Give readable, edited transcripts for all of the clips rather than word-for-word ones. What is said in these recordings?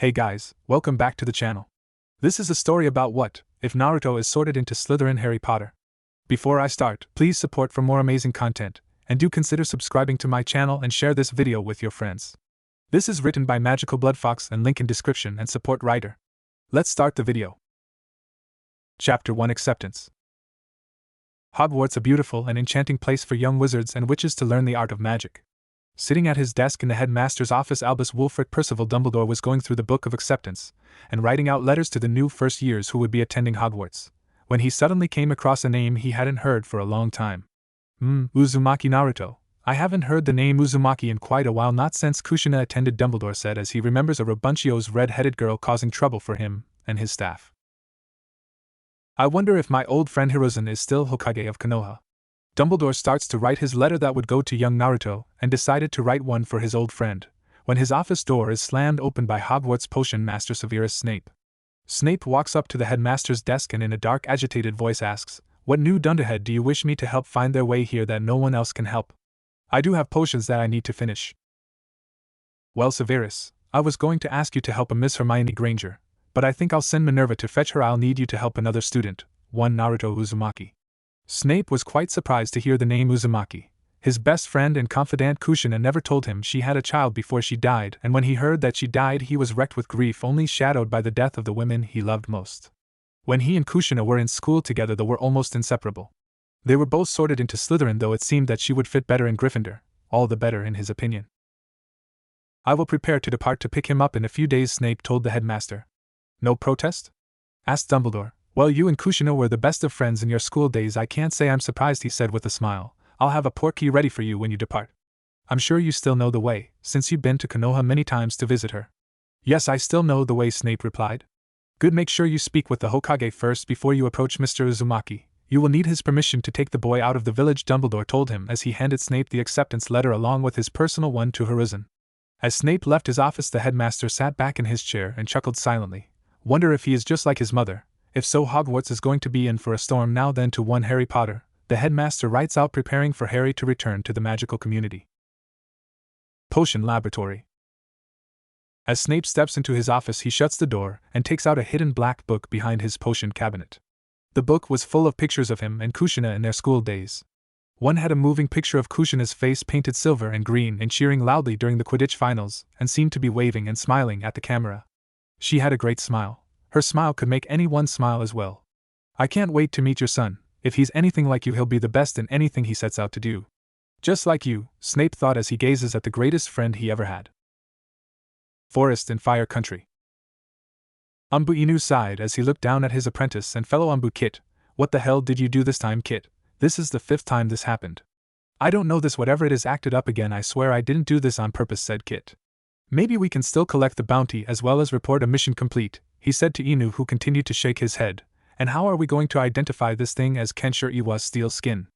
Hey guys, welcome back to the channel. This is a story about what if Naruto is sorted into Slytherin Harry Potter. Before I start, please support for more amazing content, and do consider subscribing to my channel and share this video with your friends. This is written by magicalbloodfox and link in description and support writer. Let's start the video. Chapter 1 Acceptance. Hogwarts, a beautiful and enchanting place for young wizards and witches to learn the art of magic. Sitting at his desk in the headmaster's office, Albus Wulfric Percival Dumbledore was going through the Book of Acceptance and writing out letters to the new first years who would be attending Hogwarts, when he suddenly came across a name he hadn't heard for a long time. Uzumaki Naruto. I haven't heard the name Uzumaki in quite a while, not since Kushina attended, Dumbledore said as he remembers a Rabuncio's red-headed girl causing trouble for him and his staff. I wonder if my old friend Hiruzen is still Hokage of Konoha. Dumbledore starts to write his letter that would go to young Naruto, and decided to write one for his old friend, when his office door is slammed open by Hogwarts Potion Master Severus Snape. Snape walks up to the headmaster's desk and in a dark, agitated voice asks, "What new dunderhead do you wish me to help find their way here that no one else can help? I do have potions that I need to finish." "Well, Severus, I was going to ask you to help a Miss Hermione Granger, but I think I'll send Minerva to fetch her. I'll need you to help another student, one Naruto Uzumaki." Snape was quite surprised to hear the name Uzumaki. His best friend and confidant Kushina never told him she had a child before she died, and when he heard that she died he was wrecked with grief, only shadowed by the death of the women he loved most. When he and Kushina were in school together they were almost inseparable. They were both sorted into Slytherin, though it seemed that she would fit better in Gryffindor, all the better in his opinion. "I will prepare to depart to pick him up in a few days," Snape told the headmaster. "No protest?" asked Dumbledore. "Well, you and Kushina were the best of friends in your school days. I can't say I'm surprised," he said with a smile. "I'll have a portkey ready for you when you depart. I'm sure you still know the way, since you've been to Konoha many times to visit her." "Yes, I still know the way," Snape replied. "Good, make sure you speak with the Hokage first before you approach Mr. Uzumaki. You will need his permission to take the boy out of the village," Dumbledore told him as he handed Snape the acceptance letter along with his personal one to Hiruzen. As Snape left his office, the headmaster sat back in his chair and chuckled silently. "Wonder if he is just like his mother. If so, Hogwarts is going to be in for a storm now." Then to one Harry Potter, the headmaster writes out, preparing for Harry to return to the magical community. Potion Laboratory. As Snape steps into his office, he shuts the door and takes out a hidden black book behind his potion cabinet. The book was full of pictures of him and Kushina in their school days. One had a moving picture of Kushina's face painted silver and green and cheering loudly during the Quidditch finals, and seemed to be waving and smiling at the camera. She had a great smile. Her smile could make anyone smile as well. "I can't wait to meet your son. If he's anything like you, he'll be the best in anything he sets out to do. Just like you," Snape thought as he gazes at the greatest friend he ever had. Forest and Fire Country. Umbu Inu sighed as he looked down at his apprentice and fellow Umbu. "Kit, what the hell did you do this time, Kit? This is the 5th time this happened." "I don't know, this whatever it is acted up again. I swear I didn't do this on purpose," said Kit. "Maybe we can still collect the bounty as well as report a mission complete," he said to Inu, who continued to shake his head. "And how are we going to identify this thing as Kenshiro Iwa's steel skin?"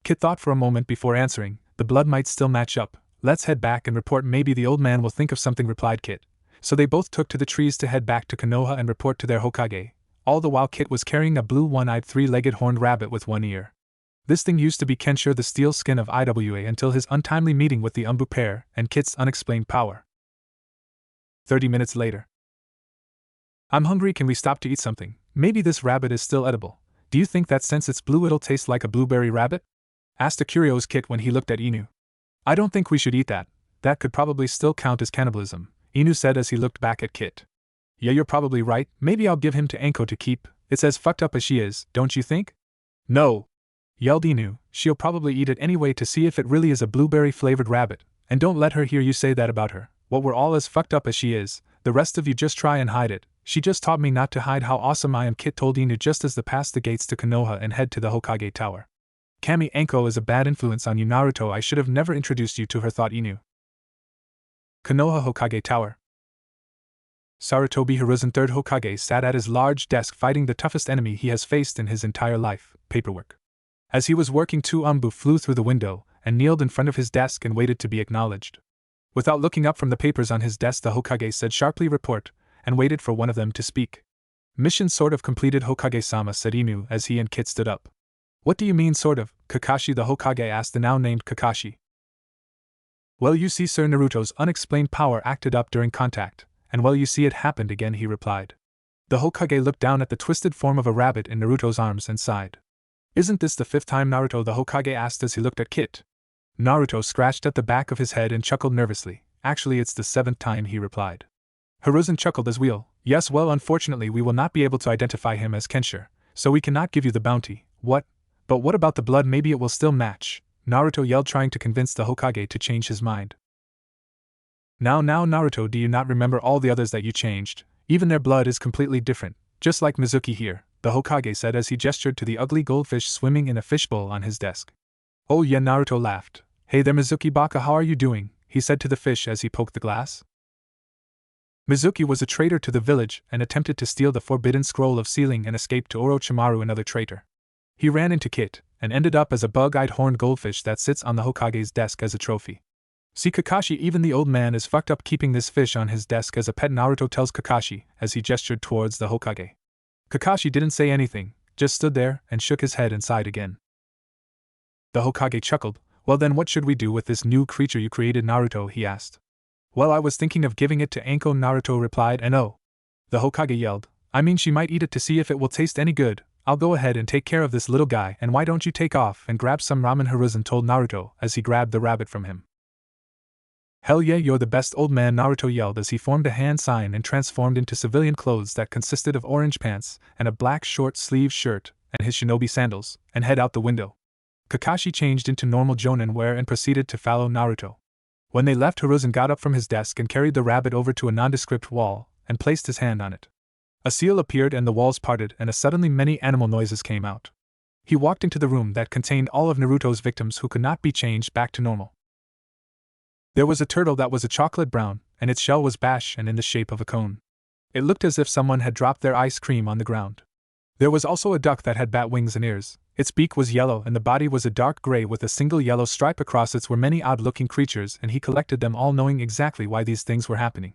Kit thought for a moment before answering. "The blood might still match up. Let's head back and report. Maybe the old man will think of something," replied Kit. So they both took to the trees to head back to Konoha and report to their Hokage. All the while Kit was carrying a blue one-eyed three-legged horned rabbit with one ear. This thing used to be Kenshiro, the steel skin of Iwa, until his untimely meeting with the Umbu pair and Kit's unexplained power. 30 minutes later. "I'm hungry. Can we stop to eat something? Maybe this rabbit is still edible. Do you think that since it's blue it'll taste like a blueberry rabbit?" asked a curious Kit when he looked at Inu. "I don't think we should eat that. That could probably still count as cannibalism," Inu said as he looked back at Kit. "Yeah, you're probably right. Maybe I'll give him to Anko to keep. It's as fucked up as she is, don't you think?" "No!" yelled Inu. "She'll probably eat it anyway to see if it really is a blueberry-flavored rabbit, and don't let her hear you say that about her. What, we're all as fucked up as she is. The rest of you just try and hide it. She just taught me not to hide how awesome I am," Kit told Inu just as they passed the gates to Konoha and head to the Hokage Tower. "Kami Anko is a bad influence on you, Naruto. I should have never introduced you to her," thought Inu. Konoha Hokage Tower. Sarutobi Hiruzen, 3rd Hokage, sat at his large desk fighting the toughest enemy he has faced in his entire life, paperwork. As he was working, 2 Umbu flew through the window and kneeled in front of his desk and waited to be acknowledged. Without looking up from the papers on his desk, the Hokage said sharply, "Report," and waited for one of them to speak. "Mission sort of completed, Hokage-sama," said Inu as he and Kit stood up. "What do you mean sort of, Kakashi?" the Hokage asked the now named Kakashi. "Well, you see, Sir, Naruto's unexplained power acted up during contact, and well, you see, it happened again, he replied. The Hokage looked down at the twisted form of a rabbit in Naruto's arms and sighed. Isn't this the 5th time, Naruto? The Hokage asked as he looked at Kit. Naruto scratched at the back of his head and chuckled nervously. Actually, it's the 7th time, he replied. Hiruzen chuckled as well. Yes, well, unfortunately we will not be able to identify him as Kenshiro, so we cannot give you the bounty. What? But what about the blood? Maybe it will still match, Naruto yelled, trying to convince the Hokage to change his mind. Now, Naruto, do you not remember all the others that you changed? Even their blood is completely different, just like Mizuki here, the Hokage said as he gestured to the ugly goldfish swimming in a fishbowl on his desk. Oh yeah, Naruto laughed. Hey there, Mizuki Baka, how are you doing? He said to the fish as he poked the glass. Mizuki was a traitor to the village and attempted to steal the forbidden scroll of sealing and escaped to Orochimaru, another traitor. He ran into Kit and ended up as a bug-eyed horned goldfish that sits on the Hokage's desk as a trophy. See, Kakashi, even the old man is fucked up keeping this fish on his desk as a pet, Naruto tells Kakashi as he gestured towards the Hokage. Kakashi didn't say anything, just stood there and shook his head and sighed again. The Hokage chuckled. Well then, what should we do with this new creature you created, Naruto? He asked. Well, I was thinking of giving it to Anko, Naruto replied, and oh! The Hokage yelled. I mean, she might eat it to see if it will taste any good. I'll go ahead and take care of this little guy, and why don't you take off and grab some ramen, Hiruzen told Naruto as he grabbed the rabbit from him. Hell yeah, you're the best, old man, Naruto yelled as he formed a hand sign and transformed into civilian clothes that consisted of orange pants and a black short-sleeved shirt and his shinobi sandals, and head out the window. Kakashi changed into normal jonin wear and proceeded to follow Naruto. When they left, Hiruzen got up from his desk and carried the rabbit over to a nondescript wall and placed his hand on it. A seal appeared and the walls parted, and suddenly many animal noises came out. He walked into the room that contained all of Naruto's victims who could not be changed back to normal. There was a turtle that was a chocolate brown, and its shell was bash and in the shape of a cone. It looked as if someone had dropped their ice cream on the ground. There was also a duck that had bat wings and ears. Its beak was yellow and the body was a dark gray with a single yellow stripe across it. Were many odd-looking creatures, and he collected them all, knowing exactly why these things were happening.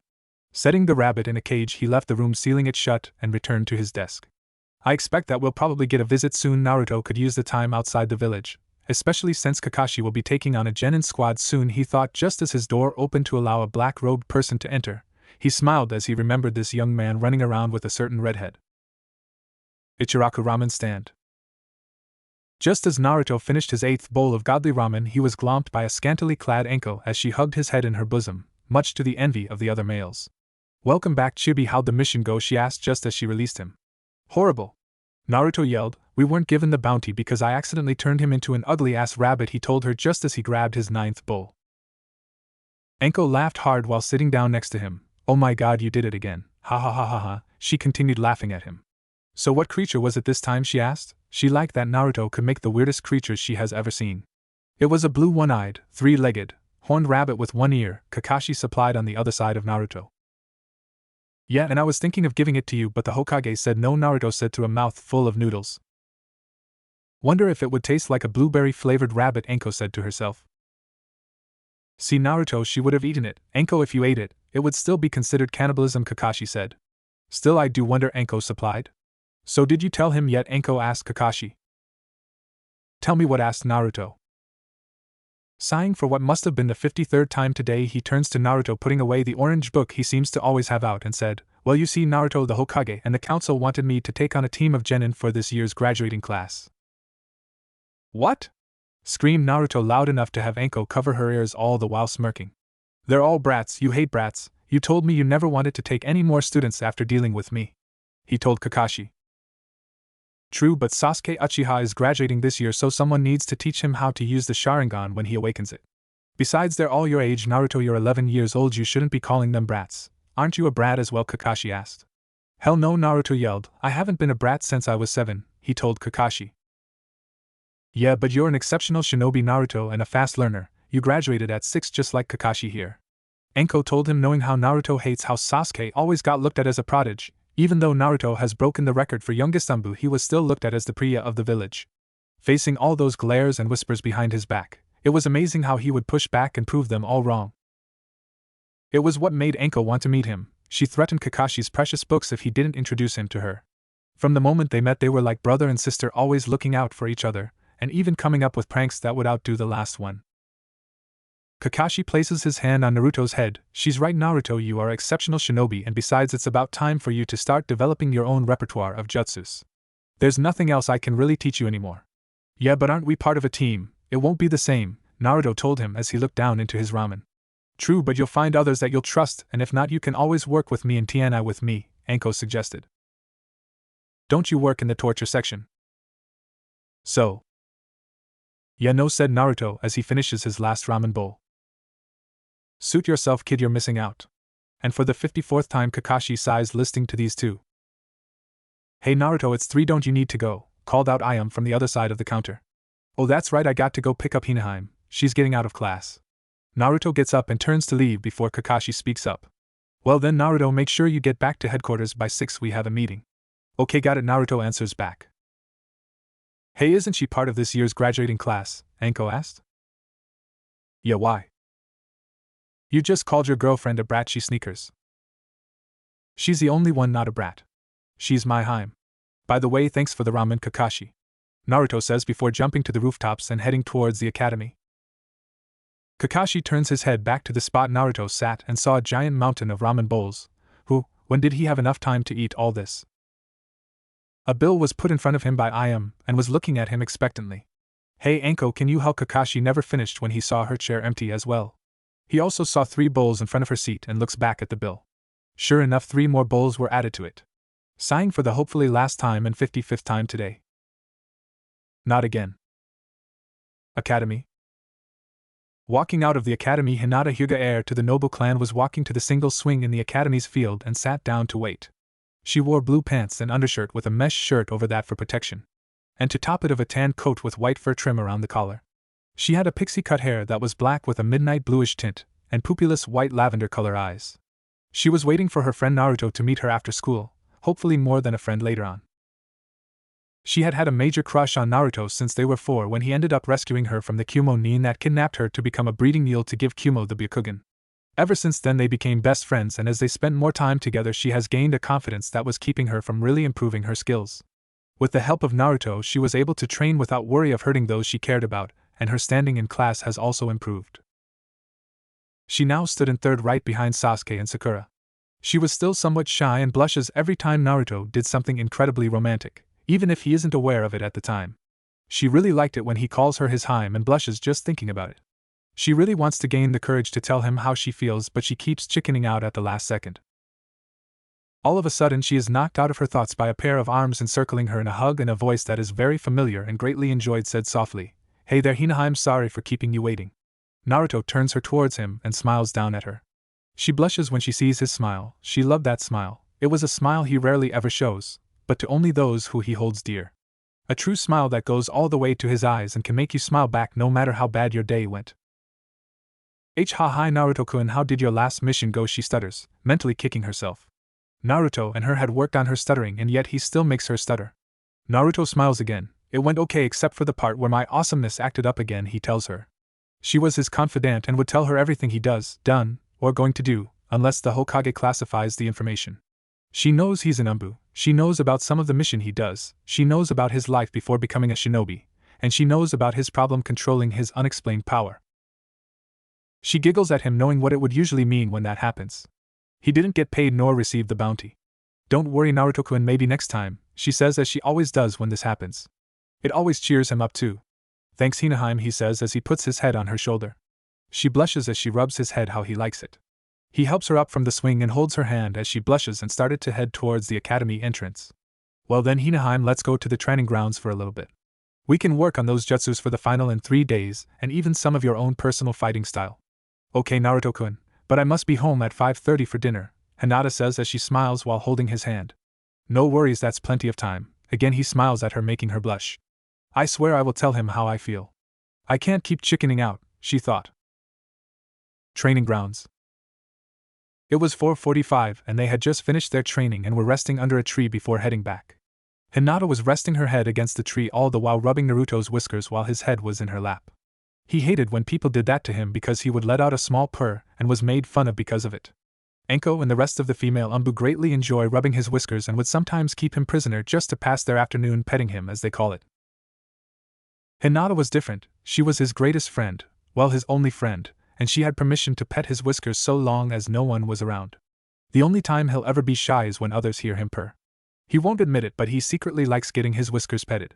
Setting the rabbit in a cage, he left the room, sealing it shut, and returned to his desk. I expect that we'll probably get a visit soon. Naruto could use the time outside the village, especially since Kakashi will be taking on a genin squad soon, he thought just as his door opened to allow a black-robed person to enter. He smiled as he remembered this young man running around with a certain redhead. Ichiraku Ramen stand. Just as Naruto finished his 8th bowl of godly ramen, he was glomped by a scantily clad Anko as she hugged his head in her bosom, much to the envy of the other males. Welcome back, Chibi, how'd the mission go? She asked just as she released him. Horrible! Naruto yelled. We weren't given the bounty because I accidentally turned him into an ugly-ass rabbit, he told her just as he grabbed his 9th bowl. Anko laughed hard while sitting down next to him. Oh my god, you did it again. Ha ha ha ha ha, she continued laughing at him. So what creature was it this time? She asked. She liked that Naruto could make the weirdest creatures she has ever seen. It was a blue one-eyed, three-legged, horned rabbit with one ear, Kakashi supplied on the other side of Naruto. Yeah, and I was thinking of giving it to you, but the Hokage said no, Naruto said through a mouth full of noodles. Wonder if it would taste like a blueberry-flavored rabbit, Anko said to herself. See, Naruto, she would have eaten it. Anko, if you ate it, it would still be considered cannibalism, Kakashi said. Still, I do wonder, Anko supplied. So did you tell him yet? Anko asked Kakashi. Tell me what? Asked Naruto. Sighing for what must have been the 53rd time today, he turns to Naruto, putting away the orange book he seems to always have out, and said, Well, you see, Naruto, the Hokage and the council wanted me to take on a team of genin for this year's graduating class. What? Screamed Naruto loud enough to have Anko cover her ears, all the while smirking. They're all brats, you hate brats, you told me you never wanted to take any more students after dealing with me, he told Kakashi. True, but Sasuke Uchiha is graduating this year, so someone needs to teach him how to use the Sharingan when he awakens it. Besides, they're all your age, Naruto, you're 11 years old, you shouldn't be calling them brats. Aren't you a brat as well? Kakashi asked. Hell no, Naruto yelled. I haven't been a brat since I was 7, he told Kakashi. Yeah, but you're an exceptional shinobi, Naruto, and a fast learner. You graduated at 6 just like Kakashi here. Anko told him, knowing how Naruto hates how Sasuke always got looked at as a prodigy. Even though Naruto has broken the record for youngest Anbu, he was still looked at as the Priya of the village. Facing all those glares and whispers behind his back, it was amazing how he would push back and prove them all wrong. It was what made Anko want to meet him. She threatened Kakashi's precious books if he didn't introduce him to her. From the moment they met, they were like brother and sister, always looking out for each other, and even coming up with pranks that would outdo the last one. Kakashi places his hand on Naruto's head. She's right, Naruto, you are an exceptional shinobi, and besides it's about time for you to start developing your own repertoire of jutsus. There's nothing else I can really teach you anymore. Yeah, but aren't we part of a team? It won't be the same, Naruto told him as he looked down into his ramen. True, but you'll find others that you'll trust, and if not you can always work with me and Tiana with me, Anko suggested. Don't you work in the torture section? So. Yeah, no, said Naruto as he finishes his last ramen bowl. Suit yourself, kid, you're missing out. And for the 54th time Kakashi sighs listening to these two. Hey Naruto, it's 3, don't you need to go, called out Ayam from the other side of the counter. Oh, that's right, I got to go pick up Hinata, she's getting out of class. Naruto gets up and turns to leave before Kakashi speaks up. Well then Naruto, make sure you get back to headquarters by 6, we have a meeting. Okay, got it, Naruto answers back. Hey, isn't she part of this year's graduating class? Anko asked. Yeah, why? You just called your girlfriend a brat, she sneakers. She's the only one not a brat. She's my Hime. By the way, thanks for the ramen, Kakashi, Naruto says before jumping to the rooftops and heading towards the academy. Kakashi turns his head back to the spot Naruto sat and saw a giant mountain of ramen bowls. When did he have enough time to eat all this? A bill was put in front of him by Ayam and was looking at him expectantly. Hey Anko, can you help? Kakashi never finished when he saw her chair empty as well. He also saw 3 bowls in front of her seat and looks back at the bill. Sure enough, 3 more bowls were added to it. Sighing for the hopefully last time and 55th time today. Not again. Academy. Walking out of the academy, Hinata, Hyuga, heir to the noble clan, was walking to the single swing in the academy's field and sat down to wait. She wore blue pants and undershirt with a mesh shirt over that for protection, and to top it of a tan coat with white fur trim around the collar. She had a pixie-cut hair that was black with a midnight bluish tint, and pupilless white lavender color eyes. She was waiting for her friend Naruto to meet her after school, hopefully more than a friend later on. She had had a major crush on Naruto since they were 4 when he ended up rescuing her from the Kumo Nin that kidnapped her to become a breeding eel to give Kumo the Byakugan. Ever since then they became best friends, and as they spent more time together she has gained a confidence that was keeping her from really improving her skills. With the help of Naruto she was able to train without worry of hurting those she cared about, and her standing in class has also improved. She now stood in third right behind Sasuke and Sakura. She was still somewhat shy and blushes every time Naruto did something incredibly romantic, even if he isn't aware of it at the time. She really liked it when he calls her his Hime and blushes just thinking about it. She really wants to gain the courage to tell him how she feels, but she keeps chickening out at the last second. All of a sudden she is knocked out of her thoughts by a pair of arms encircling her, and a hug and a voice that is very familiar and greatly enjoyed said softly, "Hey there Hina, I'm sorry for keeping you waiting." Naruto turns her towards him and smiles down at her. She blushes when she sees his smile. She loved that smile. It was a smile he rarely ever shows, but to only those who he holds dear. A true smile that goes all the way to his eyes and can make you smile back no matter how bad your day went. Hi Naruto-kun, how did your last mission go? She stutters, mentally kicking herself. Naruto and her had worked on her stuttering, and yet he still makes her stutter. Naruto smiles again. It went okay except for the part where my awesomeness acted up again, he tells her. She was his confidant and would tell her everything he does, done, or going to do, unless the Hokage classifies the information. She knows he's an Umbu, she knows about some of the mission he does, she knows about his life before becoming a shinobi, and she knows about his problem controlling his unexplained power. She giggles at him, knowing what it would usually mean when that happens. He didn't get paid nor receive the bounty. Don't worry Naruto-kun, maybe next time, she says as she always does when this happens. It always cheers him up too. Thanks Hinata, he says as he puts his head on her shoulder. She blushes as she rubs his head how he likes it. He helps her up from the swing and holds her hand as she blushes and started to head towards the academy entrance. Well then Hinata, let's go to the training grounds for a little bit. We can work on those jutsus for the final in 3 days, and even some of your own personal fighting style. Okay Naruto-kun, but I must be home at 5:30 for dinner, Hinata says as she smiles while holding his hand. No worries, that's plenty of time. Again he smiles at her, making her blush. I swear I will tell him how I feel. I can't keep chickening out, she thought. Training grounds. It was 4:45 and they had just finished their training and were resting under a tree before heading back. Hinata was resting her head against the tree all the while rubbing Naruto's whiskers while his head was in her lap. He hated when people did that to him because he would let out a small purr and was made fun of because of it. Anko and the rest of the female Umbu greatly enjoy rubbing his whiskers and would sometimes keep him prisoner just to pass their afternoon petting him, as they call it. Hinata was different. She was his greatest friend, well, his only friend, and she had permission to pet his whiskers so long as no one was around. The only time he'll ever be shy is when others hear him purr. He won't admit it, but he secretly likes getting his whiskers petted.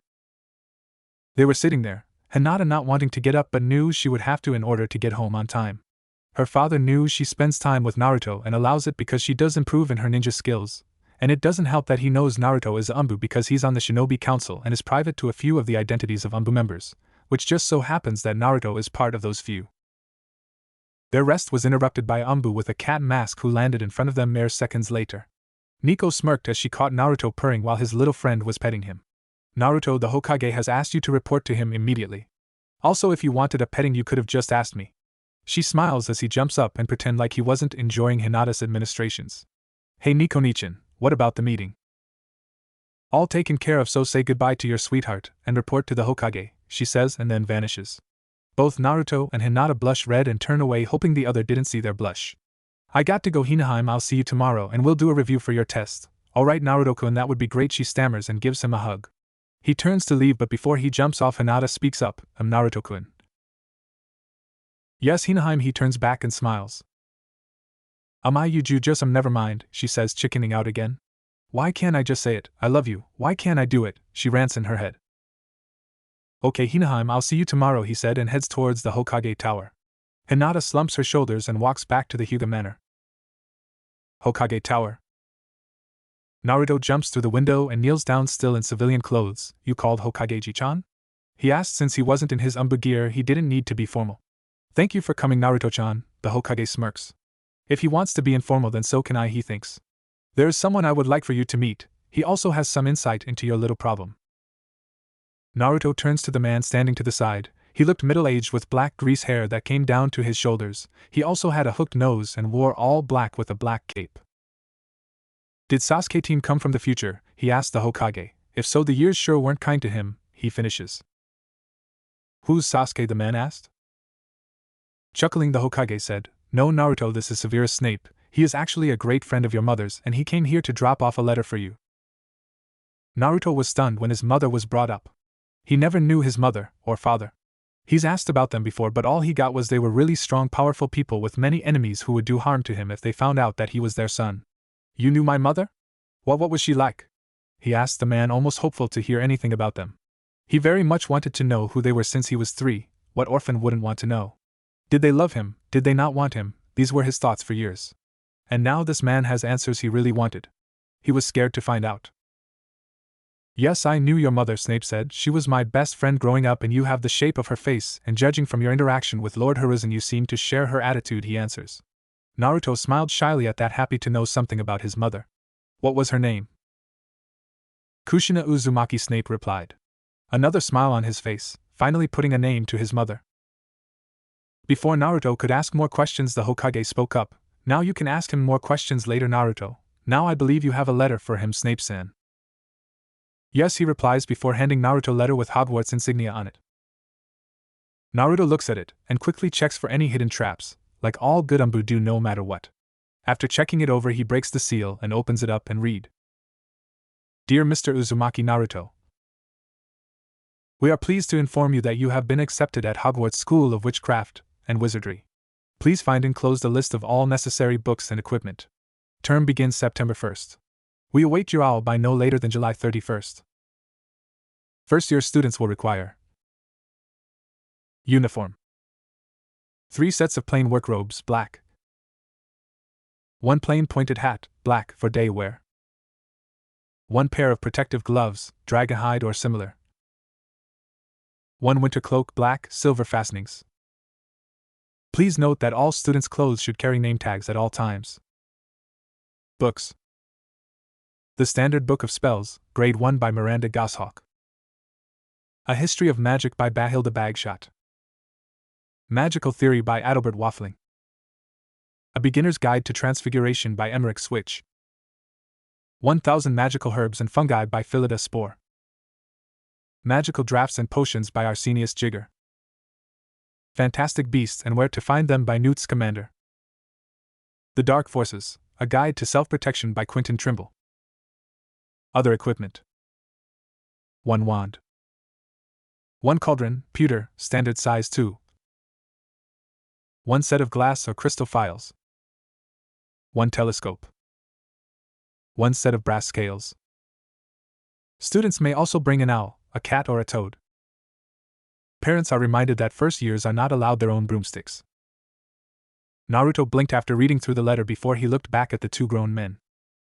They were sitting there, Hinata not wanting to get up but knew she would have to in order to get home on time. Her father knew she spends time with Naruto and allows it because she does improve in her ninja skills, and it doesn't help that he knows Naruto is Umbu because he's on the Shinobi Council and is private to a few of the identities of Umbu members, which just so happens that Naruto is part of those few. Their rest was interrupted by Umbu with a cat mask who landed in front of them mere seconds later. Nico smirked as she caught Naruto purring while his little friend was petting him. Naruto, the Hokage has asked you to report to him immediately. Also, if you wanted a petting you could have just asked me. She smiles as he jumps up and pretends like he wasn't enjoying Hinata's administrations. Hey Nico-nichan, what about the meeting? All taken care of, so say goodbye to your sweetheart and report to the Hokage, she says and then vanishes. Both Naruto and Hinata blush red and turn away hoping the other didn't see their blush. I got to go Hinaheim, I'll see you tomorrow and we'll do a review for your test. Alright Naruto-kun, that would be great, she stammers and gives him a hug. He turns to leave but before he jumps off Hinata speaks up, Naruto-kun. Yes Hinaheim, he turns back and smiles. You just never mind, she says chickening out again. Why can't I just say it, I love you, why can't I do it, she rants in her head. Okay Hinaheim, I'll see you tomorrow, he said and heads towards the Hokage Tower. Hinata slumps her shoulders and walks back to the Hyuga Manor. Hokage Tower. Naruto jumps through the window and kneels down still in civilian clothes. You called Hokage-chan? He asked. Since he wasn't in his Umbu gear he didn't need to be formal. Thank you for coming Naruto-chan, the Hokage smirks. If he wants to be informal then so can I, he thinks. There is someone I would like for you to meet, he also has some insight into your little problem. Naruto turns to the man standing to the side. He looked middle-aged with black grease hair that came down to his shoulders. He also had a hooked nose and wore all black with a black cape. Did Sasuke team come from the future? He asked the Hokage. If so, the years sure weren't kind to him, he finishes. Who's Sasuke? the man asked. Chuckling, the Hokage said, No Naruto, this is Severus Snape. He is actually a great friend of your mother's and he came here to drop off a letter for you. Naruto was stunned when his mother was brought up. He never knew his mother or father. He's asked about them before but all he got was they were really strong, powerful people with many enemies who would do harm to him if they found out that he was their son. You knew my mother? What was she like? He asked the man, almost hopeful to hear anything about them. He very much wanted to know who they were since he was 3, what orphan wouldn't want to know? Did they love him, did they not want him? These were his thoughts for years. And now this man has answers he really wanted. He was scared to find out. Yes, I knew your mother, Snape said. She was my best friend growing up and you have the shape of her face, and judging from your interaction with Lord Hiruzen you seem to share her attitude, he answers. Naruto smiled shyly at that, happy to know something about his mother. What was her name? Kushina Uzumaki, Snape replied. Another smile on his face, finally putting a name to his mother. Before Naruto could ask more questions the Hokage spoke up. Now you can ask him more questions later, Naruto. Now I believe you have a letter for him, Snape-san. Yes, he replies before handing Naruto a letter with Hogwarts insignia on it. Naruto looks at it and quickly checks for any hidden traps, like all good Umbu do no matter what. After checking it over he breaks the seal and opens it up and read. Dear Mr. Uzumaki Naruto, we are pleased to inform you that you have been accepted at Hogwarts School of Witchcraft and Wizardry. Please find enclosed a list of all necessary books and equipment. Term begins September 1st. We await your owl by no later than July 31st. First-year students will require uniform. 3 sets of plain work robes, black. 1 plain pointed hat, black, for day wear. 1 pair of protective gloves, dragon hide or similar. 1 winter cloak, black, silver fastenings. Please note that all students' clothes should carry name tags at all times. Books. The Standard Book of Spells, Grade 1 by Miranda Goshawk. A History of Magic by Bahilda Bagshot. Magical Theory by Adalbert Waffling. A Beginner's Guide to Transfiguration by Emmerich Switch. 1000 Magical Herbs and Fungi by Phillida Spore. Magical Drafts and Potions by Arsenius Jigger. Fantastic Beasts and Where to Find Them by Newt Scamander. The Dark Forces, A Guide to Self-Protection by Quentin Trimble. Other equipment. 1 wand. 1 cauldron, pewter, standard size 2. 1 set of glass or crystal files, 1 telescope, 1 set of brass scales. Students may also bring an owl, a cat, or a toad. Parents are reminded that first years are not allowed their own broomsticks. Naruto blinked after reading through the letter before he looked back at the 2 grown men.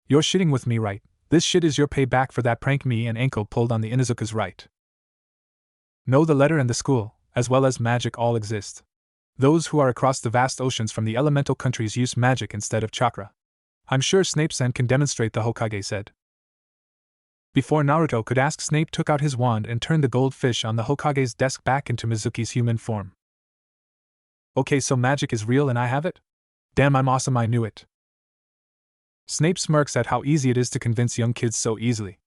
You're shitting with me, right? This shit is your payback for that prank me and Ankle pulled on the Inuzuka's, right? No, the letter and the school, as well as magic, all exist. Those who are across the vast oceans from the elemental countries use magic instead of chakra. I'm sure Snape-san can demonstrate, the Hokage said. Before Naruto could ask, Snape took out his wand and turned the goldfish on the Hokage's desk back into Mizuki's human form. Okay, so magic is real and I have it? Damn, I'm awesome, I knew it. Snape smirks at how easy it is to convince young kids so easily.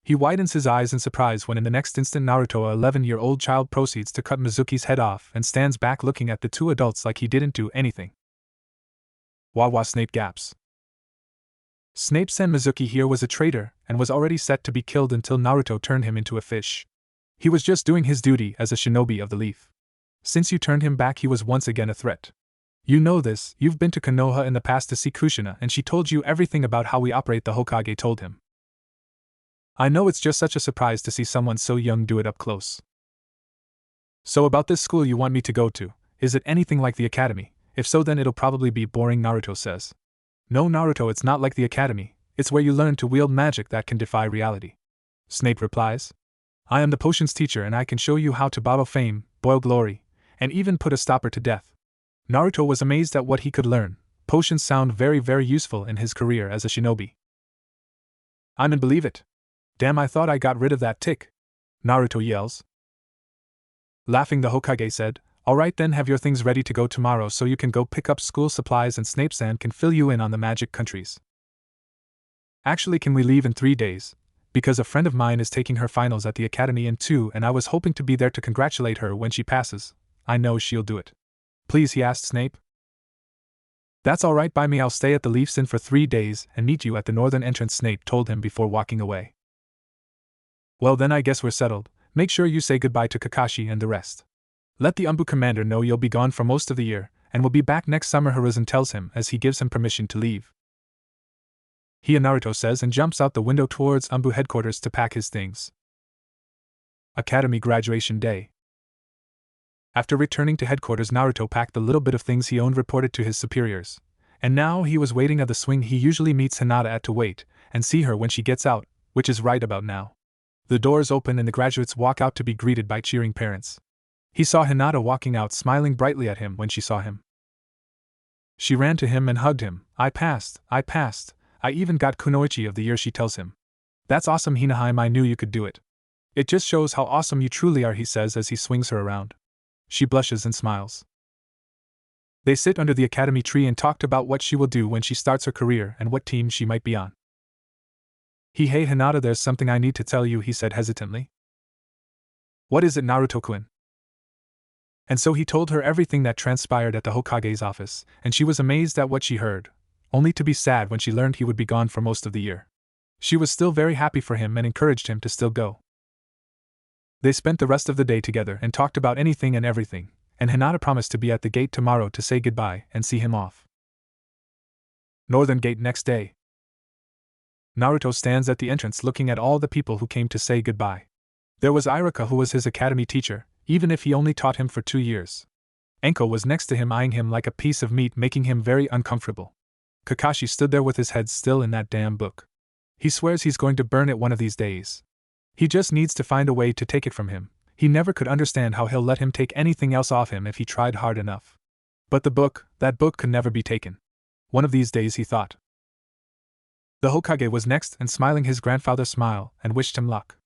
He widens his eyes in surprise when in the next instant Naruto, an 11-year-old child, proceeds to cut Mizuki's head off and stands back looking at the 2 adults like he didn't do anything. Wah, Snape gaps. Snape-san, Mizuki here was a traitor and was already set to be killed until Naruto turned him into a fish. He was just doing his duty as a shinobi of the leaf. Since you turned him back, he was once again a threat. You know this, you've been to Konoha in the past to see Kushina and she told you everything about how we operate, the Hokage told him. I know, it's just such a surprise to see someone so young do it up close. So about this school you want me to go to, is it anything like the academy? If so, then it'll probably be boring, Naruto says. No, Naruto, it's not like the academy, it's where you learn to wield magic that can defy reality. Snape replies. I am the potions teacher and I can show you how to bottle fame, boil glory, and even put a stopper to death. Naruto was amazed at what he could learn. Potions sound very, very useful in his career as a shinobi. I don't believe it. Damn, I thought I got rid of that tick. Naruto yells. Laughing, the Hokage said, Alright then, have your things ready to go tomorrow so you can go pick up school supplies and Snape-san can fill you in on the magic countries. Actually, can we leave in 3 days? Because a friend of mine is taking her finals at the academy in 2 and I was hoping to be there to congratulate her when she passes. I know she'll do it. Please, he asked Snape. That's alright by me, I'll stay at the Leafs Inn for 3 days and meet you at the northern entrance, Snape told him before walking away. Well then, I guess we're settled. Make sure you say goodbye to Kakashi and the rest. Let the Umbu commander know you'll be gone for most of the year, and will be back next summer, Hiruzen tells him as he gives him permission to leave. Naruto says and jumps out the window towards Umbu headquarters to pack his things. Academy graduation day. After returning to headquarters, Naruto packed the little bit of things he owned, reported to his superiors, and now he was waiting at the swing he usually meets Hinata at to wait and see her when she gets out, which is right about now. The doors open and the graduates walk out to be greeted by cheering parents. He saw Hinata walking out, smiling brightly at him when she saw him. She ran to him and hugged him. I passed, I even got Kunoichi of the year, she tells him. That's awesome, Hinaheim, I knew you could do it. It just shows how awesome you truly are, he says as he swings her around. She blushes and smiles. They sit under the academy tree and talked about what she will do when she starts her career and what team she might be on. Hey Hinata, there's something I need to tell you, he said hesitantly. What is it, Naruto-kun? And so he told her everything that transpired at the Hokage's office, and she was amazed at what she heard, only to be sad when she learned he would be gone for most of the year. She was still very happy for him and encouraged him to still go. They spent the rest of the day together and talked about anything and everything, and Hinata promised to be at the gate tomorrow to say goodbye and see him off. Northern Gate next day. Naruto stands at the entrance looking at all the people who came to say goodbye. There was Iruka, who was his academy teacher, even if he only taught him for 2 years. Enko was next to him, eyeing him like a piece of meat, making him very uncomfortable. Kakashi stood there with his head still in that damn book. He swears he's going to burn it one of these days. He just needs to find a way to take it from him. He never could understand how he'll let him take anything else off him if he tried hard enough. But the book, that book could never be taken. One of these days, he thought. The Hokage was next, and smiling his grandfather smile and wished him luck.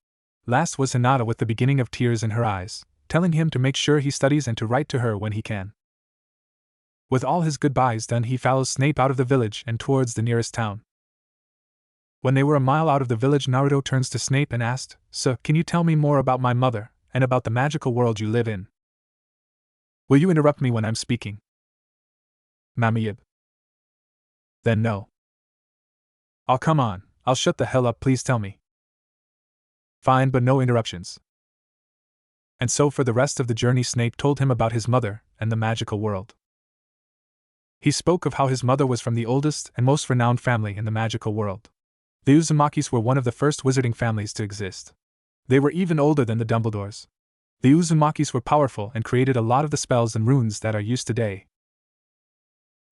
Last was Hinata with the beginning of tears in her eyes, telling him to make sure he studies and to write to her when he can. With all his goodbyes done, he follows Snape out of the village and towards the nearest town. When they were a mile out of the village, Naruto turns to Snape and asked, "Sir, can you tell me more about my mother, and about the magical world you live in? Will you interrupt me when I'm speaking?" "Mamiyib." "Then no." "Oh, come on, I'll shut the hell up, please tell me." "Fine, but no interruptions." And so for the rest of the journey Snape told him about his mother and the magical world. He spoke of how his mother was from the oldest and most renowned family in the magical world. The Uzumakis were one of the first wizarding families to exist. They were even older than the Dumbledores. The Uzumakis were powerful and created a lot of the spells and runes that are used today.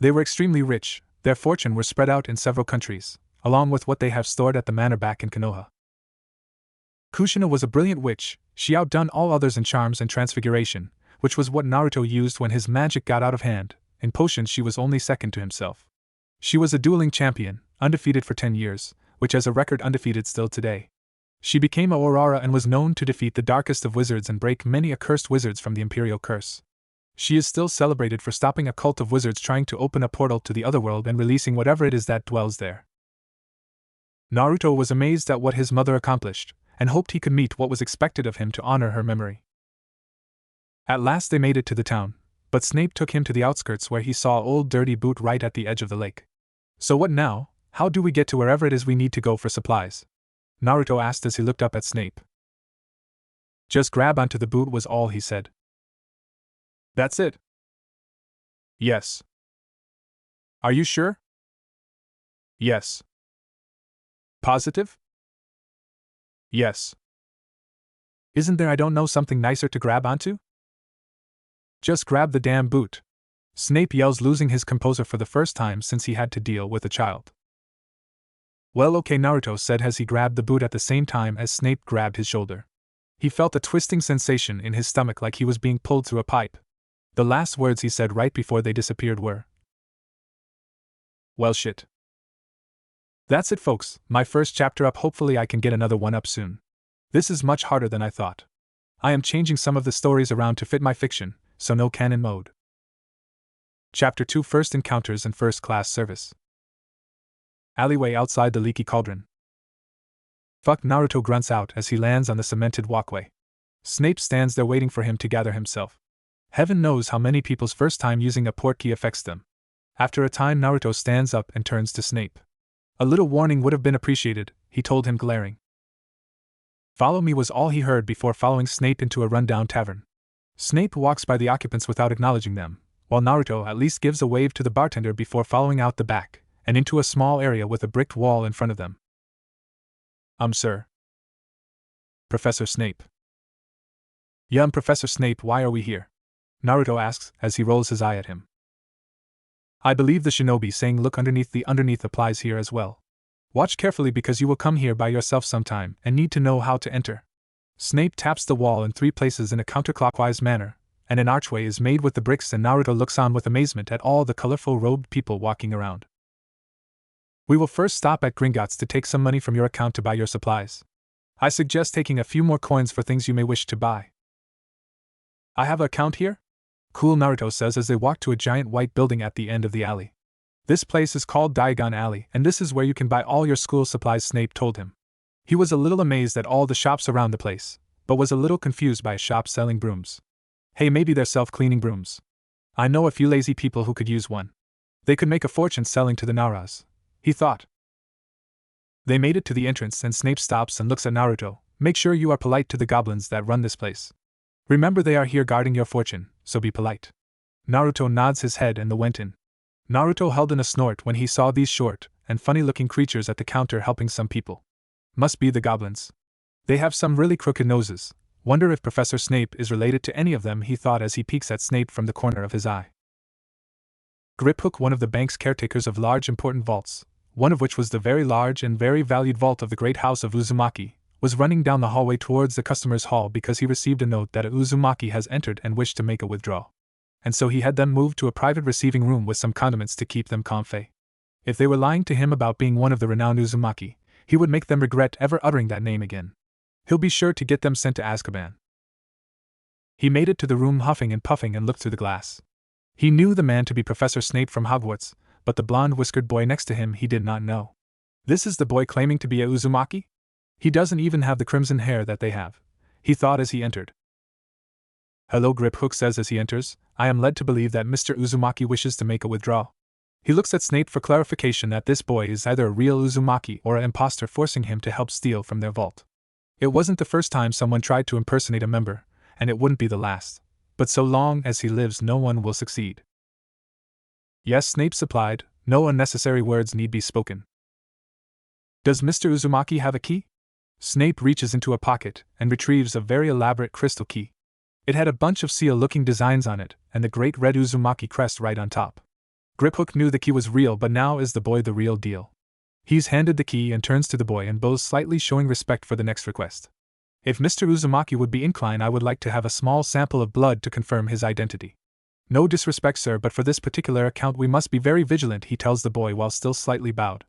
They were extremely rich, their fortune was spread out in several countries, along with what they have stored at the manor back in Konoha. Kushina was a brilliant witch. She outdone all others in charms and transfiguration, which was what Naruto used when his magic got out of hand. In potions she was only second to himself. She was a dueling champion, undefeated for 10 years, which has a record undefeated still today. She became a Aurora and was known to defeat the darkest of wizards and break many accursed wizards from the Imperial Curse. She is still celebrated for stopping a cult of wizards trying to open a portal to the otherworld and releasing whatever it is that dwells there. Naruto was amazed at what his mother accomplished, and hoped he could meet what was expected of him to honor her memory. At last they made it to the town, but Snape took him to the outskirts where he saw Old Dirty Boot right at the edge of the lake. So what now? How do we get to wherever it is we need to go for supplies? Naruto asked as he looked up at Snape. Just grab onto the boot was all he said. That's it? Yes. Are you sure? Yes. Positive? Yes. Isn't there, I don't know, something nicer to grab onto? Just grab the damn boot. Snape yells, losing his composure for the first time since he had to deal with a child. Well, okay, Naruto said as he grabbed the boot at the same time as Snape grabbed his shoulder. He felt a twisting sensation in his stomach like he was being pulled through a pipe. The last words he said right before they disappeared were, "Well, shit." That's it, folks, my first chapter up. Hopefully I can get another one up soon. This is much harder than I thought. I am changing some of the stories around to fit my fiction, so no canon mode. Chapter 2: First Encounters and First Class Service. Alleyway outside the leaky cauldron. Fuck, Naruto grunts out as he lands on the cemented walkway. Snape stands there waiting for him to gather himself. Heaven knows how many people's first time using a portkey affects them. After a time, Naruto stands up and turns to Snape. A little warning would have been appreciated, he told him, glaring. Follow me was all he heard before following Snape into a rundown tavern. Snape walks by the occupants without acknowledging them, while Naruto at least gives a wave to the bartender before following out the back, and into a small area with a bricked wall in front of them. Sir. Professor Snape. Professor Snape, why are we here? Naruto asks as he rolls his eye at him. I believe the shinobi saying look underneath the underneath applies here as well. Watch carefully because you will come here by yourself sometime and need to know how to enter. Snape taps the wall in 3 places in a counterclockwise manner, and an archway is made with the bricks, and Naruto looks on with amazement at all the colorful robed people walking around. We will first stop at Gringotts to take some money from your account to buy your supplies. I suggest taking a few more coins for things you may wish to buy. I have an account here? Cool, Naruto says as they walk to a giant white building at the end of the alley. This place is called Diagon Alley, and this is where you can buy all your school supplies, Snape told him. He was a little amazed at all the shops around the place, but was a little confused by a shop selling brooms. Hey, maybe they're self-cleaning brooms. I know a few lazy people who could use one. They could make a fortune selling to the Naras, he thought. They made it to the entrance and Snape stops and looks at Naruto. Make sure you are polite to the goblins that run this place. Remember, they are here guarding your fortune, so be polite. Naruto nods his head and they went in. Naruto held in a snort when he saw these short and funny-looking creatures at the counter helping some people. Must be the goblins. They have some really crooked noses. Wonder if Professor Snape is related to any of them, he thought as he peeks at Snape from the corner of his eye. Griphook, one of the bank's caretakers of large important vaults, one of which was the very large and very valued vault of the great house of Uzumaki, was running down the hallway towards the customer's hall because he received a note that a Uzumaki has entered and wished to make a withdrawal. And so he had them moved to a private receiving room with some condiments to keep them comfy. If they were lying to him about being one of the renowned Uzumaki, he would make them regret ever uttering that name again. He'll be sure to get them sent to Azkaban. He made it to the room huffing and puffing and looked through the glass. He knew the man to be Professor Snape from Hogwarts, but the blonde-whiskered boy next to him he did not know. This is the boy claiming to be a Uzumaki? He doesn't even have the crimson hair that they have, he thought as he entered. Hello, Griphook says as he enters. I am led to believe that Mr. Uzumaki wishes to make a withdrawal. He looks at Snape for clarification that this boy is either a real Uzumaki or an imposter forcing him to help steal from their vault. It wasn't the first time someone tried to impersonate a member, and it wouldn't be the last. But so long as he lives, no one will succeed. Yes, Snape supplied, no unnecessary words need be spoken. Does Mr. Uzumaki have a key? Snape reaches into a pocket and retrieves a very elaborate crystal key. It had a bunch of seal-looking designs on it, and the great red Uzumaki crest right on top. Griphook knew the key was real, but now is the boy the real deal? He's handed the key and turns to the boy and bows slightly, showing respect for the next request. If Mr. Uzumaki would be inclined, I would like to have a small sample of blood to confirm his identity. No disrespect, sir, but for this particular account we must be very vigilant, he tells the boy while still slightly bowed.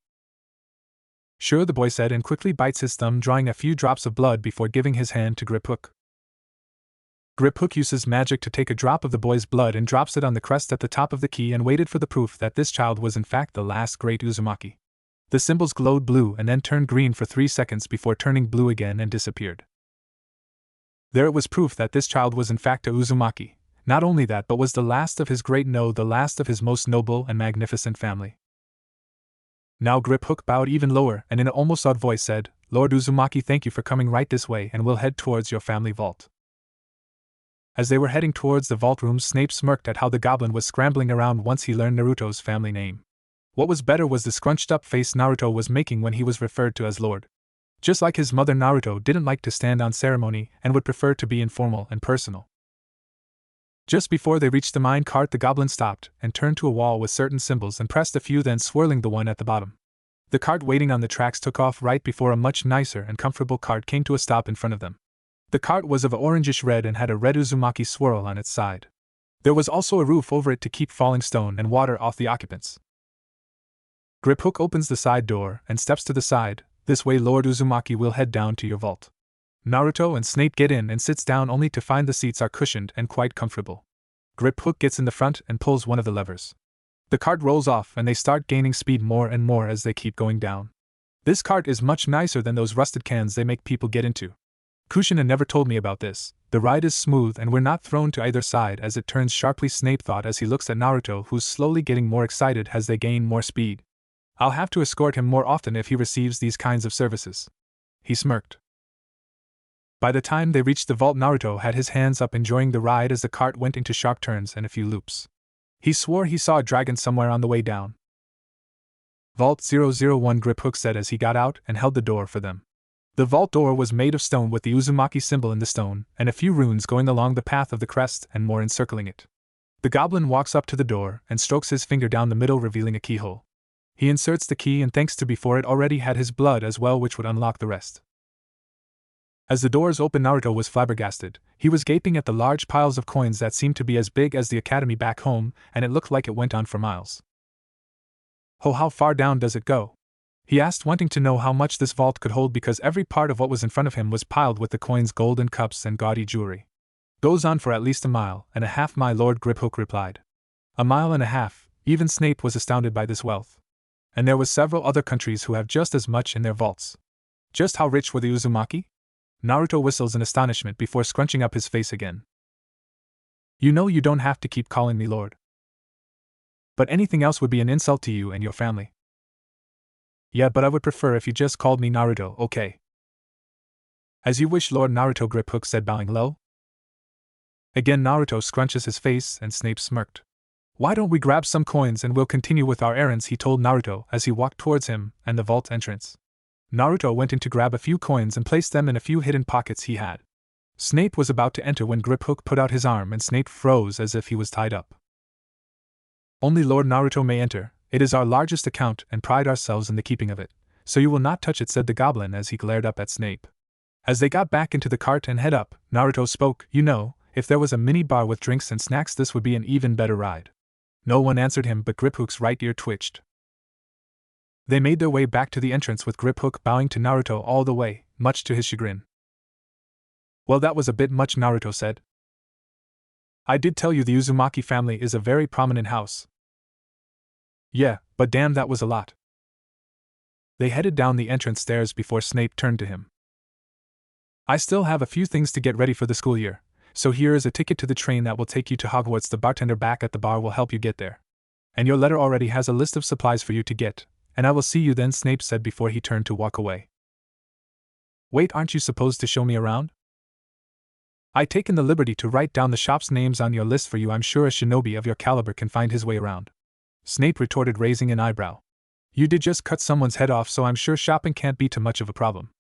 Sure, the boy said, and quickly bites his thumb, drawing a few drops of blood before giving his hand to Griphook. Griphook uses magic to take a drop of the boy's blood and drops it on the crest at the top of the key and waited for the proof that this child was in fact the last great Uzumaki. The symbols glowed blue and then turned green for 3 seconds before turning blue again and disappeared. There it was, proof that this child was in fact a Uzumaki. Not only that, but was the last of his great, no, the last of his most noble and magnificent family. Now Griphook bowed even lower and in an almost odd voice said, Lord Uzumaki, thank you for coming right this way, and we'll head towards your family vault. As they were heading towards the vault room, Snape smirked at how the goblin was scrambling around once he learned Naruto's family name. What was better was the scrunched-up face Naruto was making when he was referred to as Lord. Just like his mother, Naruto didn't like to stand on ceremony and would prefer to be informal and personal. Just before they reached the mine cart, the goblin stopped and turned to a wall with certain symbols and pressed a few, then swirling the one at the bottom. The cart waiting on the tracks took off right before a much nicer and comfortable cart came to a stop in front of them. The cart was of orangish red and had a red Uzumaki swirl on its side. There was also a roof over it to keep falling stone and water off the occupants. Griphook opens the side door and steps to the side. This way, Lord Uzumaki, will head down to your vault. Naruto and Snape get in and sits down only to find the seats are cushioned and quite comfortable. Griphook gets in the front and pulls one of the levers. The cart rolls off and they start gaining speed more and more as they keep going down. This cart is much nicer than those rusted cans they make people get into. Kushina never told me about this. The ride is smooth and we're not thrown to either side as it turns sharply, Snape thought as he looks at Naruto, who's slowly getting more excited as they gain more speed. I'll have to escort him more often if he receives these kinds of services. He smirked. By the time they reached the vault, Naruto had his hands up, enjoying the ride as the cart went into sharp turns and a few loops. He swore he saw a dragon somewhere on the way down. Vault 001, Griphook said as he got out and held the door for them. The vault door was made of stone with the Uzumaki symbol in the stone, and a few runes going along the path of the crest and more encircling it. The goblin walks up to the door and strokes his finger down the middle, revealing a keyhole. He inserts the key, and thanks to before, it already had his blood as well, which would unlock the rest. As the doors opened, Naruto was flabbergasted. He was gaping at the large piles of coins that seemed to be as big as the academy back home, and it looked like it went on for miles. Oh, how far down does it go? He asked, wanting to know how much this vault could hold because every part of what was in front of him was piled with the coins, golden cups, and gaudy jewelry. Goes on for at least 1.5 miles, my lord, Griphook replied. 1.5 miles, even Snape was astounded by this wealth. And there were several other countries who have just as much in their vaults. Just how rich were the Uzumaki? Naruto whistles in astonishment before scrunching up his face again. You know you don't have to keep calling me lord. But anything else would be an insult to you and your family. Yeah, but I would prefer if you just called me Naruto, okay? As you wish, Lord Naruto, Griphook said, bowing low. Again Naruto scrunches his face and Snape smirked. Why don't we grab some coins and we'll continue with our errands, he told Naruto as he walked towards him and the vault entrance. Naruto went in to grab a few coins and placed them in a few hidden pockets he had. Snape was about to enter when Griphook put out his arm and Snape froze as if he was tied up. Only Lord Naruto may enter. It is our largest account and pride ourselves in the keeping of it, so you will not touch it, said the goblin as he glared up at Snape. As they got back into the cart and head up, Naruto spoke. You know, if there was a mini bar with drinks and snacks, this would be an even better ride. No one answered him, but Griphook's right ear twitched. They made their way back to the entrance with Griphook bowing to Naruto all the way, much to his chagrin. Well, that was a bit much, Naruto said. I did tell you the Uzumaki family is a very prominent house. Yeah, but damn, that was a lot. They headed down the entrance stairs before Snape turned to him. I still have a few things to get ready for the school year, so here is a ticket to the train that will take you to Hogwarts. The bartender back at the bar will help you get there. And your letter already has a list of supplies for you to get, and I will see you then, Snape said before he turned to walk away. Wait, aren't you supposed to show me around? I've taken the liberty to write down the shop's names on your list for you. I'm sure a shinobi of your caliber can find his way around. Snape retorted, raising an eyebrow. You did just cut someone's head off, so I'm sure shopping can't be too much of a problem.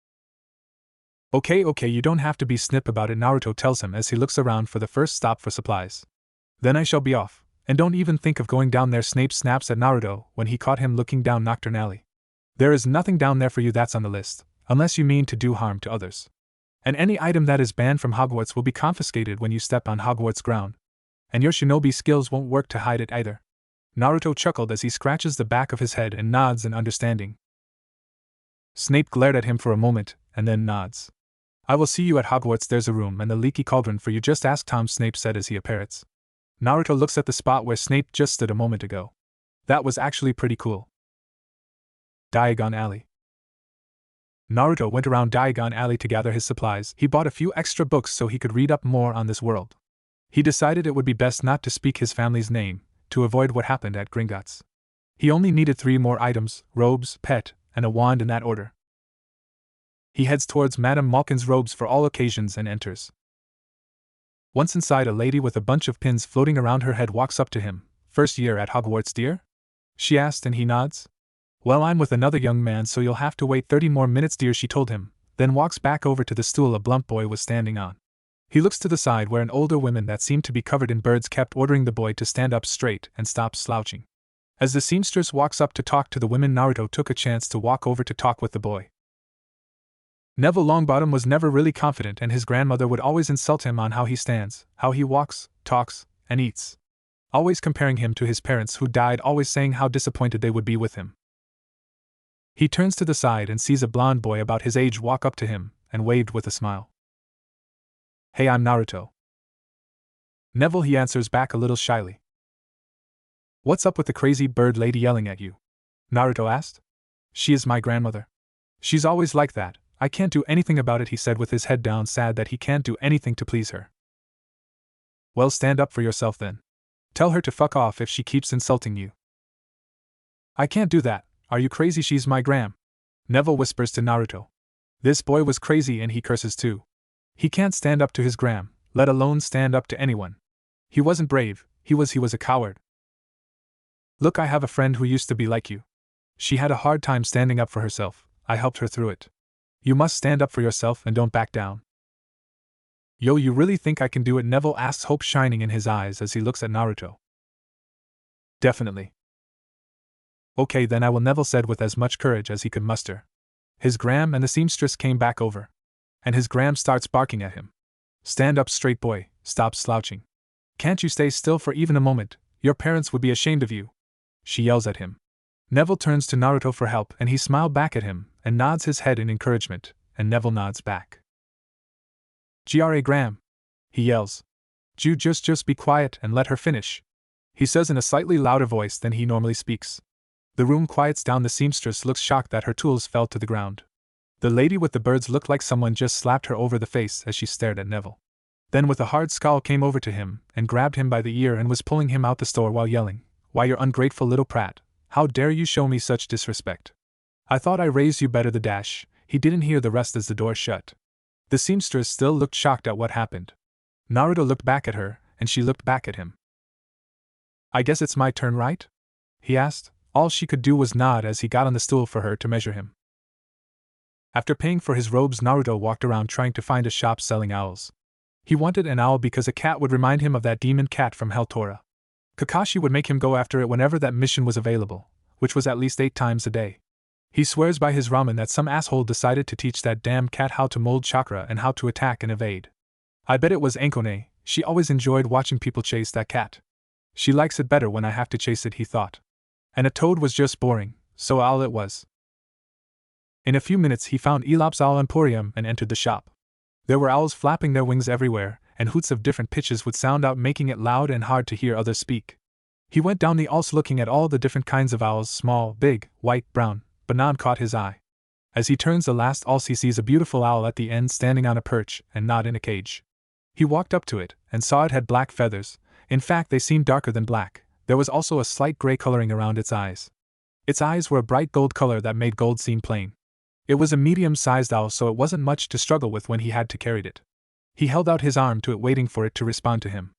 Okay, you don't have to be snip about it, Naruto tells him as he looks around for the first stop for supplies. Then I shall be off, and don't even think of going down there. Snape snaps at Naruto when he caught him looking down Nocturne Alley. There is nothing down there for you that's on the list, unless you mean to do harm to others. And any item that is banned from Hogwarts will be confiscated when you step on Hogwarts ground. And your shinobi skills won't work to hide it either. Naruto chuckled as he scratches the back of his head and nods in understanding. Snape glared at him for a moment, and then nods. I will see you at Hogwarts. There's a room and the leaky cauldron for you. Just ask Tom, Snape said as he appears. Naruto looks at the spot where Snape just stood a moment ago. That was actually pretty cool. Diagon Alley. Naruto went around Diagon Alley to gather his supplies. He bought a few extra books so he could read up more on this world. He decided it would be best not to speak his family's name, to avoid what happened at Gringotts. He only needed 3 more items: robes, pet, and a wand, in that order. He heads towards Madame Malkin's robes for all occasions and enters. Once inside, a lady with a bunch of pins floating around her head walks up to him. First year at Hogwarts, dear? She asked, and he nods. Well, I'm with another young man, so you'll have to wait 30 more minutes, dear, she told him, then walks back over to the stool a blunt boy was standing on. He looks to the side where an older woman that seemed to be covered in birds kept ordering the boy to stand up straight and stop slouching. As the seamstress walks up to talk to the women, Naruto took a chance to walk over to talk with the boy. Neville Longbottom was never really confident, and his grandmother would always insult him on how he stands, how he walks, talks, and eats. Always comparing him to his parents who died, always saying how disappointed they would be with him. He turns to the side and sees a blond boy about his age walk up to him, and waved with a smile. Hey, I'm Naruto. Neville, he answers back a little shyly. What's up with the crazy bird lady yelling at you? Naruto asked. She is my grandmother. She's always like that. I can't do anything about it, he said with his head down, sad that he can't do anything to please her. Well, stand up for yourself then. Tell her to fuck off if she keeps insulting you. I can't do that. Are you crazy? She's my gram. Neville whispers to Naruto. This boy was crazy, and he curses too. He can't stand up to his gram, let alone stand up to anyone. He wasn't brave, he was a coward. Look, I have a friend who used to be like you. She had a hard time standing up for herself. I helped her through it. You must stand up for yourself and don't back down. Yo, you really think I can do it? Neville asks, hope shining in his eyes as he looks at Naruto. Definitely. Okay, then I will, Neville said with as much courage as he could muster. His gram and the seamstress came back over. And his gram starts barking at him. Stand up straight, boy, stop slouching. Can't you stay still for even a moment? Your parents would be ashamed of you. She yells at him. Neville turns to Naruto for help, and he smiled back at him, and nods his head in encouragement, and Neville nods back. Gra Gram, he yells. Just be quiet and let her finish, he says in a slightly louder voice than he normally speaks. The room quiets down. The seamstress looks shocked that her tools fell to the ground. The lady with the birds looked like someone just slapped her over the face as she stared at Neville. Then with a hard scowl came over to him, and grabbed him by the ear and was pulling him out the store while yelling, Why, you ungrateful little prat, how dare you show me such disrespect? I thought I raised you better. The dash. He didn't hear the rest as the door shut. The seamstress still looked shocked at what happened. Naruto looked back at her, and she looked back at him. I guess it's my turn, right? He asked. All she could do was nod as he got on the stool for her to measure him. After paying for his robes, Naruto walked around trying to find a shop selling owls. He wanted an owl because a cat would remind him of that demon cat from Helltora. Kakashi would make him go after it whenever that mission was available, which was at least 8 times a day. He swears by his ramen that some asshole decided to teach that damn cat how to mold chakra and how to attack and evade. I bet it was Ankone. She always enjoyed watching people chase that cat. She likes it better when I have to chase it, he thought. And a toad was just boring, so owl it was. In a few minutes he found Elop's Owl Emporium and entered the shop. There were owls flapping their wings everywhere, and hoots of different pitches would sound out, making it loud and hard to hear others speak. He went down the aisles looking at all the different kinds of owls, small, big, white, brown, but none caught his eye. As he turns the last aisle, he sees a beautiful owl at the end standing on a perch and not in a cage. He walked up to it and saw it had black feathers. In fact, they seemed darker than black. There was also a slight gray coloring around its eyes. Its eyes were a bright gold color that made gold seem plain. It was a medium-sized owl, so it wasn't much to struggle with when he had to carry it. He held out his arm to it, waiting for it to respond to him.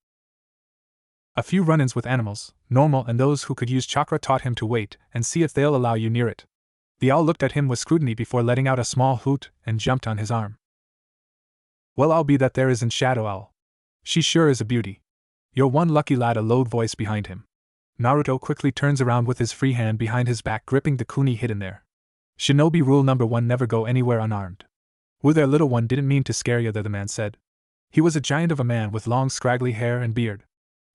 A few run-ins with animals, normal and those who could use chakra, taught him to wait and see if they'll allow you near it. The owl looked at him with scrutiny before letting out a small hoot and jumped on his arm. Well, I'll be that there isn't Shadow Owl. She sure is a beauty. You're one lucky lad, a low voice behind him. Naruto quickly turns around with his free hand behind his back gripping the kuni hidden there. Shinobi rule number 1: never go anywhere unarmed. Woo there, little one, didn't mean to scare you there, the man said. He was a giant of a man with long scraggly hair and beard.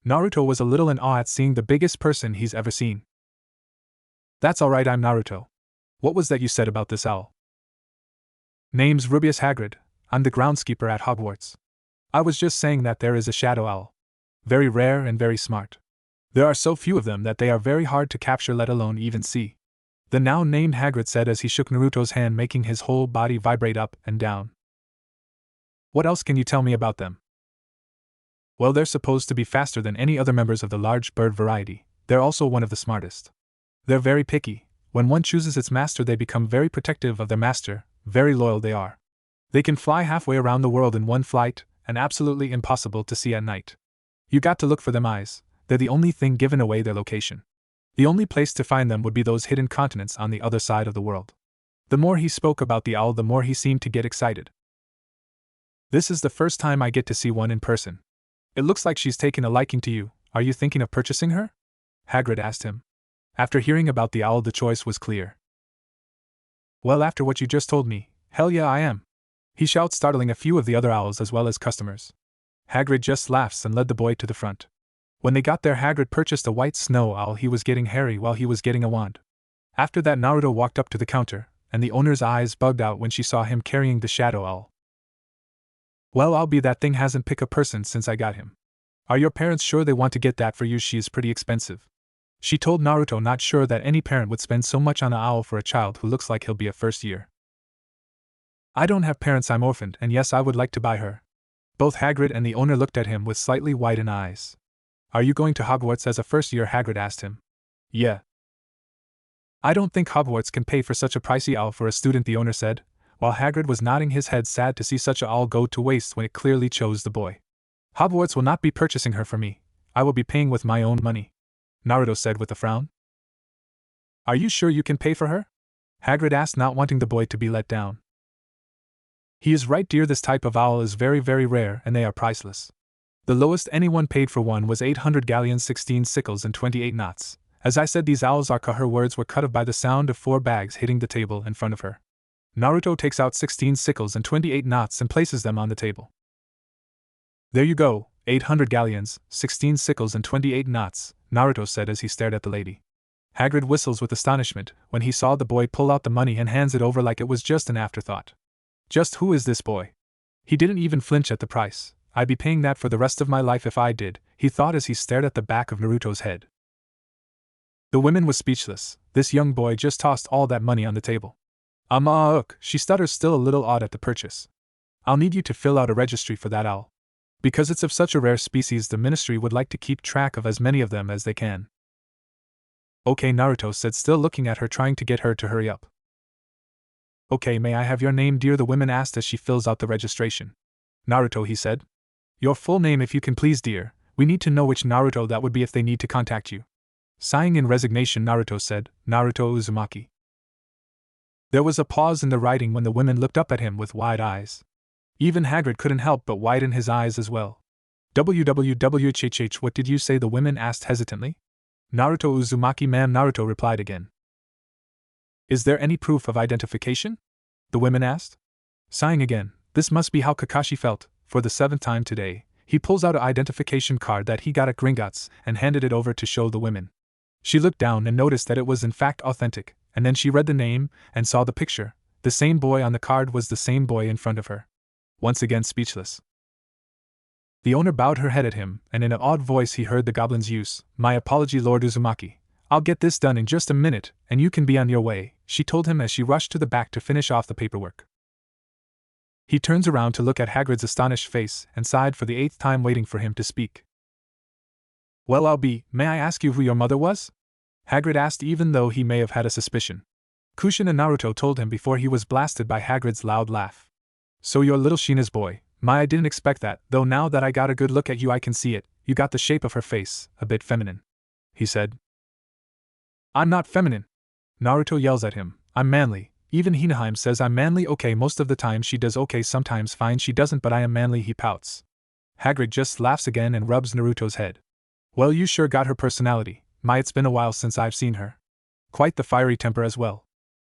Naruto was a little in awe at seeing the biggest person he's ever seen. That's alright, I'm Naruto. What was that you said about this owl? Name's Rubius Hagrid, I'm the groundskeeper at Hogwarts. I was just saying that there is a shadow owl. Very rare and very smart. There are so few of them that they are very hard to capture, let alone even see. The now named Hagrid said as he shook Naruto's hand, making his whole body vibrate up and down. What else can you tell me about them? Well, they're supposed to be faster than any other members of the large bird variety. They're also one of the smartest. They're very picky. When one chooses its master, they become very protective of their master, very loyal they are. They can fly halfway around the world in one flight, and absolutely impossible to see at night. You got to look for them eyes, they're the only thing giving away their location. The only place to find them would be those hidden continents on the other side of the world. The more he spoke about the owl, the more he seemed to get excited. This is the first time I get to see one in person. It looks like she's taken a liking to you. Are you thinking of purchasing her? Hagrid asked him. After hearing about the owl, the choice was clear. Well, after what you just told me, hell yeah, I am. He shouts, startling a few of the other owls as well as customers. Hagrid just laughs and led the boy to the front. When they got there, Hagrid purchased a white snow owl. He was getting hairy while he was getting a wand. After that, Naruto walked up to the counter, and the owner's eyes bugged out when she saw him carrying the shadow owl. Well, I'll be that thing hasn't picked a person since I got him. Are your parents sure they want to get that for you? She is pretty expensive. She told Naruto, not sure that any parent would spend so much on an owl for a child who looks like he'll be a first year. I don't have parents, I'm orphaned, and yes, I would like to buy her. Both Hagrid and the owner looked at him with slightly widened eyes. Are you going to Hogwarts as a first year? Hagrid asked him. Yeah. I don't think Hogwarts can pay for such a pricey owl for a student, the owner said, while Hagrid was nodding his head, sad to see such an owl go to waste when it clearly chose the boy. Hogwarts will not be purchasing her for me. I will be paying with my own money, Naruto said with a frown. Are you sure you can pay for her? Hagrid asked, not wanting the boy to be let down. He is right, dear. This type of owl is very, very rare, and they are priceless. The lowest anyone paid for one was 800 galleons, 16 sickles, and 28 knots. As I said, these owls are her words were cut off by the sound of 4 bags hitting the table in front of her. Naruto takes out 16 sickles and 28 knots and places them on the table. There you go, 800 galleons, 16 sickles, and 28 knots, Naruto said as he stared at the lady. Hagrid whistles with astonishment when he saw the boy pull out the money and hands it over like it was just an afterthought. Just who is this boy? He didn't even flinch at the price. I'd be paying that for the rest of my life if I did, he thought as he stared at the back of Naruto's head. The woman was speechless. This young boy just tossed all that money on the table. She stutters, still a little awed at the purchase. I'll need you to fill out a registry for that owl. Because it's of such a rare species, the ministry would like to keep track of as many of them as they can. Okay, Naruto said, still looking at her, trying to get her to hurry up. Okay, may I have your name, dear? The woman asked as she fills out the registration. Naruto, he said. Your full name if you can please, dear. We need to know which Naruto that would be if they need to contact you. Sighing in resignation, Naruto said, Naruto Uzumaki. There was a pause in the writing when the women looked up at him with wide eyes. Even Hagrid couldn't help but widen his eyes as well. WWWHHH, what did you say? The women asked hesitantly. Naruto Uzumaki, ma'am, Naruto replied again. Is there any proof of identification? The women asked. Sighing again, this must be how Kakashi felt. For the 7th time today, he pulls out an identification card that he got at Gringotts and handed it over to show the women. She looked down and noticed that it was in fact authentic, and then she read the name and saw the picture. The same boy on the card was the same boy in front of her. Once again speechless. The owner bowed her head at him, and in an odd voice he heard the goblin's use. My apology, Lord Uzumaki. I'll get this done in just a minute, and you can be on your way, she told him as she rushed to the back to finish off the paperwork. He turns around to look at Hagrid's astonished face and sighed for the 8th time, waiting for him to speak. Well, may I ask you who your mother was? Hagrid asked, even though he may have had a suspicion. Kushin and Naruto told him before he was blasted by Hagrid's loud laugh. So you're little Shina's boy. I didn't expect that, though now that I got a good look at you I can see it. You got the shape of her face, a bit feminine," he said. "I'm not feminine," Naruto yells at him. "I'm manly. Even Hinata says I'm manly. Okay, most of the time she does okay, sometimes fine she doesn't, but I am manly," he pouts. Hagrid just laughs again and rubs Naruto's head. "Well, you sure got her personality. My, it's been a while since I've seen her. Quite the fiery temper as well."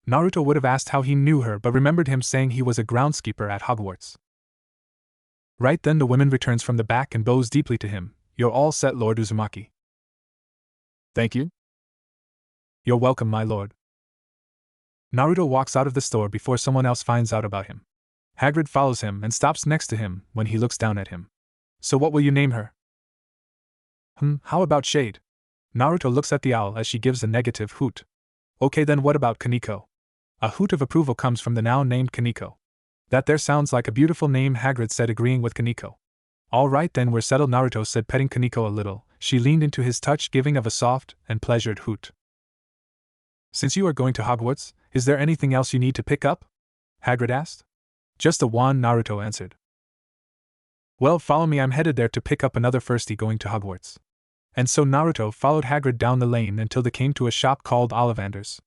Naruto would have asked how he knew her but remembered him saying he was a groundskeeper at Hogwarts. Right then the woman returns from the back and bows deeply to him. "You're all set, Lord Uzumaki." "Thank you." "You're welcome, my lord." Naruto walks out of the store before someone else finds out about him. Hagrid follows him and stops next to him when he looks down at him. "So what will you name her?" How about Shade?" Naruto looks at the owl as she gives a negative hoot. "Okay, then what about Kaneko?" A hoot of approval comes from the now named Kaneko. "That there sounds like a beautiful name," Hagrid said, agreeing with Kaneko. "All right then, we're settled," Naruto said, petting Kaneko a little. She leaned into his touch, giving of a soft and pleasured hoot. "Since you are going to Hogwarts, is there anything else you need to pick up?" Hagrid asked. "Just a wand," Naruto answered. "Well, follow me, I'm headed there to pick up another firstie going to Hogwarts." And so Naruto followed Hagrid down the lane until they came to a shop called Ollivander's.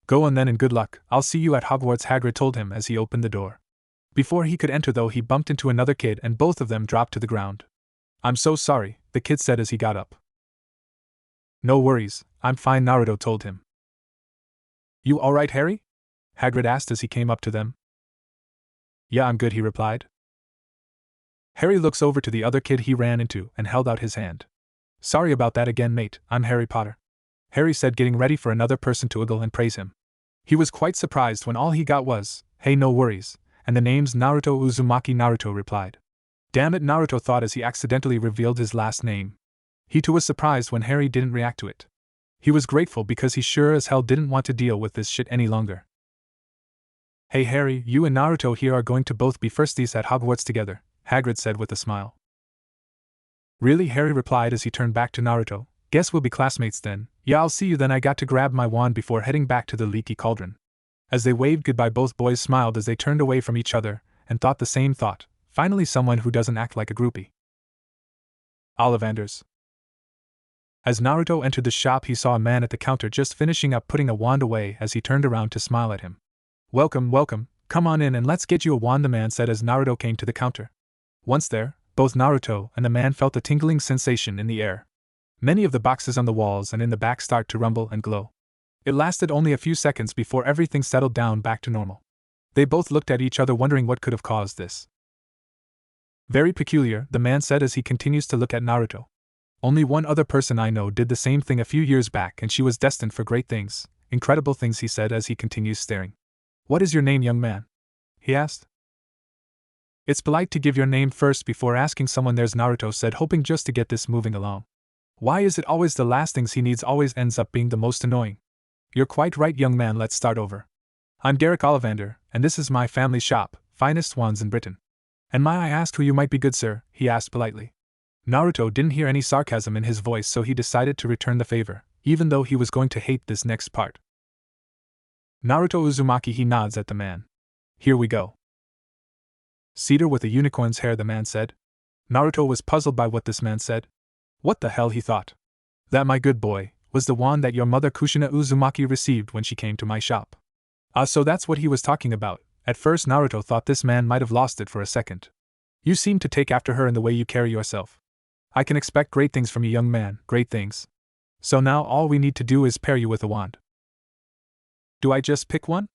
"Go on then and good luck, I'll see you at Hogwarts," Hagrid told him as he opened the door. Before he could enter though, he bumped into another kid and both of them dropped to the ground. "I'm so sorry," the kid said as he got up. "No worries, I'm fine," Naruto told him. "You alright, Harry?" Hagrid asked as he came up to them. "Yeah, I'm good," he replied. Harry looks over to the other kid he ran into and held out his hand. "Sorry about that again, mate, I'm Harry Potter," Harry said, getting ready for another person to ogle and praise him. He was quite surprised when all he got was, "Hey, no worries," and the name's Naruto Uzumaki. Naruto replied. "Damn it," Naruto thought as he accidentally revealed his last name. He too was surprised when Harry didn't react to it. He was grateful because he sure as hell didn't want to deal with this shit any longer. "Hey Harry, you and Naruto here are going to both be firsties at Hogwarts together," Hagrid said with a smile. "Really?" Harry replied as he turned back to Naruto. "Guess we'll be classmates then." "Yeah, I'll see you then." I got to grab my wand before heading back to the leaky cauldron. As they waved goodbye, both boys smiled as they turned away from each other, and thought the same thought. Finally someone who doesn't act like a groupie. Ollivander's. As Naruto entered the shop, he saw a man at the counter just finishing up putting a wand away as he turned around to smile at him. "Welcome, welcome, come on in and let's get you a wand," the man said as Naruto came to the counter. Once there, both Naruto and the man felt a tingling sensation in the air. Many of the boxes on the walls and in the back start to rumble and glow. It lasted only a few seconds before everything settled down back to normal. They both looked at each other wondering what could have caused this. "Very peculiar," the man said as he continues to look at Naruto. "Only one other person I know did the same thing a few years back and she was destined for great things, incredible things," he said as he continues staring. "What is your name, young man?" he asked. "It's polite to give your name first before asking someone theirs," Naruto said, hoping just to get this moving along. Why is it always the last things he needs always ends up being the most annoying? "You're quite right, young man, let's start over. I'm Derek Ollivander, and this is my family shop, finest wands in Britain. And may I ask who you might be, good sir?" he asked politely. Naruto didn't hear any sarcasm in his voice, so he decided to return the favor, even though he was going to hate this next part. "Naruto Uzumaki," he nods at the man. "Here we go." "Cedar with a unicorn's hair," the man said. Naruto was puzzled by what this man said. What the hell, he thought. "That, my good boy, was the wand that your mother Kushina Uzumaki received when she came to my shop." So that's what he was talking about. At first Naruto thought this man might have lost it for a second. "You seem to take after her in the way you carry yourself. I can expect great things from you, young man, great things. So now all we need to do is pair you with a wand." "Do I just pick one?"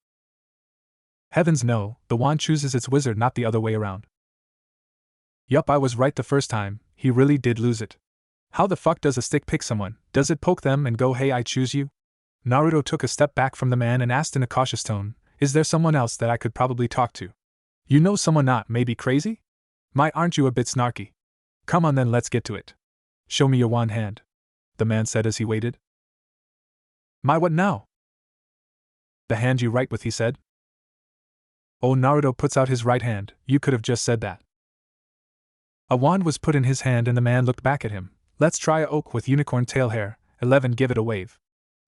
"Heavens no, the wand chooses its wizard, not the other way around." "Yup, I was right the first time, he really did lose it. How the fuck does a stick pick someone? Does it poke them and go, 'Hey, I choose you'?" Naruto took a step back from the man and asked in a cautious tone, "Is there someone else that I could probably talk to? You know, someone not maybe crazy? My, aren't you a bit snarky? Come on then, let's get to it. Show me your wand hand," the man said as he waited. "My, what now?" "The hand you write with," he said. "Oh," Naruto puts out his right hand, "you could have just said that." A wand was put in his hand and the man looked back at him. "Let's try a oak with unicorn tail hair, 11, give it a wave."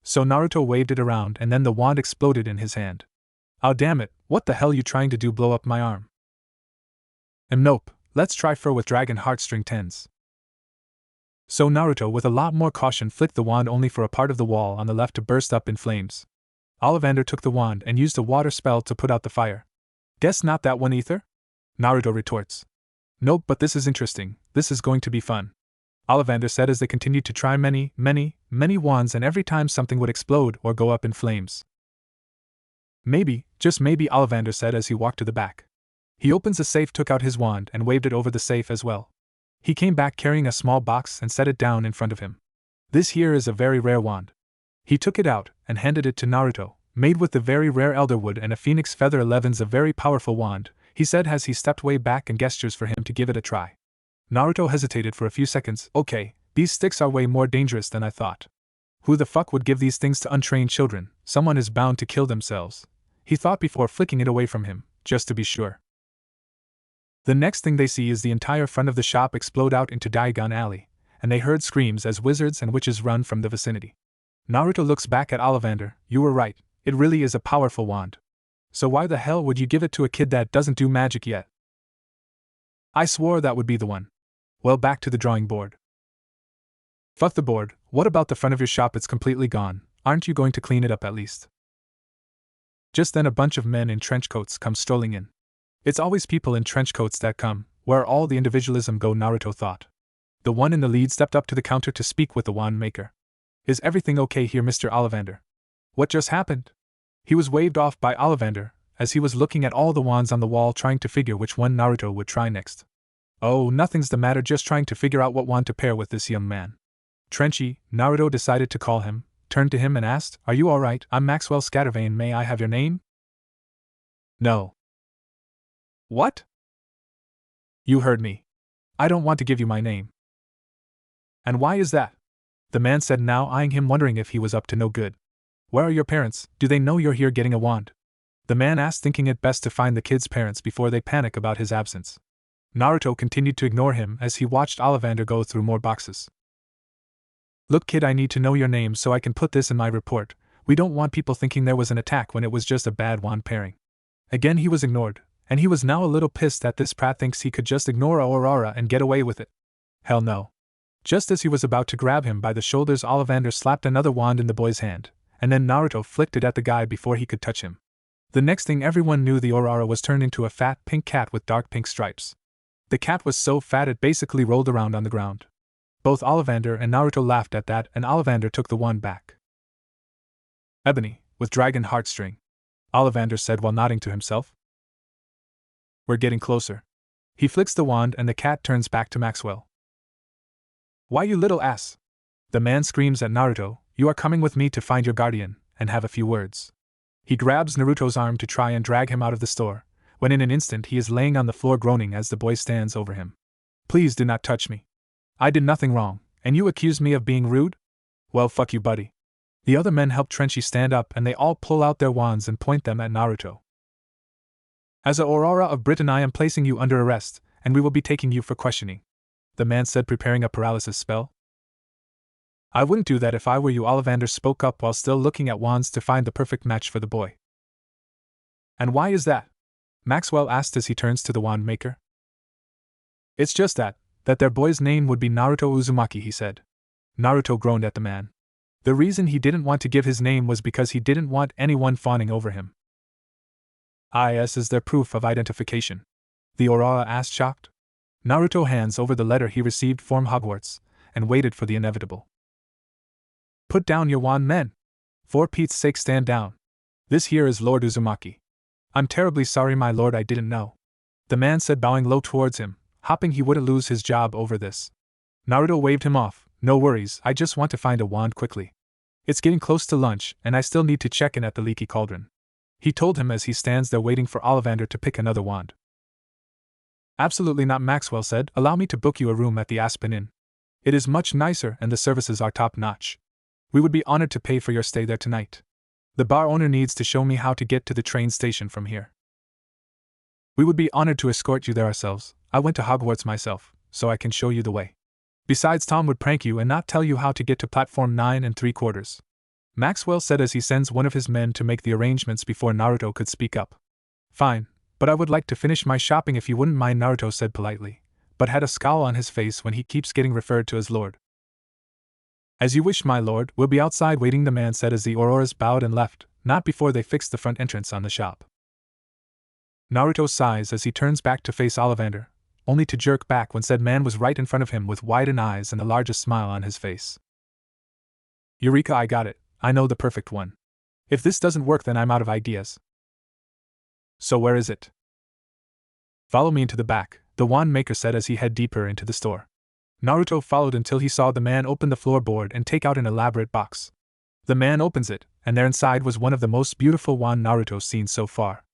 So Naruto waved it around and then the wand exploded in his hand. "Oh damn it, what the hell you trying to do, blow up my arm?" "Nope, let's try fur with dragon heartstring 10s." So Naruto, with a lot more caution, flicked the wand only for a part of the wall on the left to burst up in flames. Ollivander took the wand and used a water spell to put out the fire. Guess not that one, Ether? Naruto retorts. Nope, but this is interesting. This is going to be fun. Ollivander said as they continued to try many wands, and every time something would explode or go up in flames. Maybe, just maybe, Ollivander said as he walked to the back. He opens the safe, took out his wand, and waved it over the safe as well. He came back carrying a small box and set it down in front of him. This here is a very rare wand. He took it out and handed it to Naruto. Made with the very rare elderwood and a phoenix feather, 11's a very powerful wand, he said as he stepped way back and gestures for him to give it a try. Naruto hesitated for a few seconds. Okay, these sticks are way more dangerous than I thought. Who the fuck would give these things to untrained children? Someone is bound to kill themselves, he thought before flicking it away from him, just to be sure. The next thing they see is the entire front of the shop explode out into Diagon Alley, and they heard screams as wizards and witches run from the vicinity. Naruto looks back at Ollivander. You were right, it really is a powerful wand. So why the hell would you give it to a kid that doesn't do magic yet? I swore that would be the one. Well, back to the drawing board. Fuck the board, what about the front of your shop? It's completely gone. Aren't you going to clean it up at least? Just then a bunch of men in trench coats come strolling in. It's always people in trench coats that come, where all the individualism go, Naruto thought. The one in the lead stepped up to the counter to speak with the wand maker. Is everything okay here, Mr. Ollivander? What just happened? He was waved off by Ollivander, as he was looking at all the wands on the wall trying to figure which one Naruto would try next. Oh, nothing's the matter, just trying to figure out what wand to pair with this young man. Trenchy, Naruto decided to call him, turned to him and asked, Are you alright? I'm Maxwell Scattervane, may I have your name? No. What? You heard me. I don't want to give you my name. And why is that? The man said, now eyeing him, wondering if he was up to no good. Where are your parents? Do they know you're here getting a wand? The man asked, thinking it best to find the kid's parents before they panic about his absence. Naruto continued to ignore him as he watched Ollivander go through more boxes. Look, kid, I need to know your name so I can put this in my report. We don't want people thinking there was an attack when it was just a bad wand pairing. Again he was ignored, and he was now a little pissed that this prat thinks he could just ignore Aurora and get away with it. Hell no. Just as he was about to grab him by the shoulders, Ollivander slapped another wand in the boy's hand, and then Naruto flicked it at the guy before he could touch him. The next thing everyone knew, the Aurora was turned into a fat pink cat with dark pink stripes. The cat was so fat it basically rolled around on the ground. Both Ollivander and Naruto laughed at that, and Ollivander took the wand back. Ebony, with dragon heartstring, Ollivander said while nodding to himself. We're getting closer. He flicks the wand and the cat turns back to Maxwell. Why, you little ass? The man screams at Naruto, you are coming with me to find your guardian, and have a few words. He grabs Naruto's arm to try and drag him out of the store, when in an instant he is laying on the floor groaning as the boy stands over him. Please do not touch me. I did nothing wrong, and you accuse me of being rude? Well, fuck you, buddy. The other men help Trenchy stand up and they all pull out their wands and point them at Naruto. As a Aurora of Britain, I am placing you under arrest, and we will be taking you for questioning, the man said, preparing a paralysis spell. I wouldn't do that if I were you, Ollivander spoke up while still looking at wands to find the perfect match for the boy. And why is that? Maxwell asked as he turns to the wand maker. It's just that their boy's name would be Naruto Uzumaki, he said. Naruto groaned at the man. The reason he didn't want to give his name was because he didn't want anyone fawning over him. Is there proof of identification? The Aurora asked, shocked. Naruto hands over the letter he received from Hogwarts, and waited for the inevitable. Put down your wand, men. For Pete's sake, stand down. This here is Lord Uzumaki. I'm terribly sorry, my lord, I didn't know, the man said, bowing low towards him, hoping he wouldn't lose his job over this. Naruto waved him off. No worries, I just want to find a wand quickly. It's getting close to lunch, and I still need to check in at the leaky cauldron, he told him as he stands there waiting for Ollivander to pick another wand. Absolutely not, Maxwell said. Allow me to book you a room at the Aspen Inn. It is much nicer and the services are top-notch. We would be honored to pay for your stay there tonight. The bar owner needs to show me how to get to the train station from here. We would be honored to escort you there ourselves. I went to Hogwarts myself, so I can show you the way. Besides, Tom would prank you and not tell you how to get to platform 9 3/4. Maxwell said as he sends one of his men to make the arrangements before Naruto could speak up. Fine, but I would like to finish my shopping if you wouldn't mind, Naruto said politely, but had a scowl on his face when he keeps getting referred to as Lord. As you wish, my lord, we'll be outside waiting, the man said as the Auroras bowed and left, not before they fixed the front entrance on the shop. Naruto sighs as he turns back to face Ollivander, only to jerk back when said man was right in front of him with widened eyes and the largest smile on his face. Eureka, I got it. I know the perfect one. If this doesn't work, then I'm out of ideas. So where is it? Follow me into the back, the wand maker said as he headed deeper into the store. Naruto followed until he saw the man open the floorboard and take out an elaborate box. The man opens it, and there inside was one of the most beautiful wand Naruto's seen so far.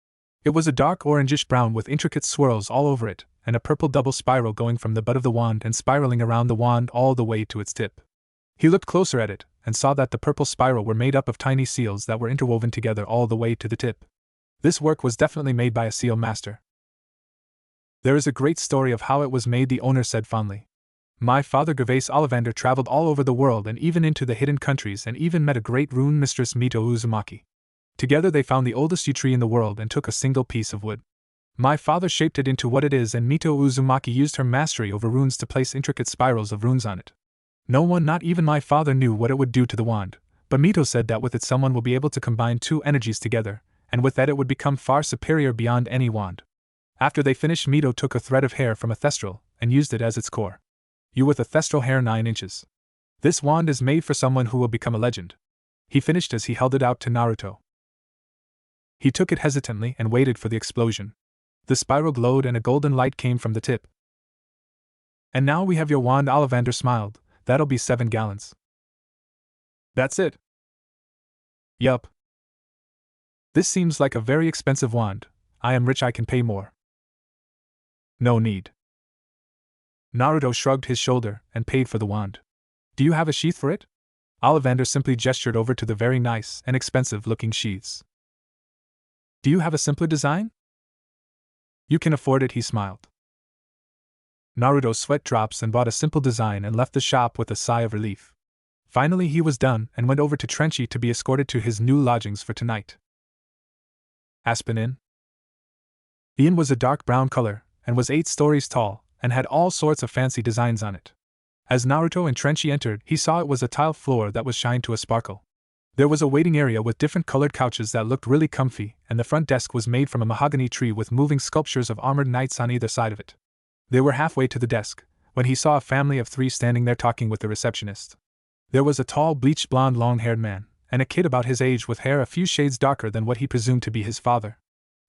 It was a dark orangish brown with intricate swirls all over it, and a purple double spiral going from the butt of the wand and spiraling around the wand all the way to its tip. He looked closer at it, and saw that the purple spiral were made up of tiny seals that were interwoven together all the way to the tip. This work was definitely made by a seal master. There is a great story of how it was made, the owner said fondly. My father Gervais Ollivander traveled all over the world and even into the hidden countries and even met a great rune mistress, Mito Uzumaki. Together they found the oldest yew tree in the world and took a single piece of wood. My father shaped it into what it is, and Mito Uzumaki used her mastery over runes to place intricate spirals of runes on it. No one, not even my father, knew what it would do to the wand, but Mito said that with it someone will be able to combine two energies together, and with that it would become far superior beyond any wand. After they finished, Mito took a thread of hair from a thestral and used it as its core. You with a thestral hair 9 inches. This wand is made for someone who will become a legend. He finished as he held it out to Naruto. He took it hesitantly and waited for the explosion. The spiral glowed and a golden light came from the tip. And now we have your wand, Ollivander smiled. That'll be 7 gallons. That's it? Yup. This seems like a very expensive wand. I am rich, I can pay more. No need. Naruto shrugged his shoulder and paid for the wand. Do you have a sheath for it? Ollivander simply gestured over to the very nice and expensive-looking sheaths. Do you have a simpler design? You can afford it, he smiled. Naruto sweat drops and bought a simple design and left the shop with a sigh of relief. Finally he was done and went over to Trenchy to be escorted to his new lodgings for tonight. Aspen Inn. The inn was a dark brown color and was 8 stories tall and had all sorts of fancy designs on it. As Naruto and Trenchy entered, he saw it was a tile floor that was shined to a sparkle. There was a waiting area with different colored couches that looked really comfy, and the front desk was made from a mahogany tree with moving sculptures of armored knights on either side of it. They were halfway to the desk when he saw a family of 3 standing there talking with the receptionist. There was a tall, bleached blonde, long-haired man, and a kid about his age with hair a few shades darker than what he presumed to be his father.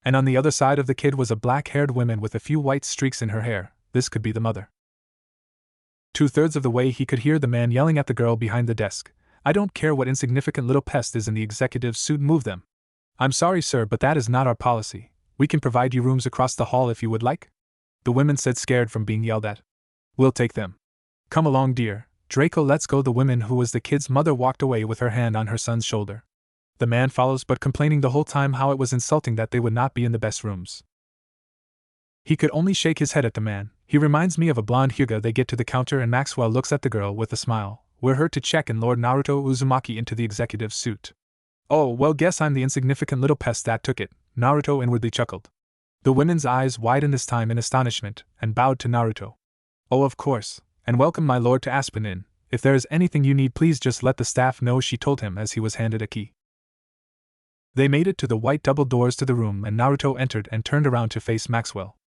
And on the other side of the kid was a black-haired woman with a few white streaks in her hair. This could be the mother. 2/3 of the way he could hear the man yelling at the girl behind the desk. I don't care what insignificant little pest is in the executive's suit, move them. I'm sorry, sir, but that is not our policy. We can provide you rooms across the hall if you would like. The women said, scared from being yelled at. We'll take them. Come along, dear. Draco, let's go. The woman, who was the kid's mother, walked away with her hand on her son's shoulder. The man follows, but complaining the whole time how it was insulting that they would not be in the best rooms. He could only shake his head at the man. He reminds me of a blonde Hyuga. They get to the counter and Maxwell looks at the girl with a smile. We're here to check in Lord Naruto Uzumaki into the executive's suit. Oh, well, guess I'm the insignificant little pest that took it, Naruto inwardly chuckled. The women's eyes widened this time in astonishment, and bowed to Naruto. Oh, of course, and welcome, my lord, to Aspen Inn. If there is anything you need, please just let the staff know, she told him as he was handed a key. They made it to the white double doors to the room, and Naruto entered and turned around to face Maxwell.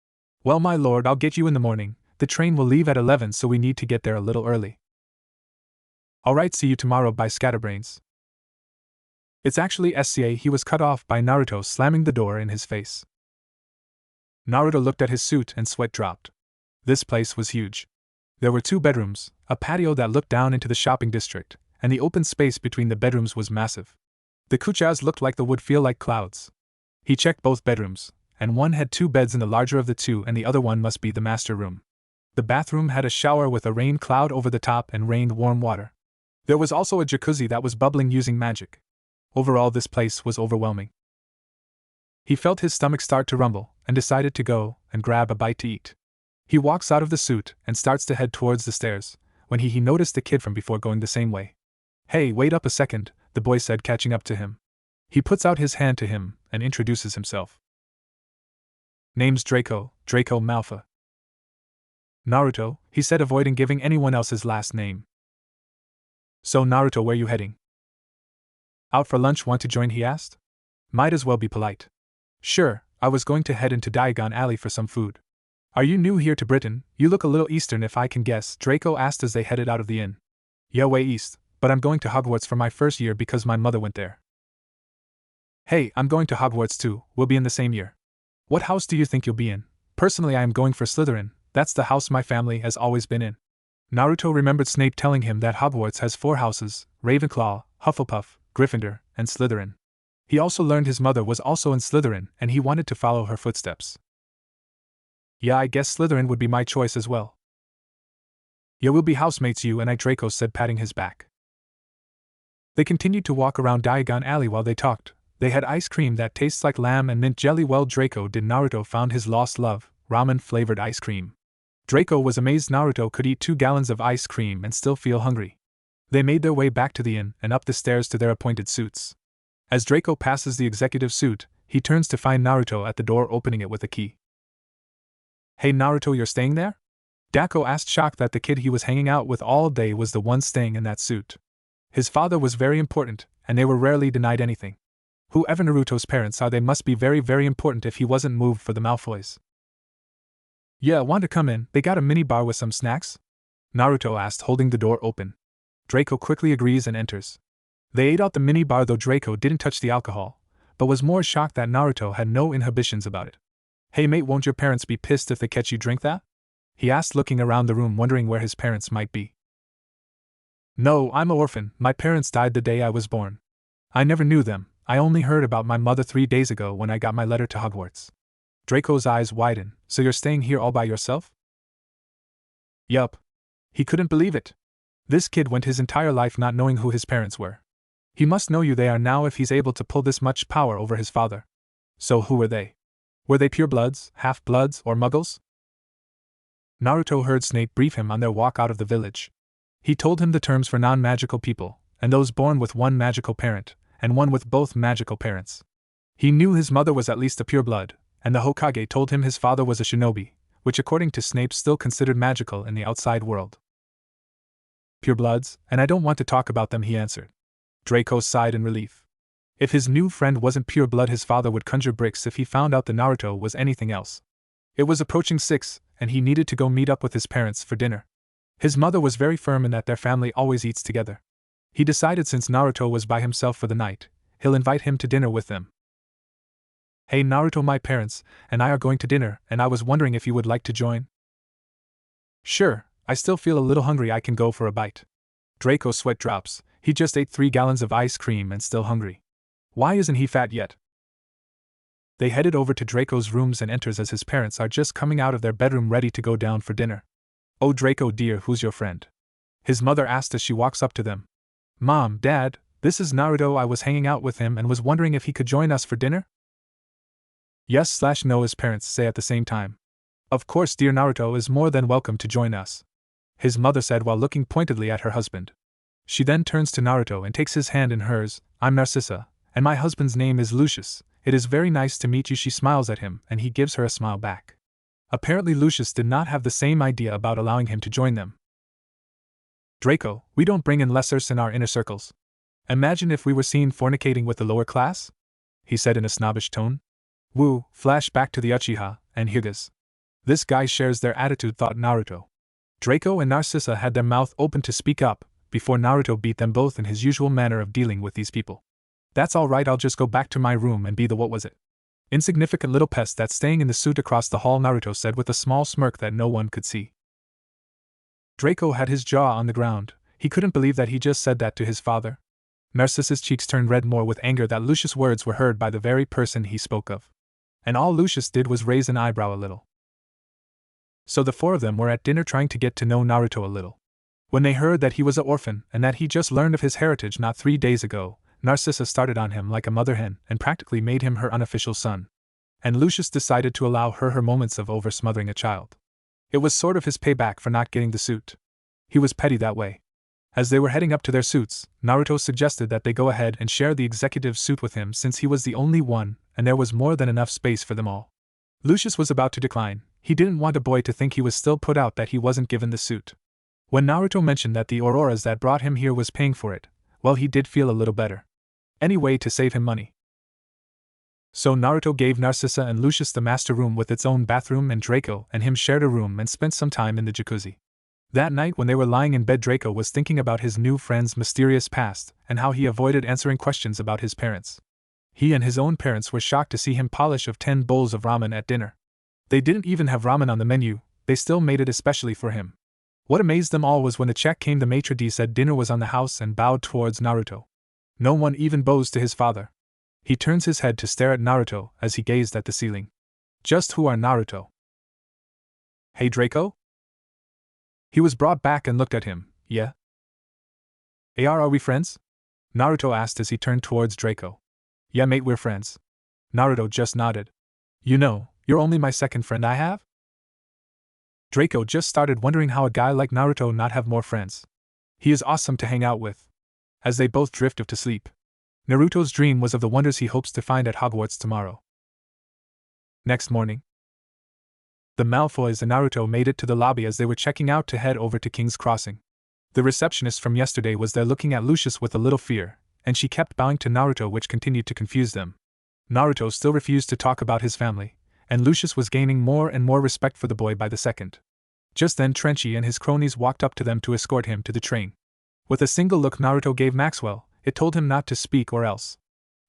Well, my lord, I'll get you in the morning. The train will leave at 11, so we need to get there a little early. Alright, see you tomorrow, bye, Scatterbrains. It's actually SCA. He was cut off by Naruto slamming the door in his face. Naruto looked at his suit and sweat dropped. This place was huge. There were 2 bedrooms, a patio that looked down into the shopping district, and the open space between the bedrooms was massive. The kuchas looked like they would feel like clouds. He checked both bedrooms, and one had 2 beds in the larger of the 2, and the other one must be the master room. The bathroom had a shower with a rain cloud over the top and rained warm water. There was also a jacuzzi that was bubbling using magic. Overall, this place was overwhelming. He felt his stomach start to rumble, and decided to go and grab a bite to eat. He walks out of the suit and starts to head towards the stairs, when he noticed the kid from before going the same way. Hey, wait up a second, the boy said, catching up to him. He puts out his hand to him and introduces himself. Name's Draco Malfoy. Naruto, he said, avoiding giving anyone else his last name. So Naruto, where you heading? Out for lunch, want to join, he asked. Might as well be polite. Sure, I was going to head into Diagon Alley for some food. Are you new here to Britain? You look a little Eastern if I can guess, Draco asked as they headed out of the inn. Yeah, way east, but I'm going to Hogwarts for my first year because my mother went there. Hey, I'm going to Hogwarts too, we'll be in the same year. What house do you think you'll be in? Personally, I am going for Slytherin, that's the house my family has always been in. Naruto remembered Snape telling him that Hogwarts has 4 houses: Ravenclaw, Hufflepuff, Gryffindor, and Slytherin. He also learned his mother was also in Slytherin and he wanted to follow her footsteps. Yeah, I guess Slytherin would be my choice as well. Yeah, we'll be housemates, you and I, Draco said, patting his back. They continued to walk around Diagon Alley while they talked. They had ice cream that tastes like lamb and mint jelly. Well, Draco did. Naruto found his lost love, ramen-flavored ice cream. Draco was amazed Naruto could eat 2 gallons of ice cream and still feel hungry. They made their way back to the inn and up the stairs to their appointed suits. As Draco passes the executive suite, he turns to find Naruto at the door, opening it with a key. Hey Naruto, you're staying there? Draco asked, shocked that the kid he was hanging out with all day was the one staying in that suit. His father was very important, and they were rarely denied anything. Whoever Naruto's parents are, they must be very, very important if he wasn't moved for the Malfoys. Yeah, want to come in? They got a mini bar with some snacks? Naruto asked, holding the door open. Draco quickly agrees and enters. They ate out the mini bar, though Draco didn't touch the alcohol, but was more shocked that Naruto had no inhibitions about it. Hey mate, won't your parents be pissed if they catch you drink that? He asked, looking around the room wondering where his parents might be. No, I'm an orphan. My parents died the day I was born. I never knew them. I only heard about my mother 3 days ago when I got my letter to Hogwarts. Draco's eyes widen. So you're staying here all by yourself? Yup. He couldn't believe it. This kid went his entire life not knowing who his parents were. He must know who they are now if he's able to pull this much power over his father. So who were they? Were they purebloods, half-bloods, or muggles? Naruto heard Snape brief him on their walk out of the village. He told him the terms for non-magical people, and those born with one magical parent, and one with both magical parents. He knew his mother was at least a pureblood, and the Hokage told him his father was a shinobi, which according to Snape still considered magical in the outside world. Purebloods, and I don't want to talk about them, he answered. Draco sighed in relief. If his new friend wasn't pure blood, his father would conjure bricks if he found out that Naruto was anything else. It was approaching 6, and he needed to go meet up with his parents for dinner. His mother was very firm in that their family always eats together. He decided since Naruto was by himself for the night, he'll invite him to dinner with them. Hey Naruto, my parents and I are going to dinner, and I was wondering if you would like to join? Sure, I still feel a little hungry, I can go for a bite. Draco sweat drops, he just ate 3 gallons of ice cream and still hungry. Why isn't he fat yet? They headed over to Draco's rooms and enters as his parents are just coming out of their bedroom ready to go down for dinner. Oh Draco dear, who's your friend? His mother asked as she walks up to them. Mom, Dad, this is Naruto, I was hanging out with him and was wondering if he could join us for dinner? Yes/no, his parents say at the same time. Of course, dear, Naruto is more than welcome to join us, his mother said while looking pointedly at her husband. She then turns to Naruto and takes his hand in hers. I'm Narcissa, and my husband's name is Lucius. It is very nice to meet you, she smiles at him, and he gives her a smile back. Apparently Lucius did not have the same idea about allowing him to join them. Draco, we don't bring in lessers in our inner circles. Imagine if we were seen fornicating with the lower class? He said in a snobbish tone. Woo, flash back to the Uchiha and Hyugas. This guy shares their attitude, thought Naruto. Draco and Narcissa had their mouth open to speak up, before Naruto beat them both in his usual manner of dealing with these people. That's alright, I'll just go back to my room and be the what was it? Insignificant little pest that's staying in the suit across the hall, Naruto said with a small smirk that no one could see. Draco had his jaw on the ground. He couldn't believe that he just said that to his father. Narcissa's cheeks turned red more with anger that Lucius' words were heard by the very person he spoke of. And all Lucius did was raise an eyebrow a little. So the 4 of them were at dinner trying to get to know Naruto a little. When they heard that he was an orphan and that he just learned of his heritage not 3 days ago, Narcissa started on him like a mother hen and practically made him her unofficial son. And Lucius decided to allow her moments of over-smothering a child. It was sort of his payback for not getting the suit. He was petty that way. As they were heading up to their suits, Naruto suggested that they go ahead and share the executive suit with him since he was the only one, and there was more than enough space for them all. Lucius was about to decline. He didn't want a boy to think he was still put out that he wasn't given the suit. When Naruto mentioned that the auroras that brought him here was paying for it, well, he did feel a little better. Any way to save him money. So Naruto gave Narcissa and Lucius the master room with its own bathroom, and Draco and him shared a room and spent some time in the jacuzzi. That night when they were lying in bed, Draco was thinking about his new friend's mysterious past and how he avoided answering questions about his parents. He and his own parents were shocked to see him polish of 10 bowls of ramen at dinner. They didn't even have ramen on the menu, they still made it especially for him. What amazed them all was when the check came, the maitre d' said dinner was on the house and bowed towards Naruto. No one even bows to his father. He turns his head to stare at Naruto as he gazed at the ceiling. Just who are Naruto? Hey Draco? He was brought back and looked at him. Yeah? Are we friends? Naruto asked as he turned towards Draco. Yeah mate, we're friends. Naruto just nodded. You know, you're only my second friend I have? Draco just started wondering how a guy like Naruto not have more friends. He is awesome to hang out with. As they both drifted to sleep, Naruto's dream was of the wonders he hopes to find at Hogwarts tomorrow. Next morning, the Malfoys and Naruto made it to the lobby as they were checking out to head over to King's Crossing. The receptionist from yesterday was there looking at Lucius with a little fear, and she kept bowing to Naruto, which continued to confuse them. Naruto still refused to talk about his family, and Lucius was gaining more and more respect for the boy by the second. Just then Trenchy and his cronies walked up to them to escort him to the train. With a single look Naruto gave Maxwell, it told him not to speak or else.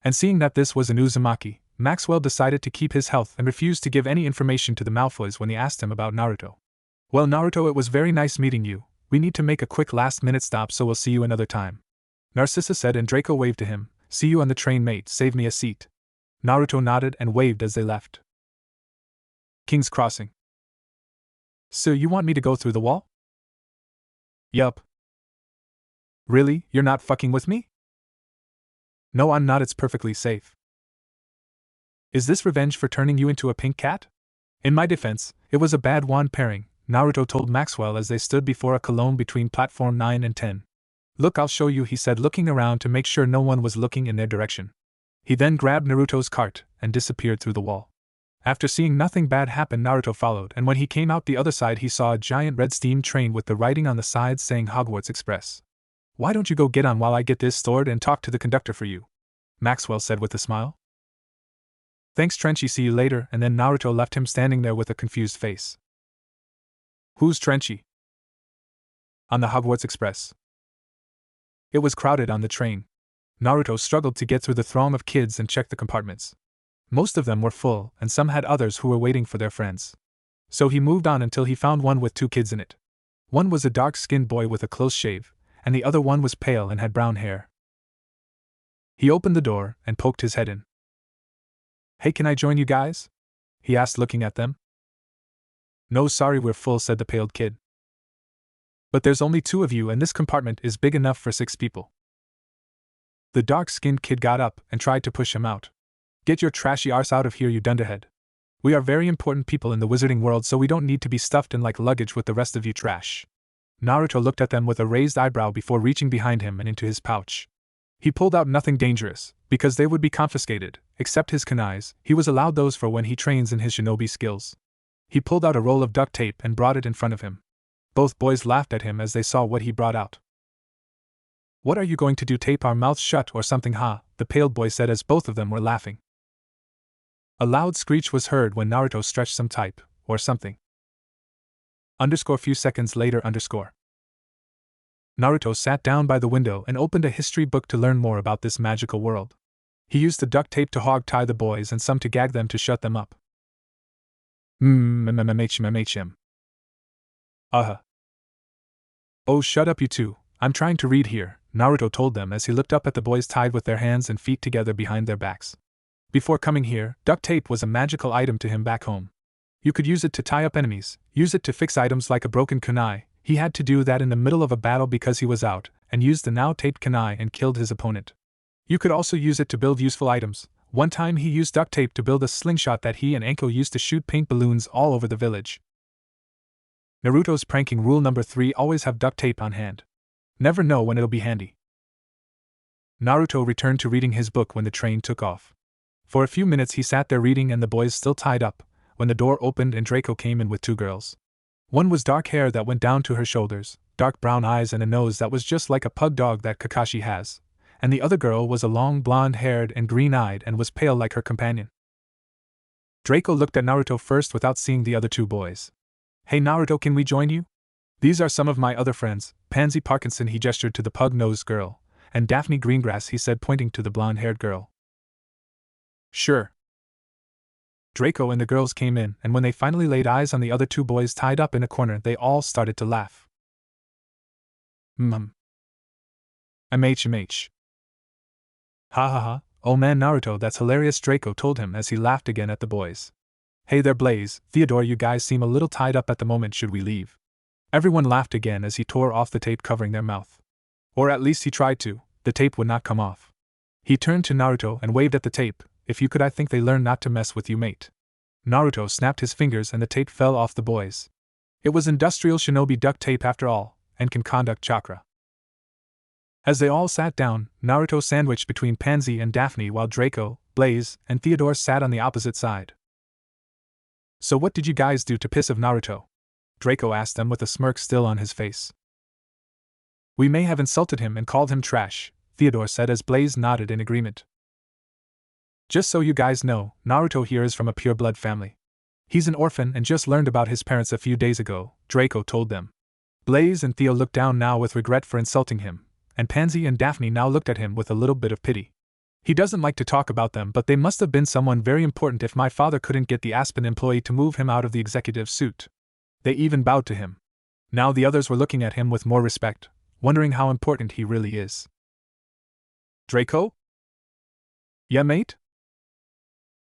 And seeing that this was an Uzumaki, Maxwell decided to keep his health and refused to give any information to the Malfoys when he asked him about Naruto. Well Naruto, it was very nice meeting you, we need to make a quick last-minute stop, so we'll see you another time. Narcissa said, and Draco waved to him. See you on the train mate, save me a seat. Naruto nodded and waved as they left. King's Crossing. So you want me to go through the wall? Yup. Really, you're not fucking with me? No I'm not, it's perfectly safe. Is this revenge for turning you into a pink cat? In my defense, it was a bad wand pairing, Naruto told Maxwell as they stood before a column between platform 9 and 10. Look, I'll show you, he said, looking around to make sure no one was looking in their direction. He then grabbed Naruto's cart and disappeared through the wall. After seeing nothing bad happen, Naruto followed, and when he came out the other side he saw a giant red steam train with the writing on the sides saying Hogwarts Express. Why don't you go get on while I get this stored and talk to the conductor for you? Maxwell said with a smile. Thanks Trenchy, see you later, and then Naruto left him standing there with a confused face. Who's Trenchy? On the Hogwarts Express. It was crowded on the train. Naruto struggled to get through the throng of kids and check the compartments. Most of them were full, and some had others who were waiting for their friends. So he moved on until he found one with 2 kids in it. One was a dark-skinned boy with a close shave, and the other one was pale and had brown hair. He opened the door and poked his head in. Hey, can I join you guys? He asked, looking at them. No sorry, we're full, said the pale kid. But there's only 2 of you and this compartment is big enough for 6 people. The dark-skinned kid got up and tried to push him out. Get your trashy arse out of here, you dunderhead. We are very important people in the wizarding world, so we don't need to be stuffed in like luggage with the rest of you trash. Naruto looked at them with a raised eyebrow before reaching behind him and into his pouch. He pulled out nothing dangerous, because they would be confiscated, except his kunais. He was allowed those for when he trains in his shinobi skills. He pulled out a roll of duct tape and brought it in front of him. Both boys laughed at him as they saw what he brought out. What are you going to do, tape our mouths shut or something, huh? The pale boy said as both of them were laughing. A loud screech was heard when Naruto stretched some type, or something. Few seconds later. Naruto sat down by the window and opened a history book to learn more about this magical world. He used the duct tape to hog-tie the boys and some to gag them to shut them up. Oh, shut up you two, I'm trying to read here, Naruto told them as he looked up at the boys tied with their hands and feet together behind their backs. Before coming here, duct tape was a magical item to him back home. You could use it to tie up enemies, use it to fix items like a broken kunai. He had to do that in the middle of a battle because he was out, and used the now taped kunai and killed his opponent. You could also use it to build useful items. One time he used duct tape to build a slingshot that he and Anko used to shoot pink balloons all over the village. Naruto's pranking rule number 3: always have duct tape on hand. Never know when it'll be handy. Naruto returned to reading his book when the train took off. For a few minutes he sat there reading and the boys still tied up, when the door opened and Draco came in with 2 girls. One was dark hair that went down to her shoulders, dark brown eyes and a nose that was just like a pug dog that Kakashi has, and the other girl was a long blonde-haired and green-eyed and was pale like her companion. Draco looked at Naruto first without seeing the other two boys. "Hey Naruto, can we join you? These are some of my other friends, Pansy Parkinson," he gestured to the pug-nosed girl, "and Daphne Greengrass," he said, pointing to the blonde-haired girl. "Sure." Draco and the girls came in, and when they finally laid eyes on the other two boys tied up in a corner, they all started to laugh. MHMH. "Ha ha ha, oh man Naruto, that's hilarious," Draco told him as he laughed again at the boys. "Hey there Blaze, Theodore, you guys seem a little tied up at the moment, should we leave?" Everyone laughed again as he tore off the tape covering their mouth. Or at least he tried to, the tape would not come off. He turned to Naruto and waved at the tape. "If you could, I think they learned not to mess with you, mate." Naruto snapped his fingers and the tape fell off the boys. It was industrial shinobi duct tape after all, and can conduct chakra. As they all sat down, Naruto sandwiched between Pansy and Daphne while Draco, Blaze, and Theodore sat on the opposite side. "So what did you guys do to piss off Naruto?" Draco asked them with a smirk still on his face. "We may have insulted him and called him trash," Theodore said as Blaze nodded in agreement. "Just so you guys know, Naruto here is from a pure-blood family. He's an orphan and just learned about his parents a few days ago," Draco told them. Blaze and Theo looked down now with regret for insulting him, and Pansy and Daphne now looked at him with a little bit of pity. "He doesn't like to talk about them, but they must have been someone very important if my father couldn't get the Aspen employee to move him out of the executive suite." They even bowed to him. Now the others were looking at him with more respect, wondering how important he really is. "Draco? Yeah, mate?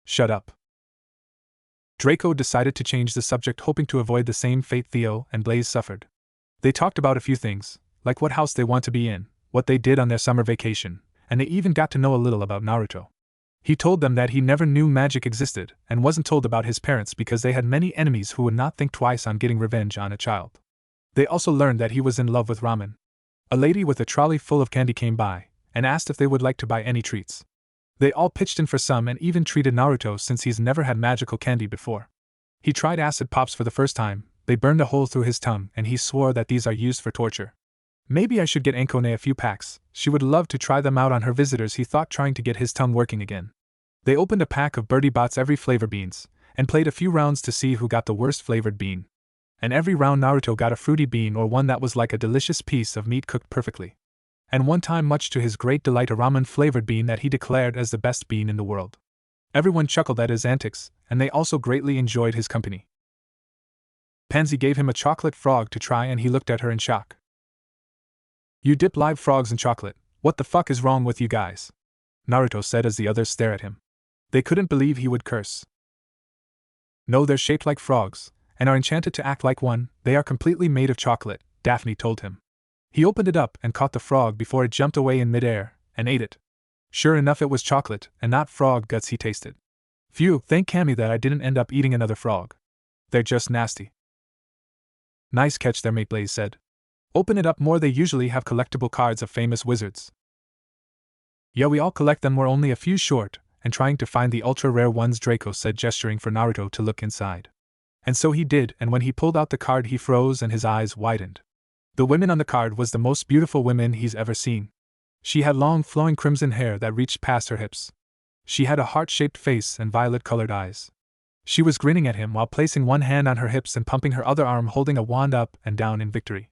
Shut up." Draco decided to change the subject, hoping to avoid the same fate Theo and Blaze suffered. They talked about a few things, like what house they want to be in, what they did on their summer vacation, and they even got to know a little about Naruto. He told them that he never knew magic existed and wasn't told about his parents because they had many enemies who would not think twice on getting revenge on a child. They also learned that he was in love with Ramen. A lady with a trolley full of candy came by and asked if they would like to buy any treats. They all pitched in for some and even treated Naruto since he's never had magical candy before. He tried acid pops for the first time. They burned a hole through his tongue and he swore that these are used for torture. Maybe I should get Ankone a few packs, she would love to try them out on her visitors, he thought, trying to get his tongue working again. They opened a pack of Birdie Bots every flavor beans, and played a few rounds to see who got the worst flavored bean. And every round Naruto got a fruity bean or one that was like a delicious piece of meat cooked perfectly. And one time, much to his great delight, a ramen flavored bean that he declared as the best bean in the world. Everyone chuckled at his antics, and they also greatly enjoyed his company. Pansy gave him a chocolate frog to try and he looked at her in shock. "You dip live frogs in chocolate, what the fuck is wrong with you guys?" Naruto said as the others stared at him. They couldn't believe he would curse. "No, they're shaped like frogs, and are enchanted to act like one. They are completely made of chocolate," Daphne told him. He opened it up and caught the frog before it jumped away in midair, and ate it. Sure enough, it was chocolate, and not frog guts he tasted. "Phew, thank Cammy that I didn't end up eating another frog. They're just nasty." "Nice catch there, mate," Blaze said. "Open it up more, they usually have collectible cards of famous wizards." "Yeah, we all collect them, we're only a few short, and trying to find the ultra-rare ones," Draco said, gesturing for Naruto to look inside. And so he did, and when he pulled out the card he froze and his eyes widened. The woman on the card was the most beautiful woman he's ever seen. She had long flowing crimson hair that reached past her hips. She had a heart-shaped face and violet-colored eyes. She was grinning at him while placing one hand on her hips and pumping her other arm, holding a wand up and down in victory.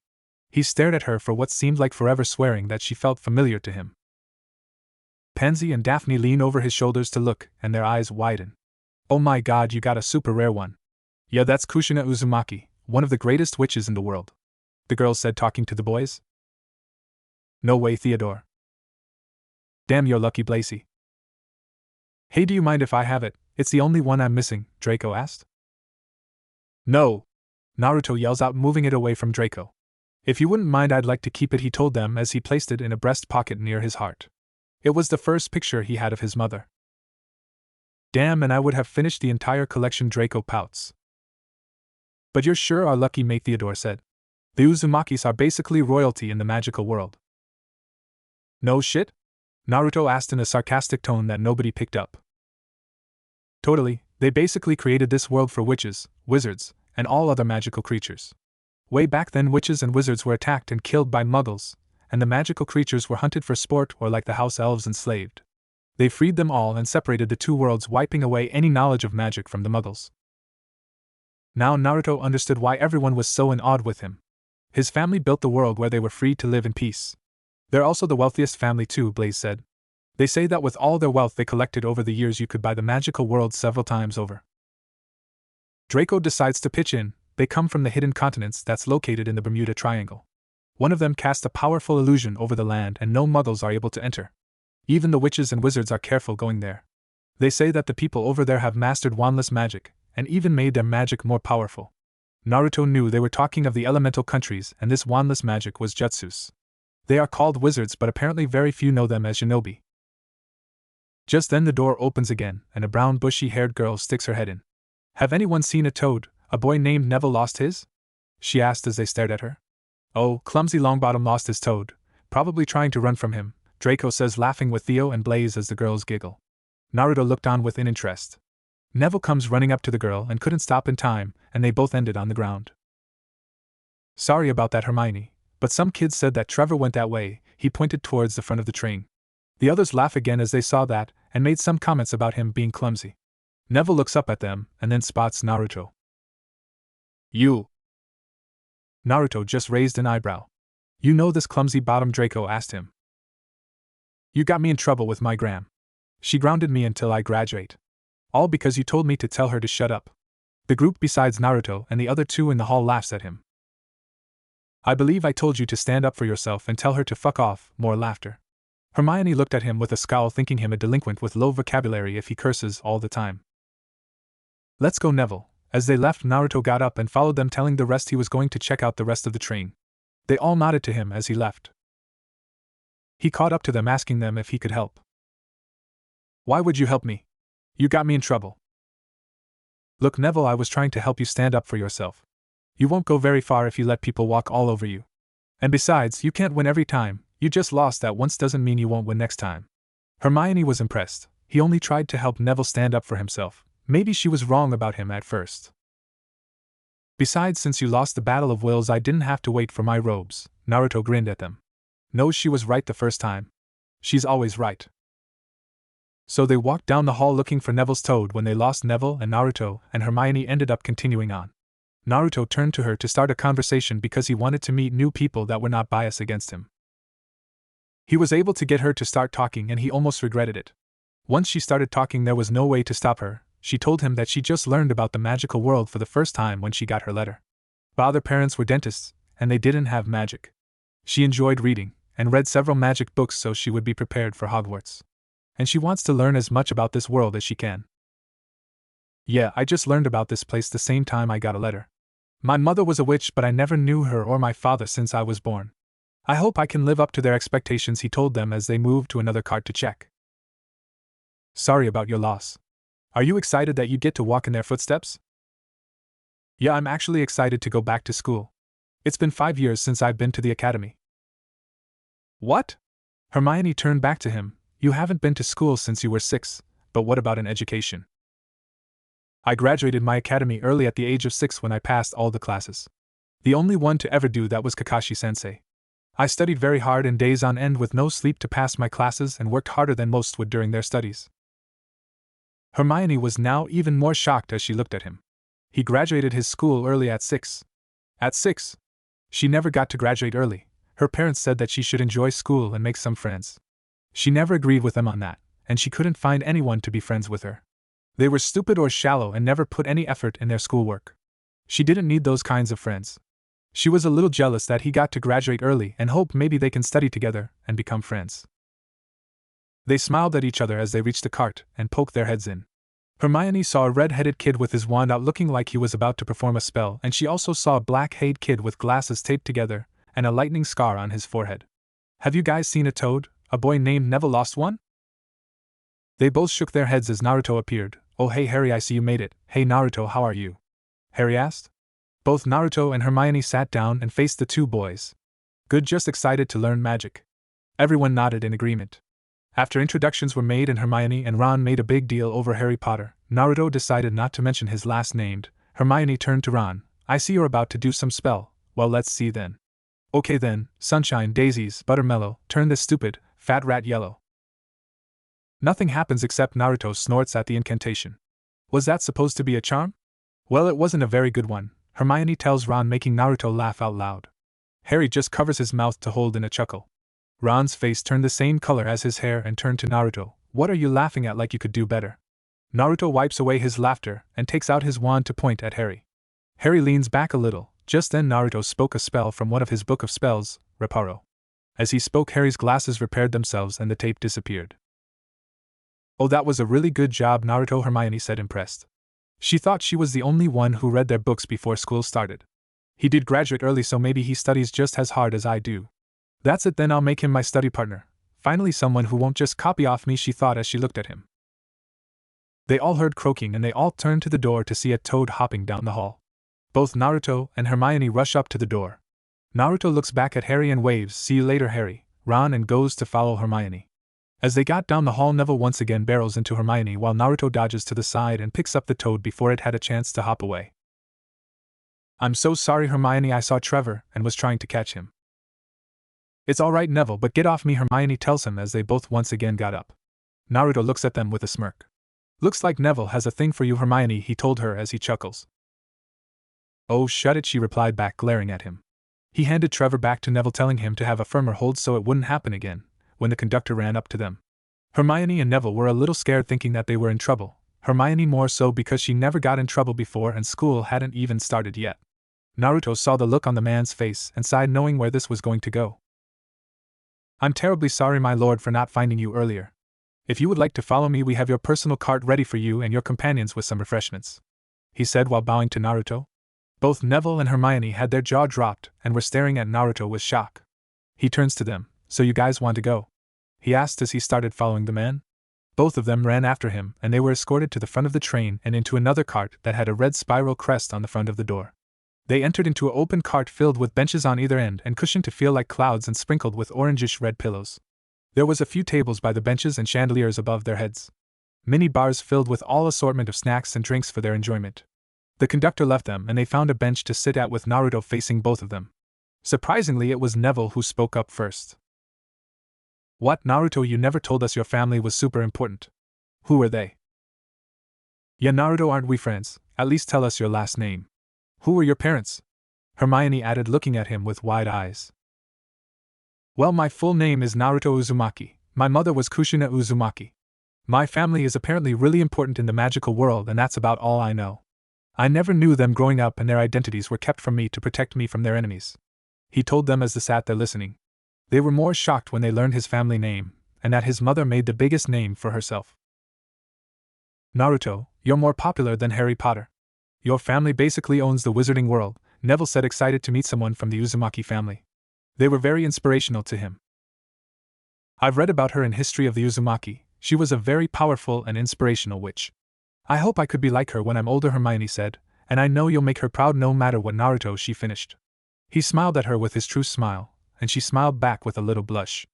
He stared at her for what seemed like forever, swearing that she felt familiar to him. Pansy and Daphne lean over his shoulders to look, and their eyes widen. "Oh my god, you got a super rare one." "Yeah, that's Kushina Uzumaki, one of the greatest witches in the world," the girl said, talking to the boys. "No way, Theodore." "Damn, you're lucky, Blazy." "Hey, do you mind if I have it? It's the only one I'm missing," Draco asked. "No!" Naruto yells out, moving it away from Draco. "If you wouldn't mind, I'd like to keep it," he told them as he placed it in a breast pocket near his heart. It was the first picture he had of his mother. "Damn, and I would have finished the entire collection," Draco pouts. "But you're sure our lucky mate," Theodore said. "The Uzumakis are basically royalty in the magical world." "No shit?" Naruto asked in a sarcastic tone that nobody picked up. "Totally, they basically created this world for witches, wizards, and all other magical creatures. Way back then, witches and wizards were attacked and killed by muggles, and the magical creatures were hunted for sport or like the house elves enslaved. They freed them all and separated the two worlds, wiping away any knowledge of magic from the muggles. Now Naruto understood why everyone was so in awe with him. His family built the world where they were free to live in peace. They're also the wealthiest family too, Blaze said. They say that with all their wealth they collected over the years you could buy the magical world several times over. Draco decides to pitch in. They come from the hidden continents that's located in the Bermuda Triangle. One of them casts a powerful illusion over the land and no muggles are able to enter. Even the witches and wizards are careful going there. They say that the people over there have mastered wandless magic, and even made their magic more powerful. Naruto knew they were talking of the elemental countries, and this wandless magic was jutsus. They are called wizards, but apparently very few know them as shinobi. Just then the door opens again, and a brown bushy-haired girl sticks her head in. Have anyone seen a toad? A boy named Neville lost his? She asked as they stared at her. Oh, clumsy Longbottom lost his toad, probably trying to run from him, Draco says, laughing with Theo and Blaze as the girls giggle. Naruto looked on with interest. Neville comes running up to the girl and couldn't stop in time, and they both ended on the ground. Sorry about that, Hermione, but some kids said that Trevor went that way. He pointed towards the front of the train. The others laugh again as they saw that, and made some comments about him being clumsy. Neville looks up at them, and then spots Naruto. You. Naruto just raised an eyebrow. You know this clumsy bottom? Draco asked him. You got me in trouble with my gram. She grounded me until I graduate. All because you told me to tell her to shut up. The group besides Naruto and the other two in the hall laughs at him. I believe I told you to stand up for yourself and tell her to fuck off. More laughter. Hermione looked at him with a scowl, thinking him a delinquent with low vocabulary if he curses all the time. Let's go, Neville. As they left, Naruto got up and followed them, telling the rest he was going to check out the rest of the train. They all nodded to him as he left. He caught up to them, asking them if he could help. Why would you help me? You got me in trouble. Look, Neville, I was trying to help you stand up for yourself. You won't go very far if you let people walk all over you. And besides, you can't win every time. You just lost that once doesn't mean you won't win next time. Hermione was impressed. He only tried to help Neville stand up for himself. Maybe she was wrong about him at first. Besides, since you lost the Battle of Wills, I didn't have to wait for my robes. Naruto grinned at them. No, she was right the first time. She's always right. So they walked down the hall looking for Neville's toad when they lost Neville and Naruto, and Hermione ended up continuing on. Naruto turned to her to start a conversation because he wanted to meet new people that were not biased against him. He was able to get her to start talking, and he almost regretted it. Once she started talking, there was no way to stop her. She told him that she just learned about the magical world for the first time when she got her letter. Both their parents were dentists, and they didn't have magic. She enjoyed reading, and read several magic books so she would be prepared for Hogwarts. And she wants to learn as much about this world as she can. Yeah, I just learned about this place the same time I got a letter. My mother was a witch, but I never knew her or my father since I was born. I hope I can live up to their expectations, he told them as they moved to another cart to check. Sorry about your loss. Are you excited that you get to walk in their footsteps? Yeah, I'm actually excited to go back to school. It's been 5 years since I've been to the academy. What? Hermione turned back to him. You haven't been to school since you were 6, but what about an education? I graduated my academy early at the age of 6 when I passed all the classes. The only one to ever do that was Kakashi-sensei. I studied very hard and days on end with no sleep to pass my classes and worked harder than most would during their studies. Hermione was now even more shocked as she looked at him. He graduated his school early at 6. At 6? She never got to graduate early. Her parents said that she should enjoy school and make some friends. She never agreed with them on that, and she couldn't find anyone to be friends with her. They were stupid or shallow and never put any effort in their schoolwork. She didn't need those kinds of friends. She was a little jealous that he got to graduate early and hoped maybe they can study together and become friends. They smiled at each other as they reached the cart and poked their heads in. Hermione saw a red-headed kid with his wand out looking like he was about to perform a spell, and she also saw a black-haired kid with glasses taped together and a lightning scar on his forehead. Have you guys seen a toad? A boy named Neville lost one? They both shook their heads as Naruto appeared. Oh hey Harry, I see you made it. Hey Naruto, how are you? Harry asked. Both Naruto and Hermione sat down and faced the two boys. Good, just excited to learn magic. Everyone nodded in agreement. After introductions were made and Hermione and Ron made a big deal over Harry Potter, Naruto decided not to mention his last name. Hermione turned to Ron. I see you're about to do some spell. Well, let's see then. Okay then, sunshine, daisies, buttermellow, turn this stupid, fat rat yellow. Nothing happens except Naruto snorts at the incantation. Was that supposed to be a charm? Well, it wasn't a very good one, Hermione tells Ron, making Naruto laugh out loud. Harry just covers his mouth to hold in a chuckle. Ron's face turned the same color as his hair and turned to Naruto. What are you laughing at like you could do better? Naruto wipes away his laughter and takes out his wand to point at Harry. Harry leans back a little. Just then Naruto spoke a spell from one of his book of spells, Reparo. As he spoke, Harry's glasses repaired themselves and the tape disappeared. Oh, that was a really good job, Naruto, Hermione said, impressed. She thought she was the only one who read their books before school started. He did graduate early, so maybe he studies just as hard as I do. That's it then, I'll make him my study partner. Finally someone who won't just copy off me, she thought as she looked at him. They all heard croaking and they all turned to the door to see a toad hopping down the hall. Both Naruto and Hermione rush up to the door. Naruto looks back at Harry and waves, "See you later, Harry, Ron," and goes to follow Hermione. As they got down the hall, Neville once again barrels into Hermione while Naruto dodges to the side and picks up the toad before it had a chance to hop away. "I'm so sorry, Hermione, I saw Trevor and was trying to catch him." "It's all right, Neville, but get off me," Hermione tells him as they both once again got up. Naruto looks at them with a smirk. "Looks like Neville has a thing for you, Hermione," he told her as he chuckles. "Oh, shut it," she replied back, glaring at him. He handed Trevor back to Neville, telling him to have a firmer hold so it wouldn't happen again, when the conductor ran up to them. Hermione and Neville were a little scared, thinking that they were in trouble, Hermione more so because she never got in trouble before and school hadn't even started yet. Naruto saw the look on the man's face and sighed, knowing where this was going to go. "I'm terribly sorry, my lord, for not finding you earlier. If you would like to follow me, we have your personal cart ready for you and your companions with some refreshments," he said while bowing to Naruto. Both Neville and Hermione had their jaw dropped and were staring at Naruto with shock. He turns to them. "So you guys want to go?" he asked as he started following the man. Both of them ran after him, and they were escorted to the front of the train and into another cart that had a red spiral crest on the front of the door. They entered into an open cart filled with benches on either end and cushioned to feel like clouds and sprinkled with orangish red pillows. There was a few tables by the benches and chandeliers above their heads. Mini bars filled with all assortment of snacks and drinks for their enjoyment. The conductor left them and they found a bench to sit at with Naruto facing both of them. Surprisingly, it was Neville who spoke up first. "What, Naruto, you never told us your family was super important. Who are they?" "Yeah, Naruto, aren't we friends? At least tell us your last name. Who were your parents?" Hermione added, looking at him with wide eyes. "Well, my full name is Naruto Uzumaki. My mother was Kushina Uzumaki. My family is apparently really important in the magical world, and that's about all I know. I never knew them growing up, and their identities were kept from me to protect me from their enemies," he told them as they sat there listening. They were more shocked when they learned his family name, and that his mother made the biggest name for herself. "Naruto, you're more popular than Harry Potter. Your family basically owns the wizarding world," Neville said, excited to meet someone from the Uzumaki family. They were very inspirational to him. "I've read about her in History of the Uzumaki. She was a very powerful and inspirational witch. I hope I could be like her when I'm older," Hermione said, "and I know you'll make her proud no matter what, Naruto," she finished. He smiled at her with his true smile, and she smiled back with a little blush.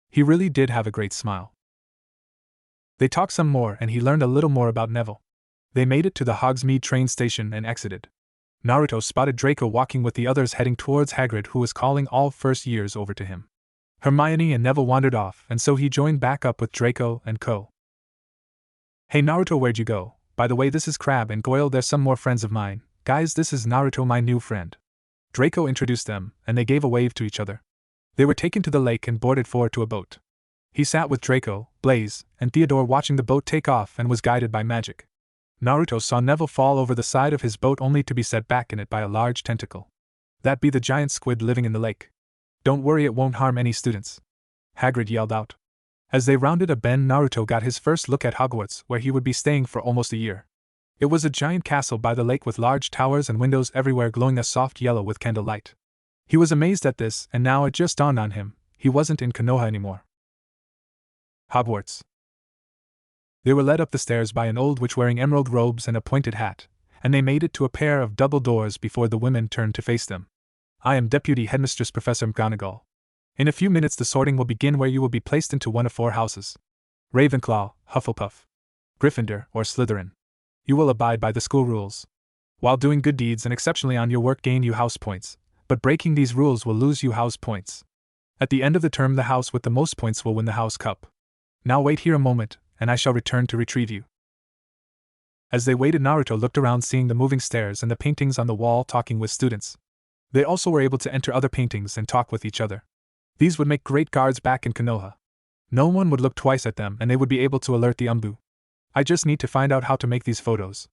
He really did have a great smile. They talked some more and he learned a little more about Neville. They made it to the Hogsmeade train station and exited. Naruto spotted Draco walking with the others heading towards Hagrid, who was calling all first years over to him. Hermione and Neville wandered off, and so he joined back up with Draco and Co. "Hey Naruto, where'd you go? By the way, this is Crab and Goyle, they're some more friends of mine. Guys, this is Naruto, my new friend." Draco introduced them, and they gave a wave to each other. They were taken to the lake and boarded forward to a boat. He sat with Draco, Blaze, and Theodore watching the boat take off and was guided by magic. Naruto saw Neville fall over the side of his boat only to be set back in it by a large tentacle. "That be the giant squid living in the lake. Don't worry, it won't harm any students," Hagrid yelled out. As they rounded a bend, Naruto got his first look at Hogwarts, where he would be staying for almost a year. It was a giant castle by the lake with large towers and windows everywhere glowing a soft yellow with candlelight. He was amazed at this, and now it just dawned on him, he wasn't in Konoha anymore. Hogwarts. They were led up the stairs by an old witch wearing emerald robes and a pointed hat, and they made it to a pair of double doors before the women turned to face them. "I am Deputy Headmistress Professor McGonagall. In a few minutes the sorting will begin, where you will be placed into one of 4 houses: Ravenclaw, Hufflepuff, Gryffindor, or Slytherin. You will abide by the school rules. While doing good deeds and exceptionally on your work gain you house points. but breaking these rules will lose you house points. At the end of the term, the house with the most points will win the house cup. Now wait here a moment, and I shall return to retrieve you." As they waited, Naruto looked around, seeing the moving stairs and the paintings on the wall, talking with students. They also were able to enter other paintings and talk with each other. These would make great guards back in Konoha. No one would look twice at them, and they would be able to alert the Umbu. I just need to find out how to make these photos.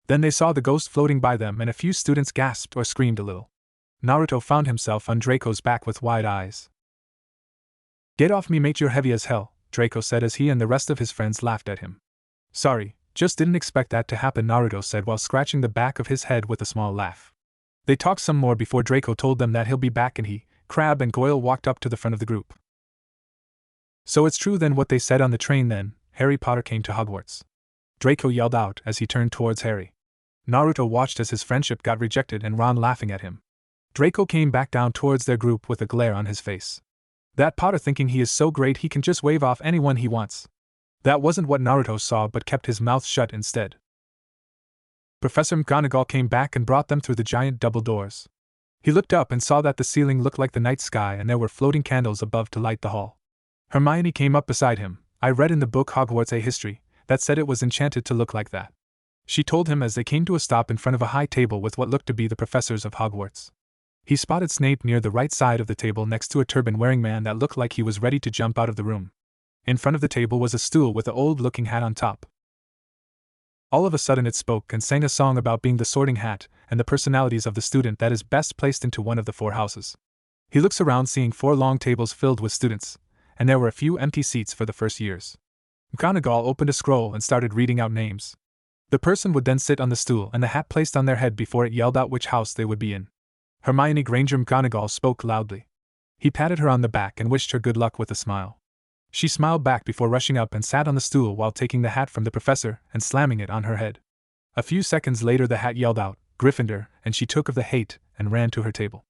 Then they saw the ghost floating by them, and a few students gasped or screamed a little. Naruto found himself on Draco's back with wide eyes. "Get off me, mate, you're heavy as hell," Draco said as he and the rest of his friends laughed at him. "Sorry, just didn't expect that to happen," Naruto said while scratching the back of his head with a small laugh. They talked some more before Draco told them that he'll be back, and he, Crab, and Goyle walked up to the front of the group. "So it's true then what they said on the train then, Harry Potter came to Hogwarts," Draco yelled out as he turned towards Harry. Naruto watched as his friendship got rejected and ran laughing at him. Draco came back down towards their group with a glare on his face. That Potter thinking he is so great he can just wave off anyone he wants. That wasn't what Naruto saw, but kept his mouth shut instead. Professor McGonagall came back and brought them through the giant double doors. He looked up and saw that the ceiling looked like the night sky and there were floating candles above to light the hall. Hermione came up beside him. "I read in the book Hogwarts A History that said it was enchanted to look like that," she told him as they came to a stop in front of a high table with what looked to be the professors of Hogwarts. He spotted Snape near the right side of the table next to a turban-wearing man that looked like he was ready to jump out of the room. In front of the table was a stool with an old-looking hat on top. All of a sudden it spoke and sang a song about being the Sorting Hat and the personalities of the student that is best placed into one of the 4 houses. He looks around, seeing 4 long tables filled with students, and there were a few empty seats for the first years. McGonagall opened a scroll and started reading out names. The person would then sit on the stool and the hat placed on their head before it yelled out which house they would be in. Hermione Granger. McGonagall spoke loudly. He patted her on the back and wished her good luck with a smile. She smiled back before rushing up and sat on the stool while taking the hat from the professor and slamming it on her head. A few seconds later the hat yelled out, "Gryffindor," and she took of the hate and ran to her table.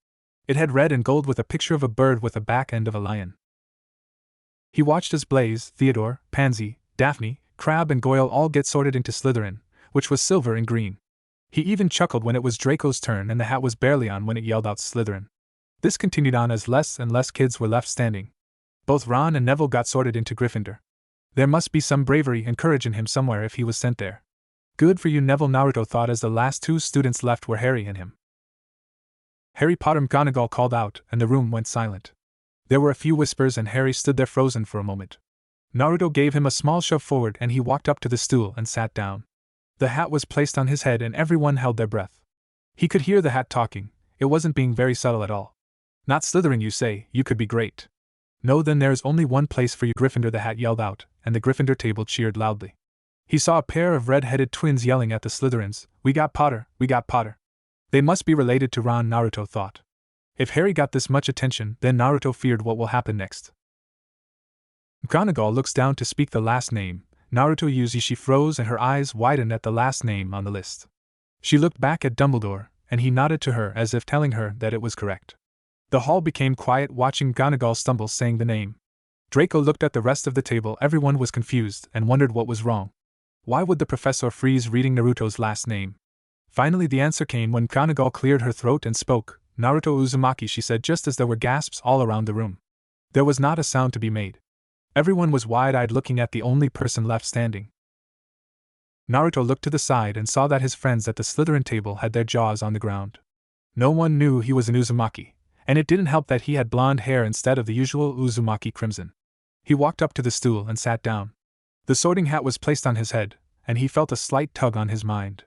It had red and gold with a picture of a bird with the back end of a lion. He watched as Blaze, Theodore, Pansy, Daphne, Crab, and Goyle all get sorted into Slytherin, which was silver and green. He even chuckled when it was Draco's turn and the hat was barely on when it yelled out Slytherin. This continued on as less and less kids were left standing. Both Ron and Neville got sorted into Gryffindor. There must be some bravery and courage in him somewhere if he was sent there. "Good for you, Neville," Naruto thought as the last 2 students left were Harry and him. "Harry Potter," McGonagall called out, and the room went silent. There were a few whispers and Harry stood there frozen for a moment. Naruto gave him a small shove forward and he walked up to the stool and sat down. The hat was placed on his head and everyone held their breath. He could hear the hat talking. It wasn't being very subtle at all. "Not Slytherin, you say? You could be great." "No, then there's only one place for you, Gryffindor," the hat yelled out, and the Gryffindor table cheered loudly. He saw a pair of red-headed twins yelling at the Slytherins, "We got Potter, we got Potter." They must be related to Ron, Naruto thought. If Harry got this much attention, then Naruto feared what will happen next. McGonagall looks down to speak the last name. Naruto Yuzi. She froze and her eyes widened at the last name on the list. She looked back at Dumbledore, and he nodded to her as if telling her that it was correct. The hall became quiet watching McGonagall stumble saying the name. Draco looked at the rest of the table. Everyone was confused and wondered what was wrong. Why would the professor freeze reading Naruto's last name? Finally the answer came when McGonagall cleared her throat and spoke. "Naruto Uzumaki," she said just as there were gasps all around the room. There was not a sound to be made. Everyone was wide-eyed looking at the only person left standing. Naruto looked to the side and saw that his friends at the Slytherin table had their jaws on the ground. No one knew he was an Uzumaki, and it didn't help that he had blonde hair instead of the usual Uzumaki crimson. He walked up to the stool and sat down. The sorting hat was placed on his head, and he felt a slight tug on his mind.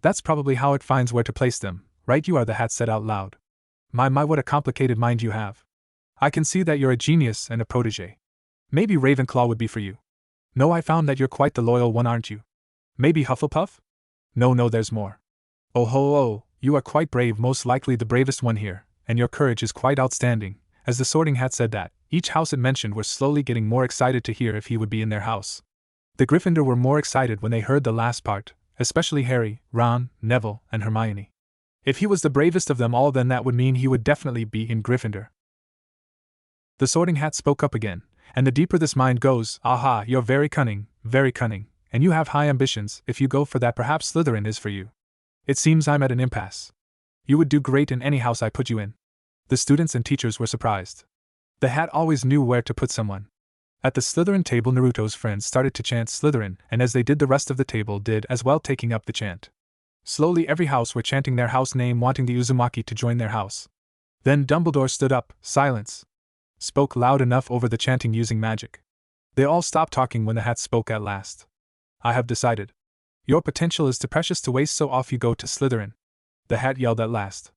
"That's probably how it finds where to place them, right? You are," the hat said out loud. My, what a complicated mind you have. I can see that you're a genius and a protege. Maybe Ravenclaw would be for you. No, I found that you're quite the loyal one, aren't you? Maybe Hufflepuff? No, there's more. Oh, you are quite brave, most likely the bravest one here, and your courage is quite outstanding." As the sorting hat said that, each house it mentioned were slowly getting more excited to hear if he would be in their house. The Gryffindor were more excited when they heard the last part, especially Harry, Ron, Neville, and Hermione. If he was the bravest of them all, then that would mean he would definitely be in Gryffindor. The sorting hat spoke up again, "And the deeper this mind goes, aha, you're very cunning, and you have high ambitions. If you go for that, perhaps Slytherin is for you. It seems I'm at an impasse. You would do great in any house I put you in. The students and teachers were surprised. The hat always knew where to put someone. At the Slytherin table, Naruto's friends started to chant Slytherin, and as they did, the rest of the table did as well, taking up the chant. Slowly, every house were chanting their house name, wanting the Uzumaki to join their house. Then Dumbledore stood up, silence. Spoke loud enough over the chanting using magic. They all stopped talking when the hat spoke at last. I have decided. Your potential is too precious to waste, so off you go to Slytherin. The hat yelled at last.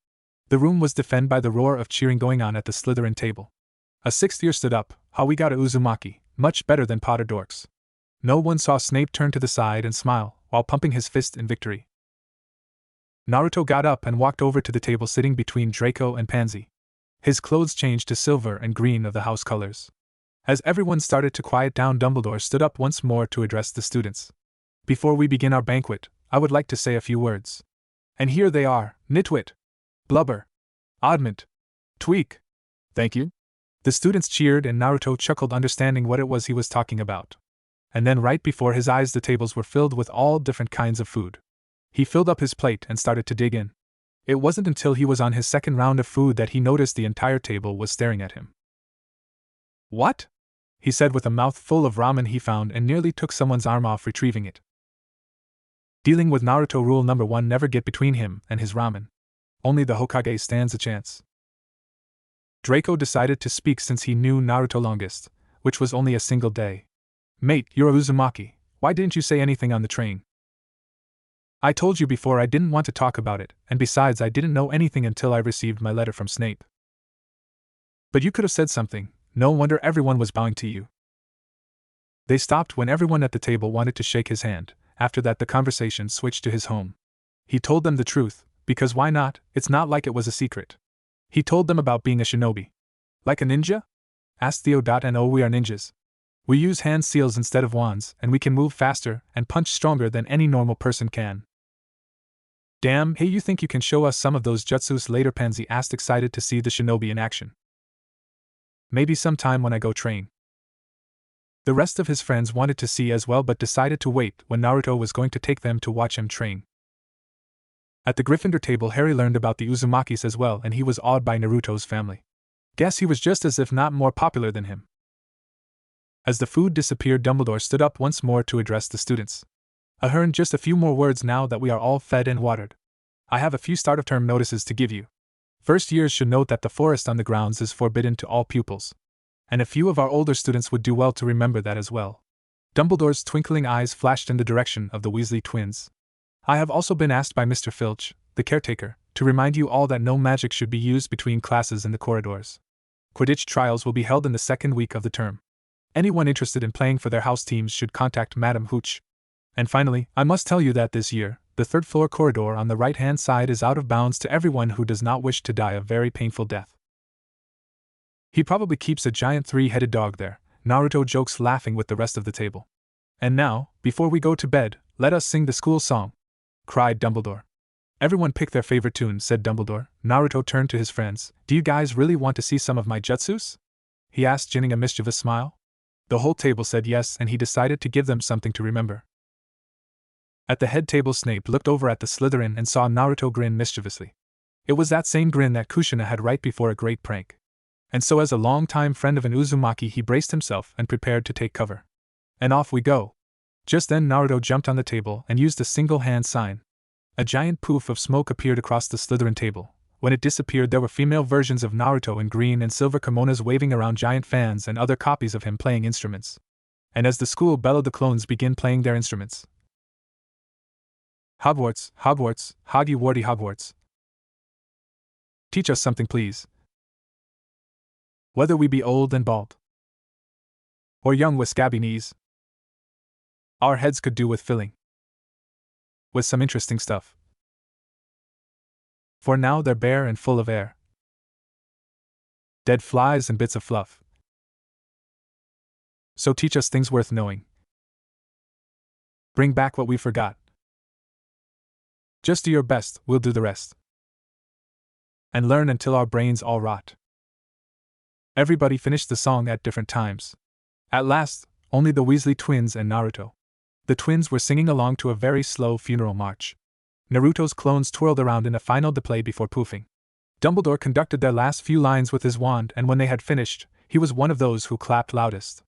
The room was deafened by the roar of cheering going on at the Slytherin table. A sixth year stood up. "Ha, we got a Uzumaki, much better than Potter dorks." No one saw Snape turn to the side and smile, while pumping his fist in victory. Naruto got up and walked over to the table sitting between Draco and Pansy. His clothes changed to silver and green of the house colors. As everyone started to quiet down, Dumbledore stood up once more to address the students. "Before we begin our banquet, I would like to say a few words. And here they are: Nitwit, Blubber, Oddment, Tweak." "Thank you." The students cheered and Naruto chuckled, understanding what it was he was talking about. And then right before his eyes the tables were filled with all different kinds of food. He filled up his plate and started to dig in. It wasn't until he was on his second round of food that he noticed the entire table was staring at him. "What?" he said with a mouth full of ramen he found and nearly took someone's arm off retrieving it. Dealing with Naruto, rule number 1: never get between him and his ramen. Only the Hokage stands a chance. Draco decided to speak since he knew Naruto longest, which was only a single day. "Mate, you're a Uzumaki. Why didn't you say anything on the train?" "I told you before I didn't want to talk about it, and besides I didn't know anything until I received my letter from Snape." "But you could have said something. No wonder everyone was bowing to you." They stopped when everyone at the table wanted to shake his hand. After that the conversation switched to his home. He told them the truth, because why not? It's not like it was a secret. He told them about being a shinobi. "Like a ninja?" asked Theo. "And oh, we are ninjas. We use hand seals instead of wands, and we can move faster and punch stronger than any normal person can." "Damn, hey, you think you can show us some of those jutsus later?" Pansy asked, excited to see the shinobi in action. "Maybe sometime when I go train." The rest of his friends wanted to see as well but decided to wait when Naruto was going to take them to watch him train. At the Gryffindor table, Harry learned about the Uzumakis as well, and he was awed by Naruto's family. Guess he was just as if not more popular than him. As the food disappeared, Dumbledore stood up once more to address the students. "Ahern, just a few more words now that we are all fed and watered. I have a few start-of-term notices to give you. First years should note that the forest on the grounds is forbidden to all pupils. And a few of our older students would do well to remember that as well." Dumbledore's twinkling eyes flashed in the direction of the Weasley twins. "I have also been asked by Mr. Filch, the caretaker, to remind you all that no magic should be used between classes in the corridors. Quidditch trials will be held in the second week of the term. Anyone interested in playing for their house teams should contact Madame Hooch. And finally, I must tell you that this year, the third-floor corridor on the right-hand side is out of bounds to everyone who does not wish to die a very painful death." "He probably keeps a giant three-headed dog there," Naruto jokes, laughing with the rest of the table. "And now, before we go to bed, let us sing the school song," cried Dumbledore. "Everyone pick their favorite tune," said Dumbledore. Naruto turned to his friends. "Do you guys really want to see some of my jutsus?" he asked, ginning a mischievous smile. The whole table said yes, and he decided to give them something to remember. At the head table, Snape looked over at the Slytherin and saw Naruto grin mischievously. It was that same grin that Kushina had right before a great prank. And so, as a long-time friend of an Uzumaki, he braced himself and prepared to take cover. "And off we go." Just then Naruto jumped on the table and used a single-hand sign. A giant poof of smoke appeared across the Slytherin table. When it disappeared, there were female versions of Naruto in green and silver kimonos waving around giant fans and other copies of him playing instruments. And as the school bellowed, the clones began playing their instruments. "Hogwarts, Hogwarts, Hoggy-Warty Hogwarts. Teach us something, please. Whether we be old and bald, or young with scabby knees, our heads could do with filling with some interesting stuff. For now they're bare and full of air, dead flies and bits of fluff. So teach us things worth knowing. Bring back what we forgot. Just do your best, we'll do the rest. And learn until our brains all rot." Everybody finished the song at different times. At last, only the Weasley twins and Naruto. The twins were singing along to a very slow funeral march. Naruto's clones twirled around in a final display before poofing. Dumbledore conducted their last few lines with his wand, and when they had finished, he was one of those who clapped loudest.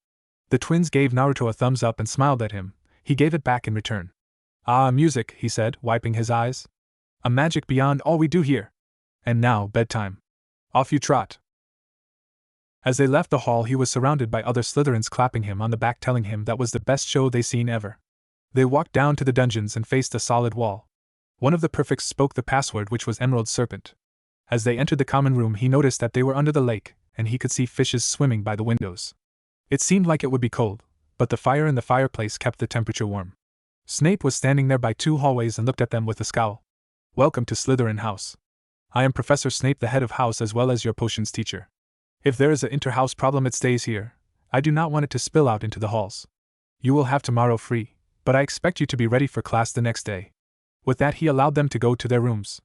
The twins gave Naruto a thumbs up and smiled at him. He gave it back in return. "Ah, music," he said, wiping his eyes. "A magic beyond all we do here. And now, bedtime. Off you trot." As they left the hall, he was surrounded by other Slytherins clapping him on the back, telling him that was the best show they seen ever. They walked down to the dungeons and faced a solid wall. One of the prefects spoke the password, which was Emerald Serpent. As they entered the common room, he noticed that they were under the lake, and he could see fishes swimming by the windows. It seemed like it would be cold, but the fire in the fireplace kept the temperature warm. Snape was standing there by two hallways and looked at them with a scowl. "Welcome to Slytherin House. I am Professor Snape, the head of house as well as your potions teacher. If there is an inter-house problem, it stays here. I do not want it to spill out into the halls. You will have tomorrow free, but I expect you to be ready for class the next day." With that, he allowed them to go to their rooms.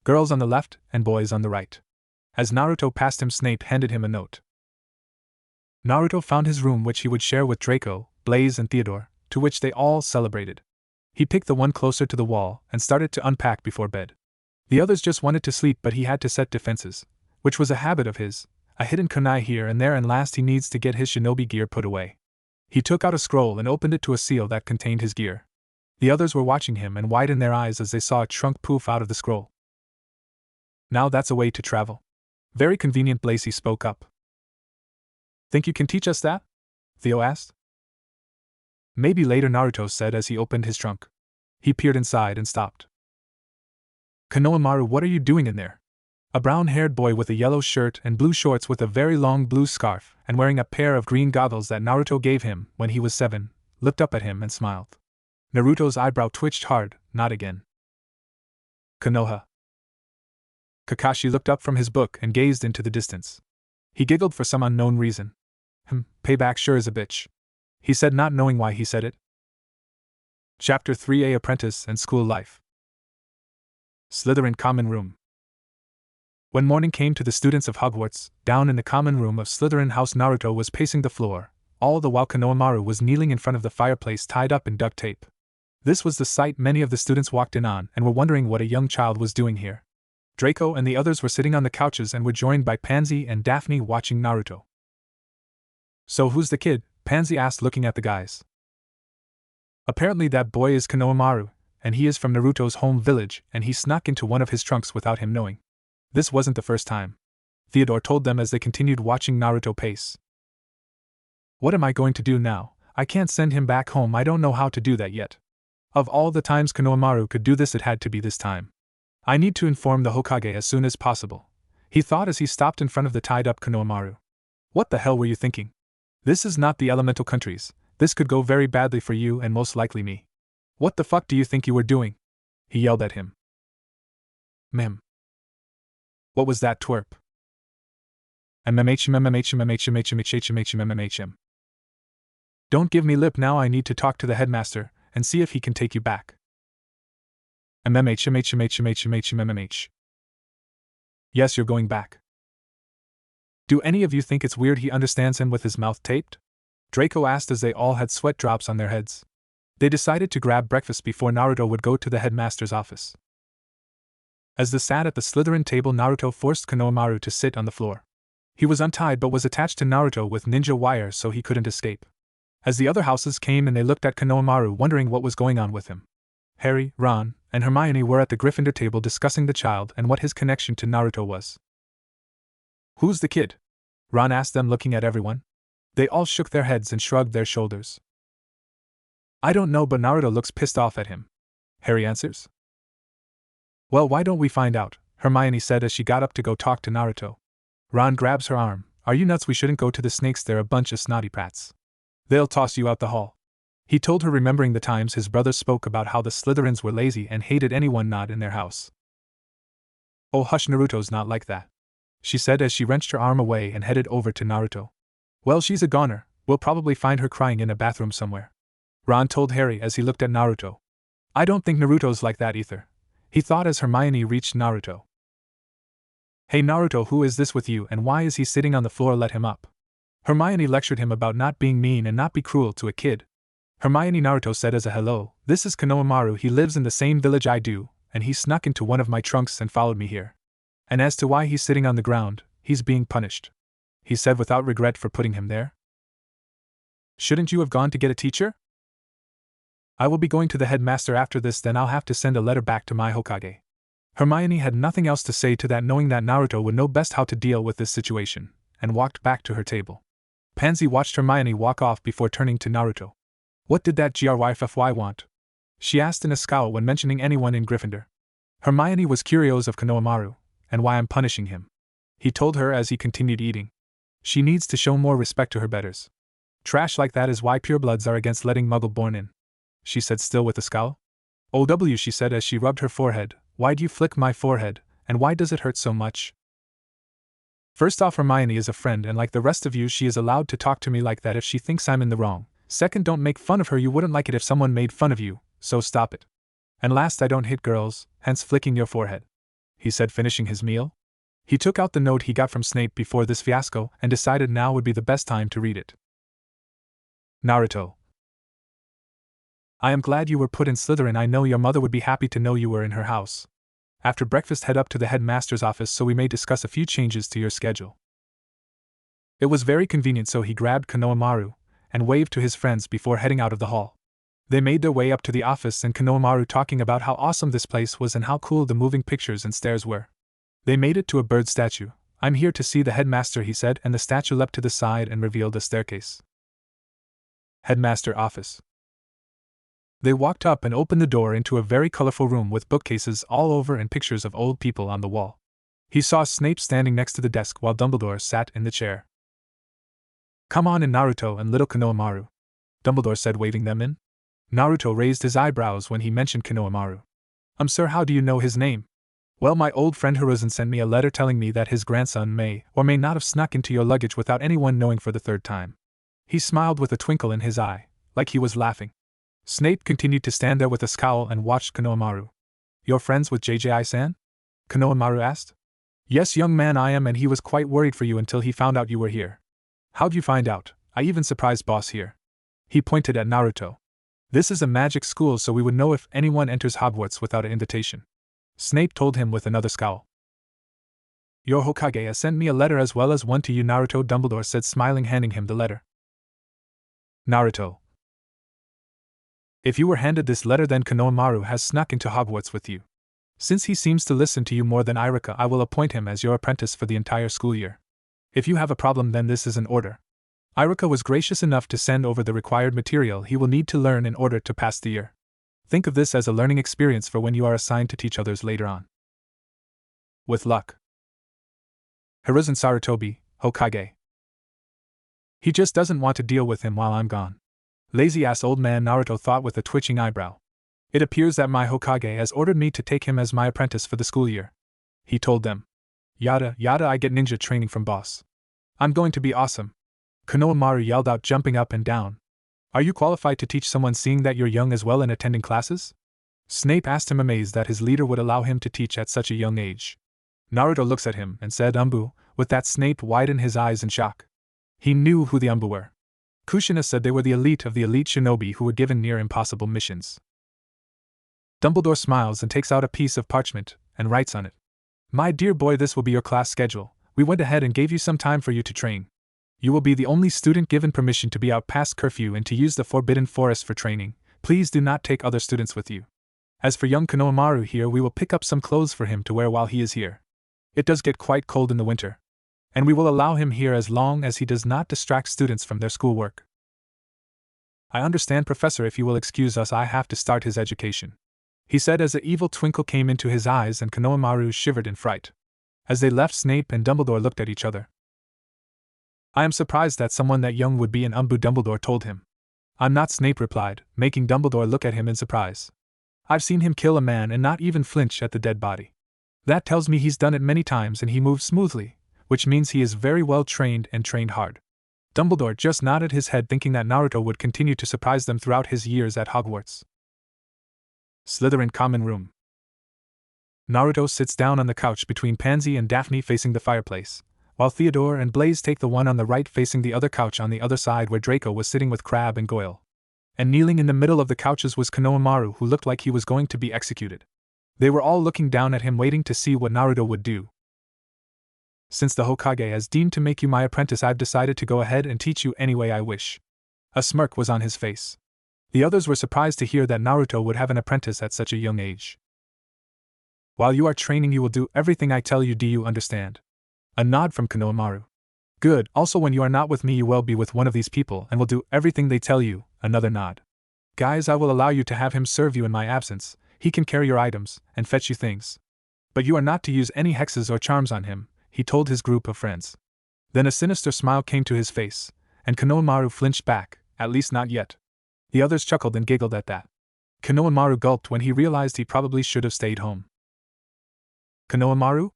Girls on the left and boys on the right. As Naruto passed him, Snape handed him a note. Naruto found his room, which he would share with Draco, Blaze and Theodore, to which they all celebrated. He picked the one closer to the wall and started to unpack before bed. The others just wanted to sleep, but he had to set defenses, which was a habit of his, a hidden kunai here and there, and last he needs to get his shinobi gear put away. He took out a scroll and opened it to a seal that contained his gear. The others were watching him and widened their eyes as they saw a trunk poof out of the scroll. "Now that's a way to travel. Very convenient," Blaze spoke up. "Think you can teach us that?" Theo asked. "Maybe later," Naruto said as he opened his trunk. He peered inside and stopped. "Konohamaru, what are you doing in there?" A brown-haired boy with a yellow shirt and blue shorts with a very long blue scarf and wearing a pair of green goggles that Naruto gave him when he was 7, looked up at him and smiled. Naruto's eyebrow twitched hard. "Not again." "Konoha." Kakashi looked up from his book and gazed into the distance. He giggled for some unknown reason. Payback sure is a bitch," he said, not knowing why he said it. Chapter 3A, Apprentice and School Life. Slytherin Common Room. When morning came to the students of Hogwarts, down in the common room of Slytherin House, Naruto was pacing the floor, all the while Konohamaru was kneeling in front of the fireplace tied up in duct tape. This was the sight many of the students walked in on and were wondering what a young child was doing here. Draco and the others were sitting on the couches and were joined by Pansy and Daphne watching Naruto. "So who's the kid?" Pansy asked, looking at the guys. "Apparently that boy is Konohamaru, and he is from Naruto's home village, and he snuck into one of his trunks without him knowing. This wasn't the first time," Theodore told them as they continued watching Naruto pace. "What am I going to do now? I can't send him back home. I don't know how to do that yet. Of all the times Konohamaru could do this, it had to be this time. I need to inform the Hokage as soon as possible," he thought as he stopped in front of the tied-up Konohamaru. "What the hell were you thinking? This is not the elemental countries. This could go very badly for you and most likely me. What the fuck do you think you were doing?" he yelled at him. "Mem. What was that twerp?" "Don't give me lip now. I need to talk to the headmaster and see if he can take you back." "Yes, you're going back." "Do any of you think it's weird he understands him with his mouth taped?" Draco asked as they all had sweat drops on their heads. They decided to grab breakfast before Naruto would go to the headmaster's office. As they sat at the Slytherin table, Naruto forced Konohamaru to sit on the floor. He was untied but was attached to Naruto with ninja wire so he couldn't escape. As the other houses came and they looked at Konohamaru wondering what was going on with him. Harry, Ron, and Hermione were at the Gryffindor table discussing the child and what his connection to Naruto was. "Who's the kid?" Ron asked them, looking at everyone. They all shook their heads and shrugged their shoulders. "I don't know, but Naruto looks pissed off at him," Harry answers. "Well, why don't we find out?" Hermione said as she got up to go talk to Naruto. Ron grabs her arm. "Are you nuts? We shouldn't go to the snakes, they're a bunch of snotty brats. They'll toss you out the hall," he told her, remembering the times his brother spoke about how the Slytherins were lazy and hated anyone not in their house. "Oh hush, Naruto's not like that," she said as she wrenched her arm away and headed over to Naruto. "Well, she's a goner, we'll probably find her crying in a bathroom somewhere," Ron told Harry as he looked at Naruto. "I don't think Naruto's like that either," he thought as Hermione reached Naruto. "Hey Naruto, who is this with you and why is he sitting on the floor? Let him up." Hermione lectured him about not being mean and not be cruel to a kid. "Hermione," Naruto said as a hello, "this is Konohamaru. He lives in the same village I do, and he snuck into one of my trunks and followed me here." And as to why he's sitting on the ground, he's being punished," he said without regret for putting him there. "Shouldn't you have gone to get a teacher?" "I will be going to the headmaster after this, then I'll have to send a letter back to my Hokage." Hermione had nothing else to say to that, knowing that Naruto would know best how to deal with this situation, and walked back to her table. Pansy watched Hermione walk off before turning to Naruto. "What did that Gryffy want?" she asked in a scowl when mentioning anyone in Gryffindor. Hermione was curious of Konohamaru, and why I'm punishing him, he told her as he continued eating. "She needs to show more respect to her betters. Trash like that is why purebloods are against letting Muggle-born in," she said, still with a scowl. "OW," she said as she rubbed her forehead, "why'd you flick my forehead, and why does it hurt so much?" "First off, Hermione is a friend, and like the rest of you, she is allowed to talk to me like that if she thinks I'm in the wrong. Second, don't make fun of her. You wouldn't like it if someone made fun of you, so stop it. And last, I don't hit girls, hence flicking your forehead," he said, finishing his meal. He took out the note he got from Snape before this fiasco and decided now would be the best time to read it. Naruto. "I am glad you were put in Slytherin. I know your mother would be happy to know you were in her house. After breakfast, head up to the headmaster's office so we may discuss a few changes to your schedule." It was very convenient, so he grabbed Konohamaru and waved to his friends before heading out of the hall. They made their way up to the office, and Konohamaru talking about how awesome this place was and how cool the moving pictures and stairs were. They made it to a bird statue. "I'm here to see the headmaster," he said, and the statue leapt to the side and revealed a staircase. Headmaster office. They walked up and opened the door into a very colorful room with bookcases all over and pictures of old people on the wall. He saw Snape standing next to the desk while Dumbledore sat in the chair. "Come on in, Naruto and little Konohamaru," Dumbledore said, waving them in. Naruto raised his eyebrows when he mentioned Konohamaru. Sir, how do you know his name?" "Well, my old friend Hiruzen sent me a letter telling me that his grandson may or may not have snuck into your luggage without anyone knowing for the third time." He smiled with a twinkle in his eye, like he was laughing. Snape continued to stand there with a scowl and watched Konohamaru. "You're friends with JJI-san?" Konohamaru asked. "Yes, young man, I am, and he was quite worried for you until he found out you were here." "How'd you find out? I even surprised boss here." He pointed at Naruto. "This is a magic school, so we would know if anyone enters Hogwarts without an invitation," Snape told him with another scowl. "Your Hokage has sent me a letter as well as one to you, Naruto," Dumbledore said, smiling, handing him the letter. Naruto. "If you were handed this letter, then Konohamaru has snuck into Hogwarts with you. Since he seems to listen to you more than Irika, I will appoint him as your apprentice for the entire school year. If you have a problem, then this is an order." Irika was gracious enough to send over the required material he will need to learn in order to pass the year. Think of this as a learning experience for when you are assigned to teach others later on. With luck. Hiruzen Sarutobi, Hokage. "He just doesn't want to deal with him while I'm gone." Lazy-ass old man, Naruto thought with a twitching eyebrow. "It appears that my Hokage has ordered me to take him as my apprentice for the school year," he told them. "Yada, yada, I get ninja training from boss. I'm going to be awesome," Konohamaru yelled out, jumping up and down. "Are you qualified to teach someone, seeing that you're young as well and attending classes?" Snape asked him, amazed that his leader would allow him to teach at such a young age. Naruto looks at him and said, "Umbu," with that Snape widened his eyes in shock. He knew who the Umbu were. Kushina said they were the elite of the elite shinobi who were given near impossible missions. Dumbledore smiles and takes out a piece of parchment and writes on it, "My dear boy, this will be your class schedule. We went ahead and gave you some time for you to train. You will be the only student given permission to be out past curfew and to use the Forbidden Forest for training. Please do not take other students with you. As for young Konohamaru here, we will pick up some clothes for him to wear while he is here. It does get quite cold in the winter. And we will allow him here as long as he does not distract students from their schoolwork." "I understand, Professor. If you will excuse us, I have to start his education," he said as an evil twinkle came into his eyes, and Konohamaru shivered in fright. As they left, Snape and Dumbledore looked at each other. "I am surprised that someone that young would be an Umbu," Dumbledore told him. "I'm not," Snape replied, making Dumbledore look at him in surprise. "I've seen him kill a man and not even flinch at the dead body. That tells me he's done it many times and he moves smoothly, which means he is very well trained and trained hard." Dumbledore just nodded his head, thinking that Naruto would continue to surprise them throughout his years at Hogwarts. Slytherin Common Room. Naruto sits down on the couch between Pansy and Daphne facing the fireplace, while Theodore and Blaze take the one on the right facing the other couch on the other side where Draco was sitting with Crabbe and Goyle. And kneeling in the middle of the couches was Konohamaru, who looked like he was going to be executed. They were all looking down at him, waiting to see what Naruto would do. Since the Hokage has deemed to make you my apprentice, I've decided to go ahead and teach you any way I wish. A smirk was on his face. The others were surprised to hear that Naruto would have an apprentice at such a young age. While you are training, you will do everything I tell you. Do you understand? A nod from Konohamaru. Good. Also, when you are not with me, you will be with one of these people and will do everything they tell you. Another nod. Guys, I will allow you to have him serve you in my absence. He can carry your items and fetch you things. But you are not to use any hexes or charms on him, he told his group of friends. Then a sinister smile came to his face, and Konohamaru flinched back. At least not yet. The others chuckled and giggled at that. Konohamaru gulped when he realized he probably should have stayed home. Konohamaru?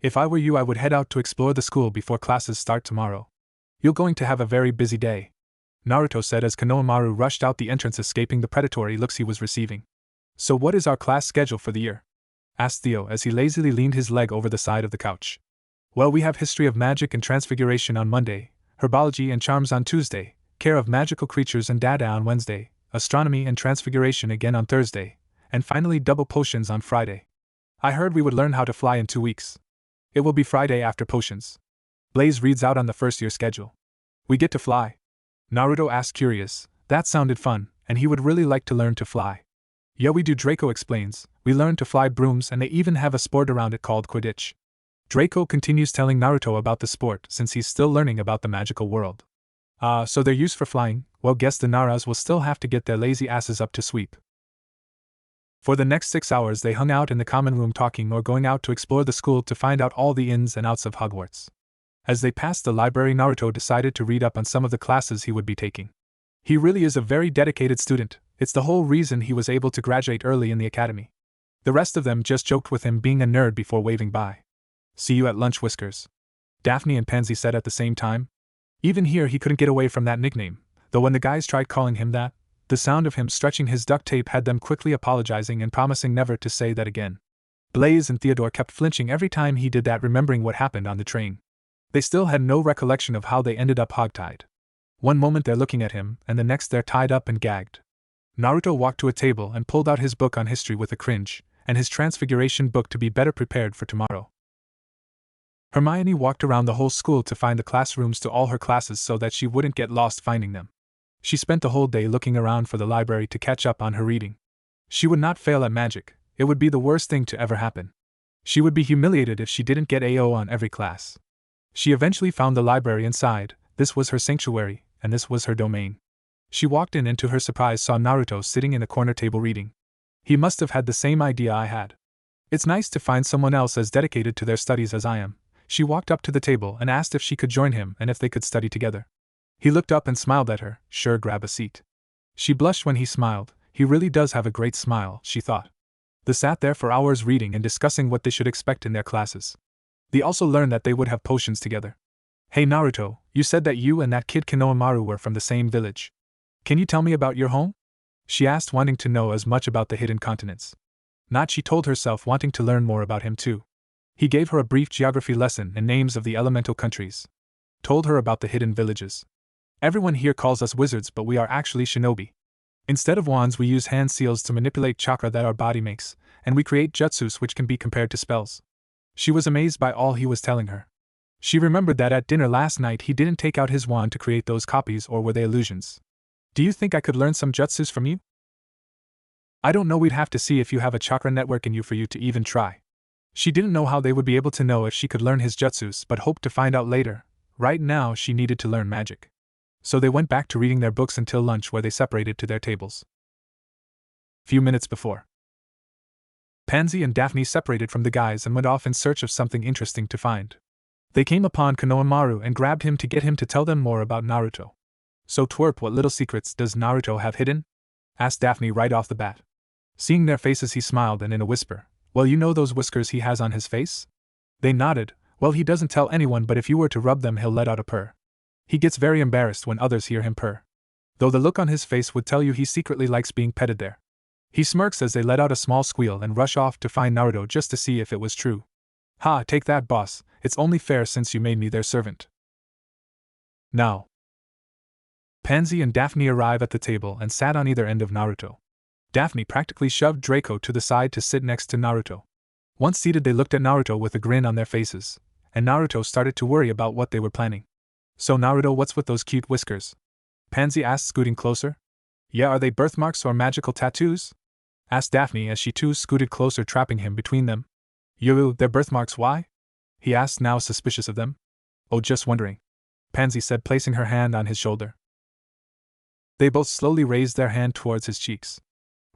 If I were you, I would head out to explore the school before classes start tomorrow. You're going to have a very busy day, Naruto said as Konohamaru rushed out the entrance, escaping the predatory looks he was receiving. So what is our class schedule for the year? Asked Theo as he lazily leaned his leg over the side of the couch. Well, we have History of Magic and Transfiguration on Monday, Herbology and Charms on Tuesday, Care of Magical Creatures and Dada on Wednesday, Astronomy and Transfiguration again on Thursday, and finally Double Potions on Friday. I heard we would learn how to fly in 2 weeks. It will be Friday after potions. Blaze reads out on the first year schedule. We get to fly? Naruto asked, curious. That sounded fun, and he would really like to learn to fly. Yeah, we do, Draco explains. We learn to fly brooms, and they even have a sport around it called Quidditch. Draco continues telling Naruto about the sport since he's still learning about the magical world. So they're used for flying. Well, guess the Naras will still have to get their lazy asses up to sweep. For the next 6 hours they hung out in the common room talking or going out to explore the school to find out all the ins and outs of Hogwarts. As they passed the library, Naruto decided to read up on some of the classes he would be taking. He really is a very dedicated student. It's the whole reason he was able to graduate early in the academy. The rest of them just joked with him being a nerd before waving bye. See you at lunch, Whiskers, Daphne and Pansy said at the same time. Even here he couldn't get away from that nickname, though when the guys tried calling him that, the sound of him stretching his duct tape had them quickly apologizing and promising never to say that again. Blaze and Theodore kept flinching every time he did that, remembering what happened on the train. They still had no recollection of how they ended up hogtied. One moment they're looking at him, and the next they're tied up and gagged. Naruto walked to a table and pulled out his book on history with a cringe, and his transfiguration book to be better prepared for tomorrow. Hermione walked around the whole school to find the classrooms to all her classes so that she wouldn't get lost finding them. She spent the whole day looking around for the library to catch up on her reading. She would not fail at magic. It would be the worst thing to ever happen. She would be humiliated if she didn't get AO on every class. She eventually found the library inside. This was her sanctuary, and this was her domain. She walked in and to her surprise saw Naruto sitting in a corner table reading. He must have had the same idea I had. It's nice to find someone else as dedicated to their studies as I am. She walked up to the table and asked if she could join him and if they could study together. He looked up and smiled at her. Sure, grab a seat. She blushed when he smiled. He really does have a great smile, she thought. They sat there for hours reading and discussing what they should expect in their classes. They also learned that they would have potions together. Hey Naruto, you said that you and that kid Konohamaru were from the same village. Can you tell me about your home? She asked, wanting to know as much about the hidden continents. Not, she told herself, wanting to learn more about him too. He gave her a brief geography lesson and names of the elemental countries. Told her about the hidden villages. Everyone here calls us wizards, but we are actually shinobi. Instead of wands, we use hand seals to manipulate chakra that our body makes, and we create jutsus which can be compared to spells. She was amazed by all he was telling her. She remembered that at dinner last night he didn't take out his wand to create those copies, or were they illusions? Do you think I could learn some jutsus from you? I don't know, we'd have to see if you have a chakra network in you for you to even try. She didn't know how they would be able to know if she could learn his jutsus, but hoped to find out later. Right now she needed to learn magic. So they went back to reading their books until lunch, where they separated to their tables. Few minutes before, Pansy and Daphne separated from the guys and went off in search of something interesting to find. They came upon Konohamaru and grabbed him to get him to tell them more about Naruto. So twerp, what little secrets does Naruto have hidden? Asked Daphne right off the bat. Seeing their faces he smiled and in a whisper, well, you know those whiskers he has on his face? They nodded. Well, he doesn't tell anyone, but if you were to rub them he'll let out a purr. He gets very embarrassed when others hear him purr. Though the look on his face would tell you he secretly likes being petted there. He smirks as they let out a small squeal and rush off to find Naruto just to see if it was true. Ha, take that, boss, it's only fair since you made me their servant. Now. Pansy and Daphne arrive at the table and sat on either end of Naruto. Daphne practically shoved Draco to the side to sit next to Naruto. Once seated, they looked at Naruto with a grin on their faces, and Naruto started to worry about what they were planning. So Naruto, what's with those cute whiskers? Pansy asked, scooting closer. Yeah, are they birthmarks or magical tattoos? Asked Daphne as she too scooted closer, trapping him between them. They're birthmarks, why? He asked, now suspicious of them. Oh, just wondering, Pansy said, placing her hand on his shoulder. They both slowly raised their hand towards his cheeks.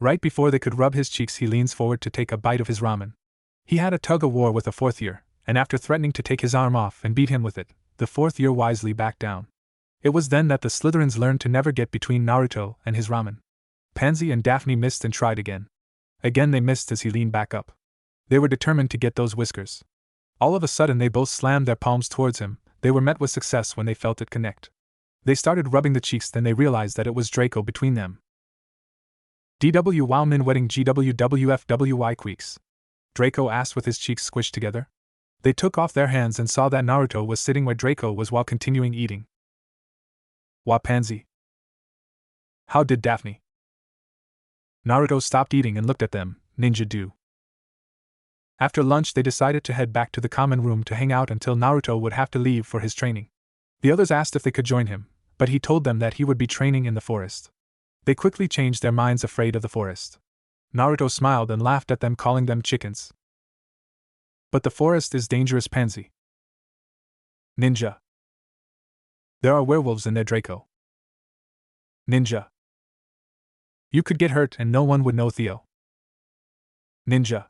Right before they could rub his cheeks, he leans forward to take a bite of his ramen. He had a tug-of-war with a fourth year, and after threatening to take his arm off and beat him with it, the fourth year wisely backed down. It was then that the Slytherins learned to never get between Naruto and his ramen. Pansy and Daphne missed and tried again. Again they missed as he leaned back up. They were determined to get those whiskers. All of a sudden they both slammed their palms towards him. They were met with success when they felt it connect. They started rubbing the cheeks, then they realized that it was Draco between them. DW wow min wedding GWWFWY queeks? Draco asked with his cheeks squished together. They took off their hands and saw that Naruto was sitting where Draco was while continuing eating. Wah, Pansy. How did Daphne? Naruto stopped eating and looked at them. Ninja do. After lunch they decided to head back to the common room to hang out until Naruto would have to leave for his training. The others asked if they could join him, but he told them that he would be training in the forest. They quickly changed their minds, afraid of the forest. Naruto smiled and laughed at them, calling them chickens. But the forest is dangerous, Pansy. Ninja. There are werewolves in there, Draco. Ninja. You could get hurt and no one would know, Theo. Ninja.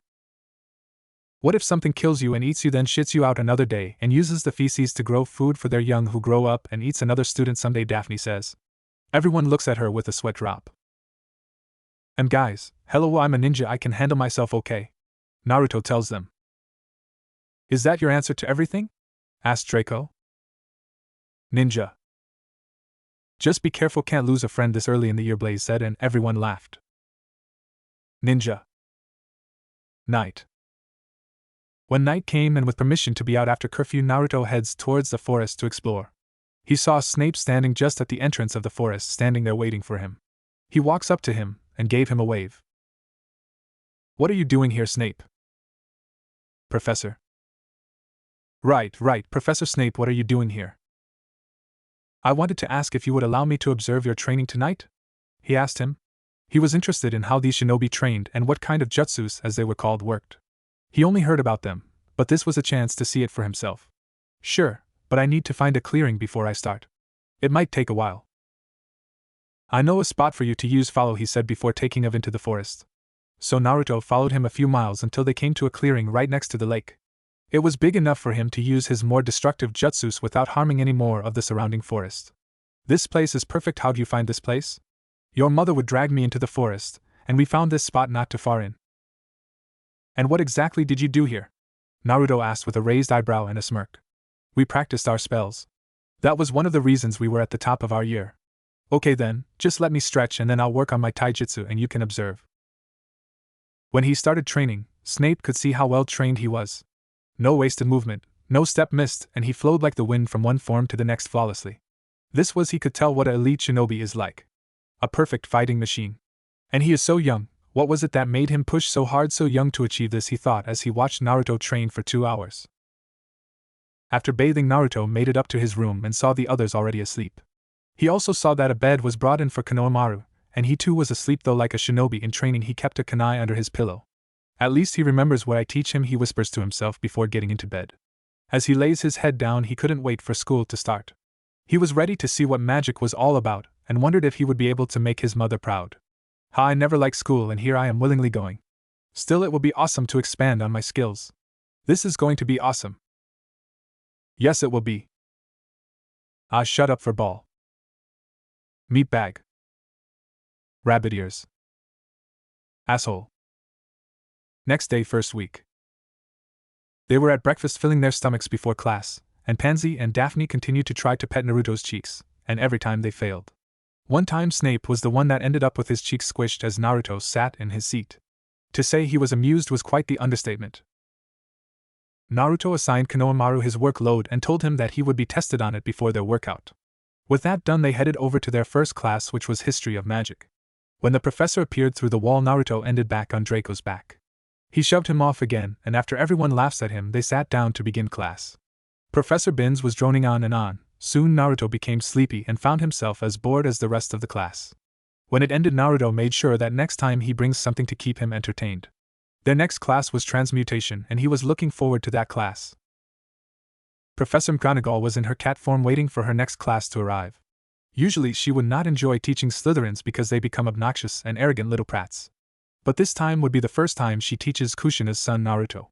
What if something kills you and eats you, then shits you out another day and uses the feces to grow food for their young who grow up and eats another student someday, Daphne says. Everyone looks at her with a sweat drop. And guys, hello, I'm a ninja, I can handle myself, okay? Naruto tells them. Is that your answer to everything? Asked Draco. Ninja. Just be careful, can't lose a friend this early in the year, Blaze said, and everyone laughed. Ninja. Night. When night came and with permission to be out after curfew, Naruto heads towards the forest to explore. He saw Snape standing just at the entrance of the forest, standing there waiting for him. He walks up to him and gave him a wave. What are you doing here, Snape? Professor. Right, Professor Snape, what are you doing here? I wanted to ask if you would allow me to observe your training tonight? He asked him. He was interested in how these shinobi trained and what kind of jutsus, as they were called, worked. He only heard about them, but this was a chance to see it for himself. Sure, but I need to find a clearing before I start. It might take a while. I know a spot for you to use, follow, he said before taking off into the forest. So Naruto followed him a few miles until they came to a clearing right next to the lake. It was big enough for him to use his more destructive jutsus without harming any more of the surrounding forest. This place is perfect. How'd you find this place? Your mother would drag me into the forest, and we found this spot not too far in. And what exactly did you do here? Naruto asked with a raised eyebrow and a smirk. We practiced our spells. That was one of the reasons we were at the top of our year. Okay then, just let me stretch and then I'll work on my taijutsu and you can observe. When he started training, Snape could see how well trained he was. No wasted movement, no step missed, and he flowed like the wind from one form to the next flawlessly. This was, he could tell, what an elite shinobi is like. A perfect fighting machine. And he is so young. What was it that made him push so hard so young to achieve this, he thought as he watched Naruto train for 2 hours. After bathing, Naruto made it up to his room and saw the others already asleep. He also saw that a bed was brought in for Konohamaru, and he too was asleep, though like a shinobi in training he kept a kunai under his pillow. At least he remembers what I teach him, he whispers to himself before getting into bed. As he lays his head down, he couldn't wait for school to start. He was ready to see what magic was all about, and wondered if he would be able to make his mother proud. Ha, I never liked school and here I am willingly going. Still, it will be awesome to expand on my skills. This is going to be awesome. Yes, it will be. Ah, shut up for ball. Meat bag. Rabbit ears. Asshole. Next day, first week. They were at breakfast filling their stomachs before class, and Pansy and Daphne continued to try to pet Naruto's cheeks, and every time they failed. One time Snape was the one that ended up with his cheeks squished as Naruto sat in his seat. To say he was amused was quite the understatement. Naruto assigned Konohamaru his workload and told him that he would be tested on it before their workout. With that done, they headed over to their first class, which was History of Magic. When the professor appeared through the wall, Naruto ended back on Draco's back. He shoved him off again, and after everyone laughs at him, they sat down to begin class. Professor Binns was droning on and on. Soon Naruto became sleepy and found himself as bored as the rest of the class. When it ended, Naruto made sure that next time he brings something to keep him entertained. Their next class was transmutation, and he was looking forward to that class. Professor McGonagall was in her cat form waiting for her next class to arrive. Usually she would not enjoy teaching Slytherins because they become obnoxious and arrogant little prats. But this time would be the first time she teaches Kushina's son Naruto.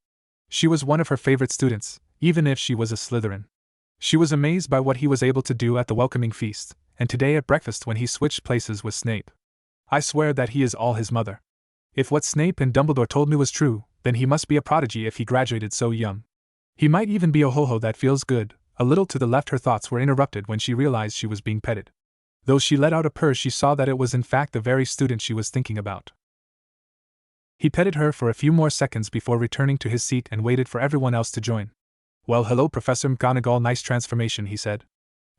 She was one of her favorite students, even if she was a Slytherin. She was amazed by what he was able to do at the welcoming feast, and today at breakfast when he switched places with Snape. I swear that he is all his mother. If what Snape and Dumbledore told me was true, then he must be a prodigy if he graduated so young. He might even be a ho-ho that feels good. A little to the left, her thoughts were interrupted when she realized she was being petted. Though she let out a purr, she saw that it was in fact the very student she was thinking about. He petted her for a few more seconds before returning to his seat and waited for everyone else to join. "Well, hello, Professor McGonagall, nice transformation," he said.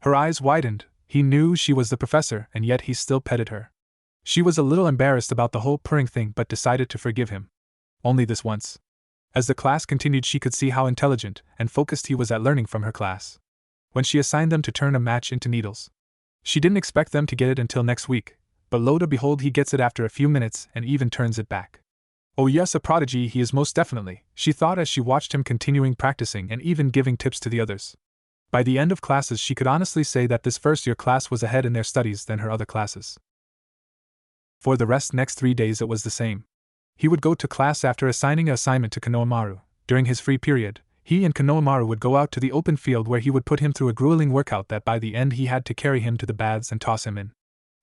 Her eyes widened. He knew she was the professor, and yet he still petted her. She was a little embarrassed about the whole purring thing but decided to forgive him. Only this once. As the class continued, she could see how intelligent and focused he was at learning from her class. When she assigned them to turn a match into needles, she didn't expect them to get it until next week, but lo and behold, he gets it after a few minutes and even turns it back. Oh yes, a prodigy he is most definitely, she thought as she watched him continuing practicing and even giving tips to the others. By the end of classes, she could honestly say that this first-year class was ahead in their studies than her other classes. For the next 3 days it was the same. He would go to class after assigning an assignment to Konohamaru. During his free period, he and Konohamaru would go out to the open field where he would put him through a grueling workout that by the end he had to carry him to the baths and toss him in.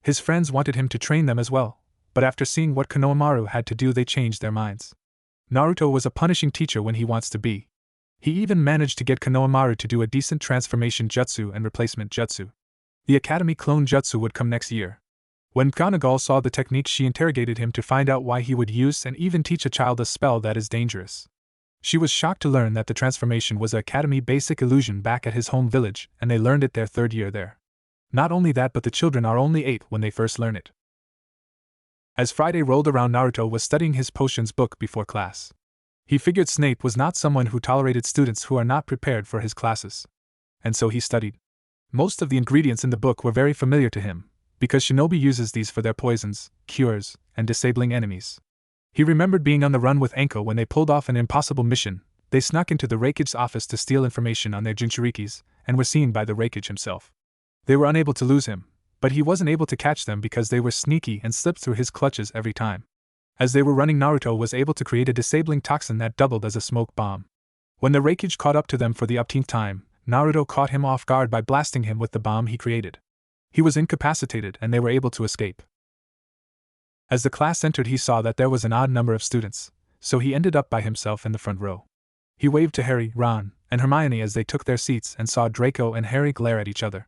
His friends wanted him to train them as well, but after seeing what Konohamaru had to do, they changed their minds. Naruto was a punishing teacher when he wants to be. He even managed to get Konohamaru to do a decent transformation jutsu and replacement jutsu. The Academy clone jutsu would come next year. When McGonagall saw the technique, she interrogated him to find out why he would use and even teach a child a spell that is dangerous. She was shocked to learn that the transformation was an Academy basic illusion back at his home village, and they learned it their 3rd year there. Not only that, but the children are only 8 when they first learn it. As Friday rolled around, Naruto was studying his potions book before class. He figured Snape was not someone who tolerated students who are not prepared for his classes. And so he studied. Most of the ingredients in the book were very familiar to him, because shinobi uses these for their poisons, cures, and disabling enemies. He remembered being on the run with Anko when they pulled off an impossible mission. They snuck into the Raikage's office to steal information on their Jinchurikis, and were seen by the Raikage himself. They were unable to lose him, but he wasn't able to catch them because they were sneaky and slipped through his clutches every time. As they were running, Naruto was able to create a disabling toxin that doubled as a smoke bomb. When the Raikage caught up to them for the umpteenth time, Naruto caught him off guard by blasting him with the bomb he created. He was incapacitated and they were able to escape. As the class entered, he saw that there was an odd number of students, so he ended up by himself in the front row. He waved to Harry, Ron, and Hermione as they took their seats and saw Draco and Harry glare at each other.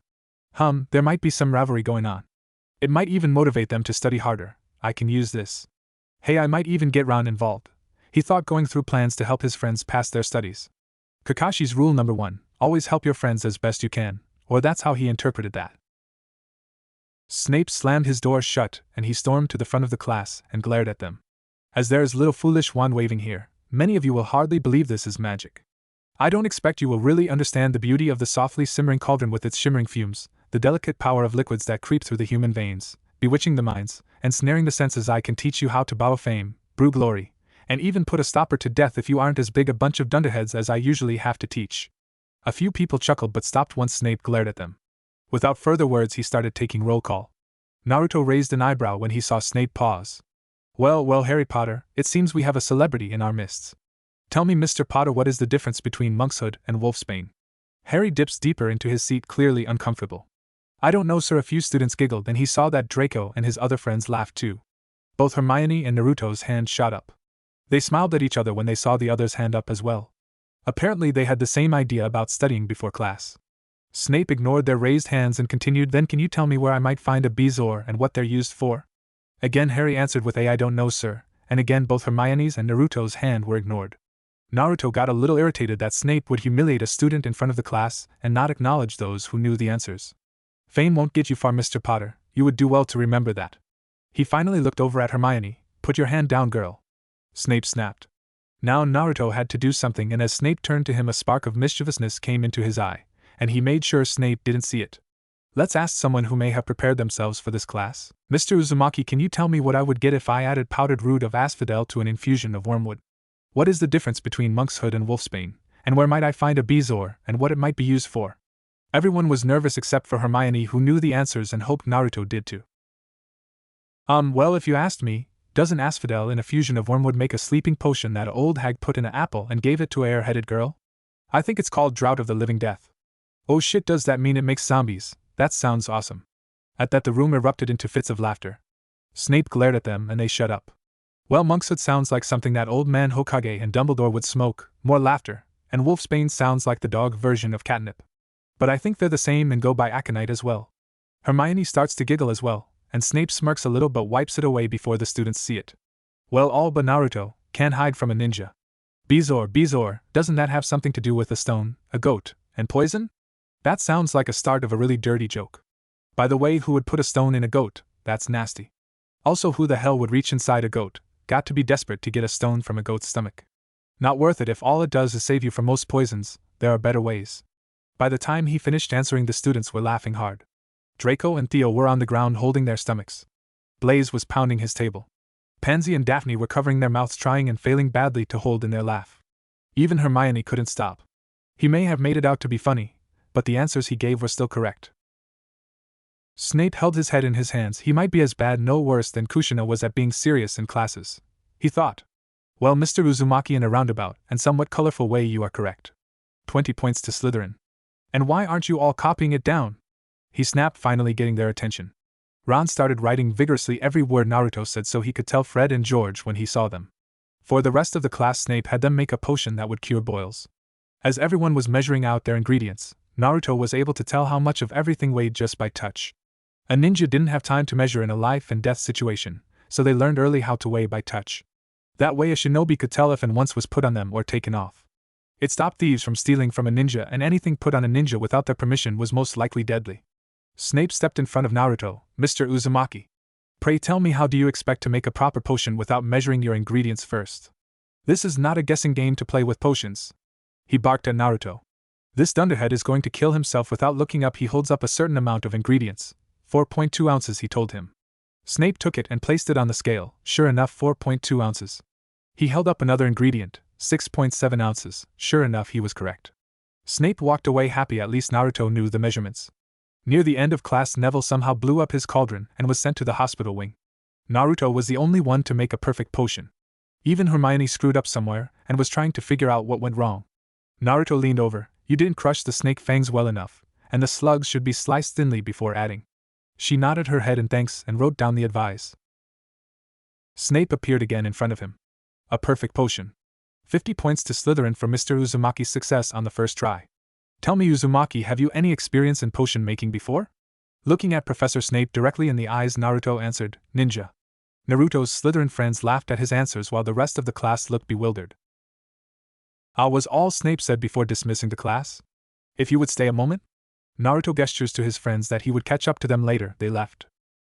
There might be some rivalry going on. It might even motivate them to study harder. I can use this. Hey, I might even get Ron involved. He thought, going through plans to help his friends pass their studies. Kakashi's rule number 1, always help your friends as best you can, or that's how he interpreted that. Snape slammed his door shut, and he stormed to the front of the class and glared at them. As there is little foolish wand waving here, many of you will hardly believe this is magic. I don't expect you will really understand the beauty of the softly simmering cauldron with its shimmering fumes, the delicate power of liquids that creep through the human veins, bewitching the minds, and snaring the senses. I can teach you how to borrow fame, brew glory, and even put a stopper to death if you aren't as big a bunch of dunderheads as I usually have to teach. A few people chuckled but stopped once Snape glared at them. Without further words, he started taking roll call. Naruto raised an eyebrow when he saw Snape pause. Well, Harry Potter, it seems we have a celebrity in our midst. Tell me, Mr. Potter, what is the difference between monkshood and wolfsbane? Harry dips deeper into his seat, clearly uncomfortable. I don't know, sir. A few students giggled, and he saw that Draco and his other friends laughed too. Both Hermione and Naruto's hand shot up. They smiled at each other when they saw the other's hand up as well. Apparently they had the same idea about studying before class. Snape ignored their raised hands and continued, then can you tell me where I might find a bezoar and what they're used for? Again Harry answered with I don't know, sir, and again both Hermione's and Naruto's hand were ignored. Naruto got a little irritated that Snape would humiliate a student in front of the class and not acknowledge those who knew the answers. Fame won't get you far, Mr. Potter, you would do well to remember that. He finally looked over at Hermione. Put your hand down, girl. Snape snapped. Now Naruto had to do something, and as Snape turned to him, a spark of mischievousness came into his eye, and he made sure Snape didn't see it. Let's ask someone who may have prepared themselves for this class. Mr. Uzumaki, can you tell me what I would get if I added powdered root of asphodel to an infusion of wormwood? What is the difference between monk's hood and wolfsbane, and where might I find a bezoar, and what it might be used for? Everyone was nervous except for Hermione, who knew the answers and hoped Naruto did too. Well, if you asked me, doesn't asphodel in a fusion of wormwood make a sleeping potion that an old hag put in an apple and gave it to a air-headed girl? I think it's called Drought of the Living Death. Oh shit, does that mean it makes zombies? That sounds awesome. At that the room erupted into fits of laughter. Snape glared at them and they shut up. Well, monk's hood sounds like something that old man Hokage and Dumbledore would smoke, more laughter, and wolfsbane sounds like the dog version of catnip. But I think they're the same and go by aconite as well. Hermione starts to giggle as well, and Snape smirks a little but wipes it away before the students see it. Well, all but Naruto can't hide from a ninja. Bezoar, doesn't that have something to do with a stone, a goat, and poison? That sounds like a start of a really dirty joke. By the way, who would put a stone in a goat? That's nasty. Also, who the hell would reach inside a goat? Got to be desperate to get a stone from a goat's stomach. Not worth it if all it does is save you from most poisons, there are better ways. By the time he finished answering, the students were laughing hard. Draco and Theo were on the ground holding their stomachs. Blaze was pounding his table. Pansy and Daphne were covering their mouths, trying and failing badly to hold in their laugh. Even Hermione couldn't stop. He may have made it out to be funny, but the answers he gave were still correct. Snape held his head in his hands. He might be as bad, no worse than Kushina was at being serious in classes, he thought. Well, Mr. Uzumaki, in a roundabout and somewhat colorful way, you are correct. 20 points to Slytherin. And why aren't you all copying it down? He snapped, finally getting their attention. Ron started writing vigorously every word Naruto said so he could tell Fred and George when he saw them. For the rest of the class, Snape had them make a potion that would cure boils. As everyone was measuring out their ingredients, Naruto was able to tell how much of everything weighed just by touch. A ninja didn't have time to measure in a life and death situation, so they learned early how to weigh by touch. That way a shinobi could tell if an once was put on them or taken off. It stopped thieves from stealing from a ninja, and anything put on a ninja without their permission was most likely deadly. Snape stepped in front of Naruto. Mr. Uzumaki, pray tell me, how do you expect to make a proper potion without measuring your ingredients first? This is not a guessing game to play with potions. He barked at Naruto. This dunderhead is going to kill himself without looking up. He holds up a certain amount of ingredients. 4.2 ounces, he told him. Snape took it and placed it on the scale. Sure enough, 4.2 ounces. He held up another ingredient, 6.7 ounces. Sure enough, he was correct. Snape walked away happy. At least Naruto knew the measurements. Near the end of class, Neville somehow blew up his cauldron and was sent to the hospital wing. Naruto was the only one to make a perfect potion. Even Hermione screwed up somewhere and was trying to figure out what went wrong. Naruto leaned over. You didn't crush the snake fangs well enough, and the slugs should be sliced thinly before adding. She nodded her head in thanks and wrote down the advice. Snape appeared again in front of him. A perfect potion. 50 points to Slytherin for Mr. Uzumaki's success on the first try. Tell me, Uzumaki, have you any experience in potion making before? Looking at Professor Snape directly in the eyes, Naruto answered, Ninja. Naruto's Slytherin friends laughed at his answers while the rest of the class looked bewildered. Was all Snape said before dismissing the class. If you would stay a moment? Naruto gestures to his friends that he would catch up to them later. They left.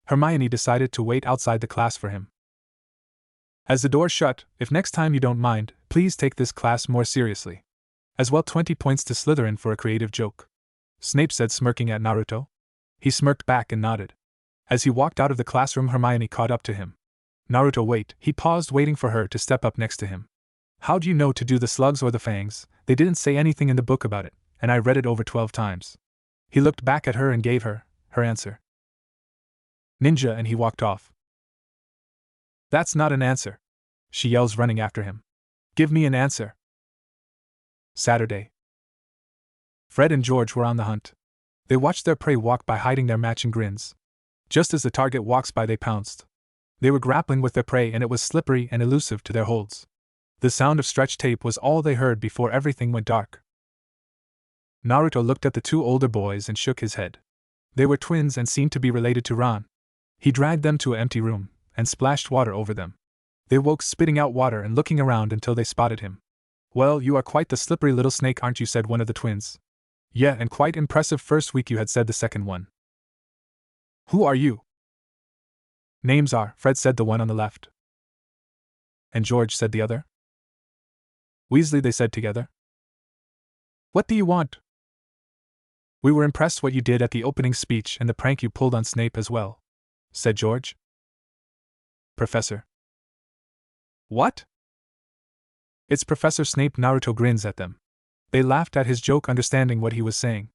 Hermione decided to wait outside the class for him. As the door shut, if next time you don't mind, please take this class more seriously. As well, 20 points to Slytherin for a creative joke. Snape said, smirking at Naruto. He smirked back and nodded. As he walked out of the classroom, Hermione caught up to him. Naruto, wait. He paused, waiting for her to step up next to him. How do you know to do the slugs or the fangs? They didn't say anything in the book about it, and I read it over 12 times. He looked back at her and gave her answer. Ninja, and he walked off. That's not an answer, she yells, running after him. Give me an answer. Saturday. Fred and George were on the hunt. They watched their prey walk by, hiding their matching grins. Just as the target walks by, they pounced. They were grappling with their prey, and it was slippery and elusive to their holds. The sound of stretch tape was all they heard before everything went dark. Naruto looked at the two older boys and shook his head. They were twins and seemed to be related to Ron. He dragged them to an empty room and splashed water over them. They woke, spitting out water and looking around until they spotted him. Well, you are quite the slippery little snake, aren't you? Said one of the twins. Yeah, and quite impressive first week you had, said the second one. Who are you? Names are, Fred said the one on the left. And George, said the other. Weasley, they said together. What do you want? We were impressed what you did at the opening speech and the prank you pulled on Snape as well, said George. Professor. What? It's Professor Snape. Naruto grins at them. They laughed at his joke, understanding what he was saying.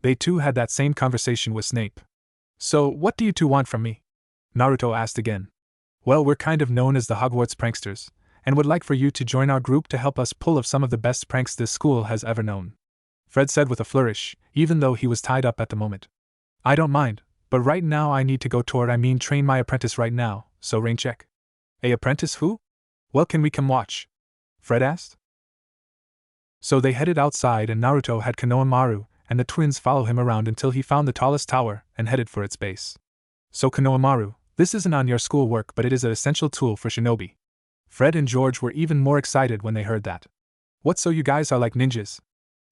They too had that same conversation with Snape. So, what do you two want from me? Naruto asked again. Well, we're kind of known as the Hogwarts pranksters, and would like for you to join our group to help us pull off some of the best pranks this school has ever known, Fred said with a flourish, even though he was tied up at the moment. I don't mind, but right now I need to go train my apprentice right now, so rain check. A apprentice who? Well, can we come watch? Fred asked. So they headed outside and Naruto had Konohamaru and the twins follow him around until he found the tallest tower and headed for its base. So Konohamaru, this isn't on your school work, but it is an essential tool for shinobi. Fred and George were even more excited when they heard that. What, so you guys are like ninjas?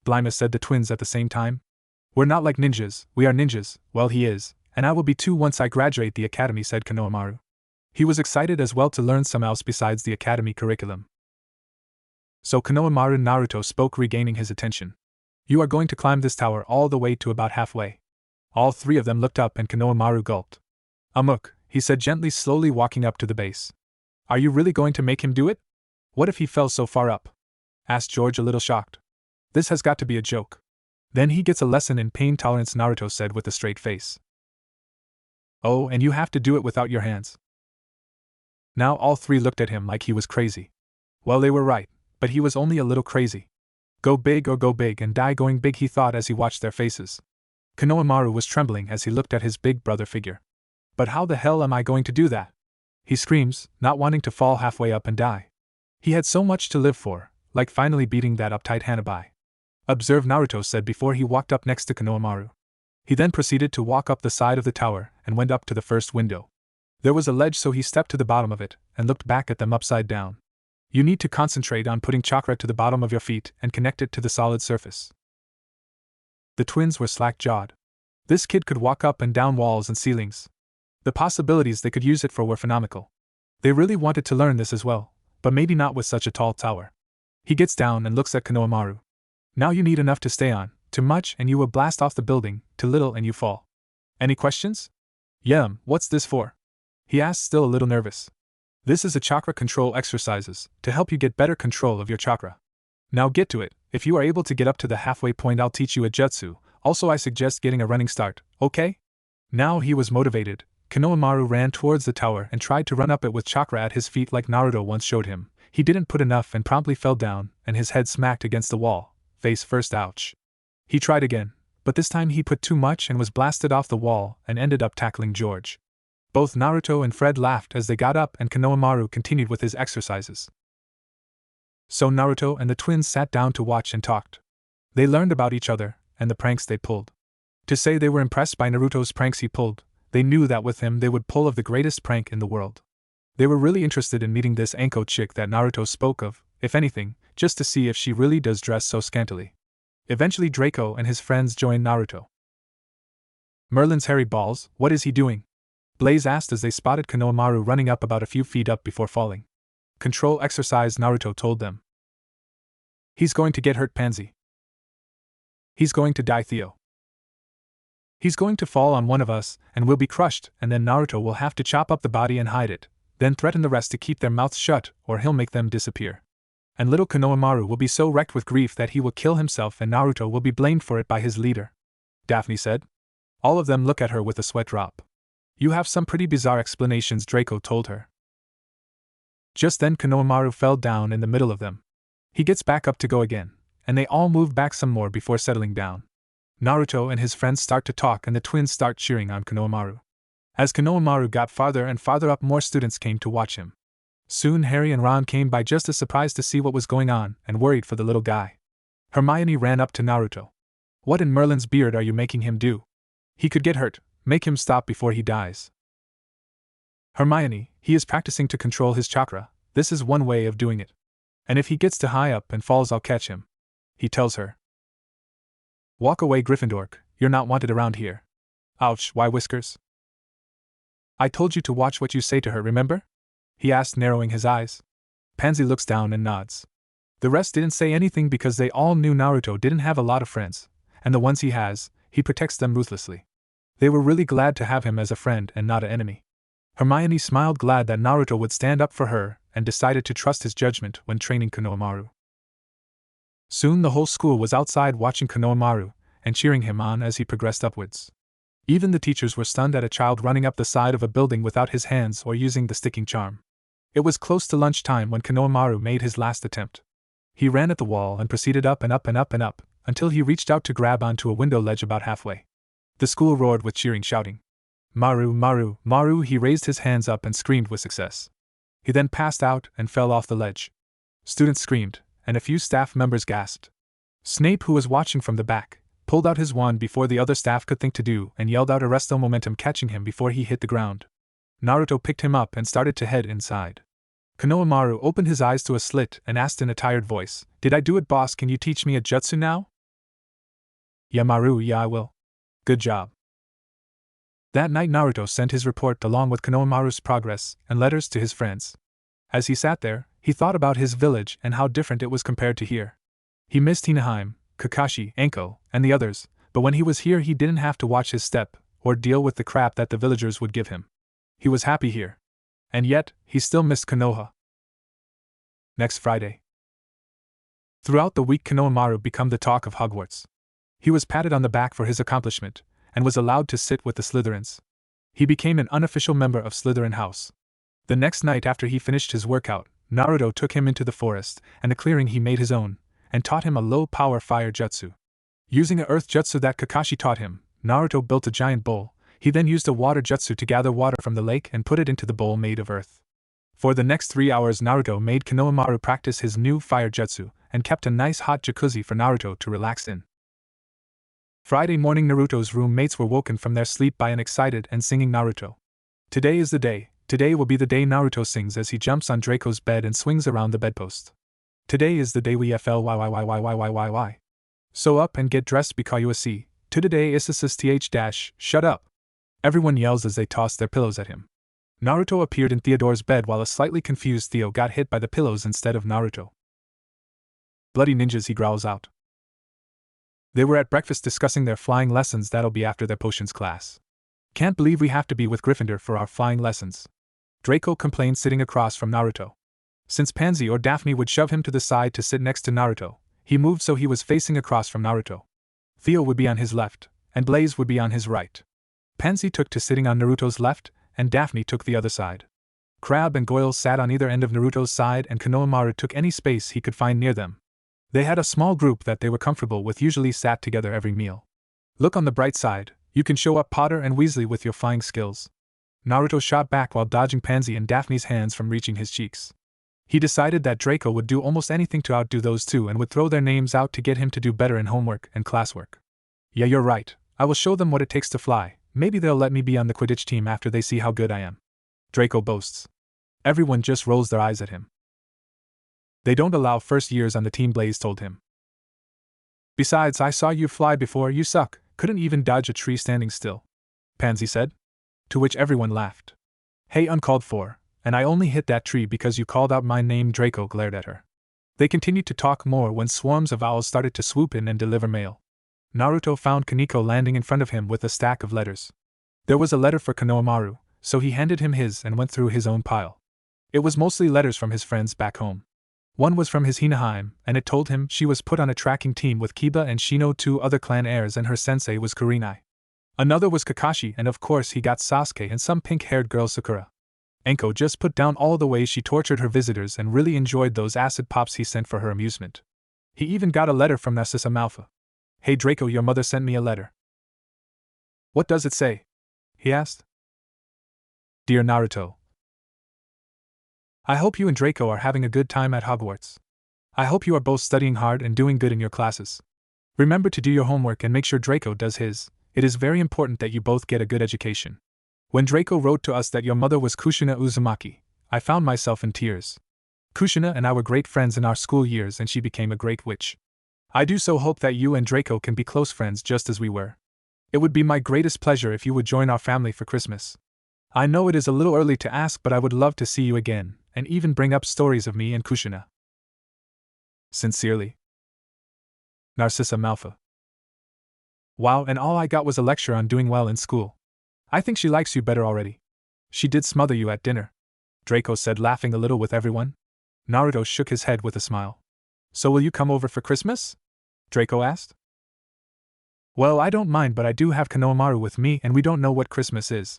Blyma said, the twins at the same time. We're not like ninjas, we are ninjas. Well, he is, and I will be too once I graduate the academy, said Konohamaru. He was excited as well to learn some else besides the academy curriculum. So Konohamaru and Naruto spoke, regaining his attention. You are going to climb this tower all the way to about halfway. All three of them looked up and Konohamaru gulped. Amok, he said gently, slowly walking up to the base. Are you really going to make him do it? What if he fell so far up? Asked George, a little shocked. This has got to be a joke. Then he gets a lesson in pain tolerance, Naruto said with a straight face. Oh, and you have to do it without your hands. Now all three looked at him like he was crazy. Well, they were right, but he was only a little crazy. Go big or go big and die going big, he thought as he watched their faces. Konohamaru was trembling as he looked at his big brother figure. But how the hell am I going to do that? He screams, not wanting to fall halfway up and die. He had so much to live for, like finally beating that uptight Hanabi. Observe, Naruto said before he walked up next to Konohamaru. He then proceeded to walk up the side of the tower and went up to the first window. There was a ledge, so he stepped to the bottom of it and looked back at them upside down. You need to concentrate on putting chakra to the bottom of your feet and connect it to the solid surface. The twins were slack-jawed. This kid could walk up and down walls and ceilings. The possibilities they could use it for were phenomenal. They really wanted to learn this as well, but maybe not with such a tall tower. He gets down and looks at Konohamaru. Now you need enough to stay on, too much and you will blast off the building, too little and you fall. Any questions? What's this for? He asked, still a little nervous. This is a chakra control exercises, to help you get better control of your chakra. Now get to it. If you are able to get up to the halfway point, I'll teach you a jutsu. Also, I suggest getting a running start, okay? Now he was motivated. Konohamaru ran towards the tower and tried to run up it with chakra at his feet like Naruto once showed him. He didn't put enough and promptly fell down, and his head smacked against the wall, face first. Ouch. He tried again, but this time he put too much and was blasted off the wall and ended up tackling George. Both Naruto and Fred laughed as they got up and Konohamaru continued with his exercises. So Naruto and the twins sat down to watch and talked. They learned about each other and the pranks they pulled. To say they were impressed by Naruto's pranks he pulled, they knew that with him they would pull off the greatest prank in the world. They were really interested in meeting this Anko chick that Naruto spoke of, if anything, just to see if she really does dress so scantily. Eventually Draco and his friends joined Naruto. Merlin's hairy balls, what is he doing? Blaze asked as they spotted Konohamaru running up about a few feet up before falling. Control exercise, Naruto told them. He's going to get hurt, Pansy. He's going to die, Theo. He's going to fall on one of us, and we'll be crushed, and then Naruto will have to chop up the body and hide it, then threaten the rest to keep their mouths shut, or he'll make them disappear. And little Konohamaru will be so wrecked with grief that he will kill himself and Naruto will be blamed for it by his leader, Daphne said. All of them look at her with a sweat drop. You have some pretty bizarre explanations, Draco told her. Just then Konohamaru fell down in the middle of them. He gets back up to go again, and they all move back some more before settling down. Naruto and his friends start to talk and the twins start cheering on Konohamaru. As Konohamaru got farther and farther up, more students came to watch him. Soon Harry and Ron came by, just as surprised to see what was going on and worried for the little guy. Hermione ran up to Naruto. What in Merlin's beard are you making him do? He could get hurt. Make him stop before he dies. Hermione, he is practicing to control his chakra. This is one way of doing it. And if he gets too high up and falls, I'll catch him, he tells her. Walk away, Gryffindor, you're not wanted around here. Ouch, why Whiskers? I told you to watch what you say to her, remember? He asked, narrowing his eyes. Pansy looks down and nods. The rest didn't say anything because they all knew Naruto didn't have a lot of friends, and the ones he has, he protects them ruthlessly. They were really glad to have him as a friend and not an enemy. Hermione smiled, glad that Naruto would stand up for her, and decided to trust his judgment when training Konohamaru. Soon the whole school was outside watching Konohamaru and cheering him on as he progressed upwards. Even the teachers were stunned at a child running up the side of a building without his hands or using the sticking charm. It was close to lunchtime when Konohamaru made his last attempt. He ran at the wall and proceeded up and up and up and up, until he reached out to grab onto a window ledge about halfway. The school roared with cheering, shouting, "Maru, Maru, Maru!" He raised his hands up and screamed with success. He then passed out and fell off the ledge. Students screamed, and a few staff members gasped. Snape, who was watching from the back, pulled out his wand before the other staff could think to do and yelled out Arresto Momentum, catching him before he hit the ground. Naruto picked him up and started to head inside. Konohamaru opened his eyes to a slit and asked in a tired voice, "Did I do it, boss? Can you teach me a jutsu now?" "Yeah, Maru, yeah, I will. Good job." That night Naruto sent his report along with Konohamaru's progress and letters to his friends. As he sat there, he thought about his village and how different it was compared to here. He missed Hinaheim, Kakashi, Anko, and the others, but when he was here he didn't have to watch his step or deal with the crap that the villagers would give him. He was happy here. And yet, he still missed Konoha. Next Friday. Throughout the week Konohamaru became the talk of Hogwarts. He was patted on the back for his accomplishment, and was allowed to sit with the Slytherins. He became an unofficial member of Slytherin House. The next night after he finished his workout, Naruto took him into the forest and a clearing he made his own, and taught him a low-power fire jutsu. Using a earth jutsu that Kakashi taught him, Naruto built a giant bowl. He then used a water jutsu to gather water from the lake and put it into the bowl made of earth. For the next 3 hours Naruto made Konohamaru practice his new fire jutsu, and kept a nice hot jacuzzi for Naruto to relax in. Friday morning Naruto's roommates were woken from their sleep by an excited and singing Naruto. "Today is the day, today will be the day," Naruto sings as he jumps on Draco's bed and swings around the bedpost. "Today is the day we flyyyyyyyyyy. So up and get dressed because you see, today is th shut up." Everyone yells as they toss their pillows at him. Naruto appeared in Theodore's bed while a slightly confused Theo got hit by the pillows instead of Naruto. "Bloody ninjas," he growls out. They were at breakfast discussing their flying lessons that'll be after their potions class. "Can't believe we have to be with Gryffindor for our flying lessons," Draco complained sitting across from Naruto. Since Pansy or Daphne would shove him to the side to sit next to Naruto, he moved so he was facing across from Naruto. Theo would be on his left, and Blaze would be on his right. Pansy took to sitting on Naruto's left, and Daphne took the other side. Crab and Goyle sat on either end of Naruto's side, and Konohamaru took any space he could find near them. They had a small group that they were comfortable with, usually sat together every meal. "Look on the bright side, you can show up Potter and Weasley with your flying skills." Naruto shot back while dodging Pansy and Daphne's hands from reaching his cheeks. He decided that Draco would do almost anything to outdo those two and would throw their names out to get him to do better in homework and classwork. "Yeah, you're right, I will show them what it takes to fly. Maybe they'll let me be on the Quidditch team after they see how good I am," Draco boasts. Everyone just rolls their eyes at him. "They don't allow first years on the team," Blaze told him. "Besides, I saw you fly before, you suck, couldn't even dodge a tree standing still," Pansy said. To which everyone laughed. "Hey, uncalled for, and I only hit that tree because you called out my name," Draco glared at her. They continued to talk more when swarms of owls started to swoop in and deliver mail. Naruto found Kaneko landing in front of him with a stack of letters. There was a letter for Konohamaru, so he handed him his and went through his own pile. It was mostly letters from his friends back home. One was from his Hinaheim, and it told him she was put on a tracking team with Kiba and Shino, 2 other clan heirs, and her sensei was Kurenai. Another was Kakashi, and of course he got Sasuke and some pink-haired girl Sakura. Anko just put down all the way she tortured her visitors and really enjoyed those acid pops he sent for her amusement. He even got a letter from Narcissa Malfoy. "Hey Draco, your mother sent me a letter." "What does it say?" he asked. "Dear Naruto, I hope you and Draco are having a good time at Hogwarts. I hope you are both studying hard and doing good in your classes. Remember to do your homework and make sure Draco does his. It is very important that you both get a good education. When Draco wrote to us that your mother was Kushina Uzumaki, I found myself in tears. Kushina and I were great friends in our school years and she became a great witch. I do so hope that you and Draco can be close friends just as we were. It would be my greatest pleasure if you would join our family for Christmas. I know it is a little early to ask, but I would love to see you again, and even bring up stories of me and Kushina." Sincerely, Narcissa Malfoy. Wow, and all I got was a lecture on doing well in school. I think she likes you better already. She did smother you at dinner, Draco said, laughing a little with everyone. Naruto shook his head with a smile. So will you come over for Christmas? Draco asked. Well, I don't mind, but I do have Konohamaru with me and we don't know what Christmas is.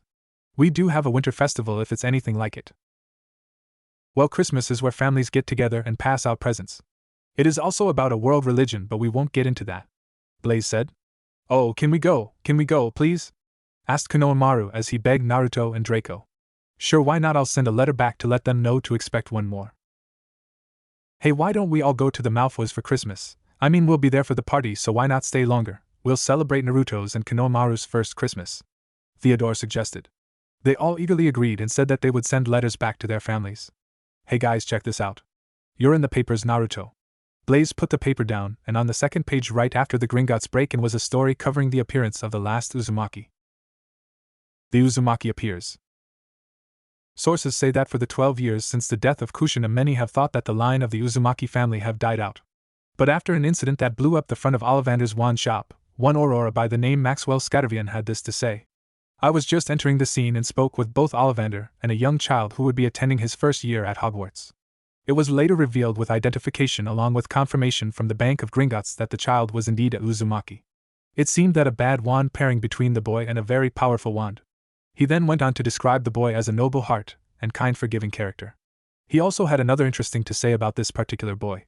We do have a winter festival if it's anything like it. Well, Christmas is where families get together and pass out presents. It is also about a world religion, but we won't get into that, Blaze said. Oh, can we go, please? Asked Konohamaru as he begged Naruto and Draco. Sure, why not? I'll send a letter back to let them know to expect one more. Hey, why don't we all go to the Malfoys for Christmas? I mean, we'll be there for the party, so why not stay longer? We'll celebrate Naruto's and Konohamaru's first Christmas, Theodore suggested. They all eagerly agreed and said that they would send letters back to their families. Hey guys, check this out. You're in the papers, Naruto. Blaze put the paper down, and on the second page right after the Gringotts break-in was a story covering the appearance of the last Uzumaki. The Uzumaki appears. Sources say that for the 12 years since the death of Kushina, many have thought that the line of the Uzumaki family have died out. But after an incident that blew up the front of Ollivander's wand shop, one Aurora by the name Maxwell Scattervian had this to say. I was just entering the scene and spoke with both Ollivander and a young child who would be attending his first year at Hogwarts. It was later revealed with identification along with confirmation from the Bank of Gringotts that the child was indeed a Uzumaki. It seemed that a bad wand pairing between the boy and a very powerful wand. He then went on to describe the boy as a noble heart and kind, forgiving character. He also had another interesting to say about this particular boy.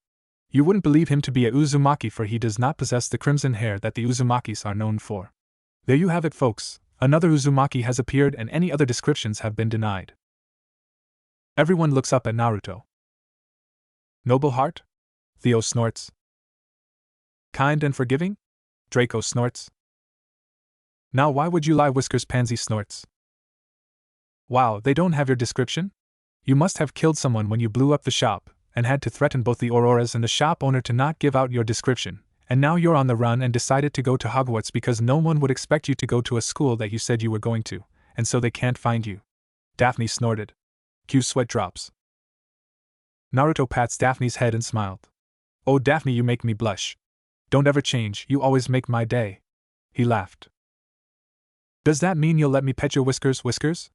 You wouldn't believe him to be a Uzumaki, for he does not possess the crimson hair that the Uzumakis are known for. There you have it, folks. Another Uzumaki has appeared and any other descriptions have been denied. Everyone looks up at Naruto. Noble heart? Theo snorts. Kind and forgiving? Draco snorts. Now why would you lie? Whiskers Pansy snorts. Wow, they don't have your description? You must have killed someone when you blew up the shop, and had to threaten both the Auroras and the shop owner to not give out your description, and now you're on the run and decided to go to Hogwarts because no one would expect you to go to a school that you said you were going to, and so they can't find you. Daphne snorted. Cue sweat drops. Naruto pats Daphne's head and smiled. Oh, Daphne, you make me blush. Don't ever change, you always make my day. He laughed. Does that mean you'll let me pet your whiskers, Whiskers?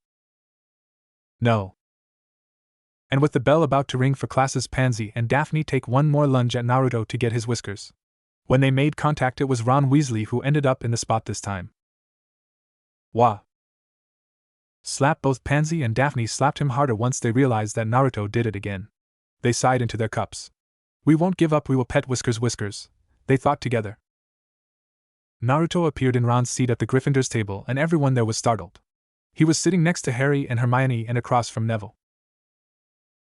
No. And with the bell about to ring for classes, Pansy and Daphne take one more lunge at Naruto to get his whiskers. When they made contact, it was Ron Weasley who ended up in the spot this time. Wah! Slap! Both Pansy and Daphne slapped him harder once they realized that Naruto did it again. They sighed into their cups. We won't give up, we will pet Whiskers, Whiskers, they thought together. Naruto appeared in Ron's seat at the Gryffindor's table, and everyone there was startled. He was sitting next to Harry and Hermione and across from Neville.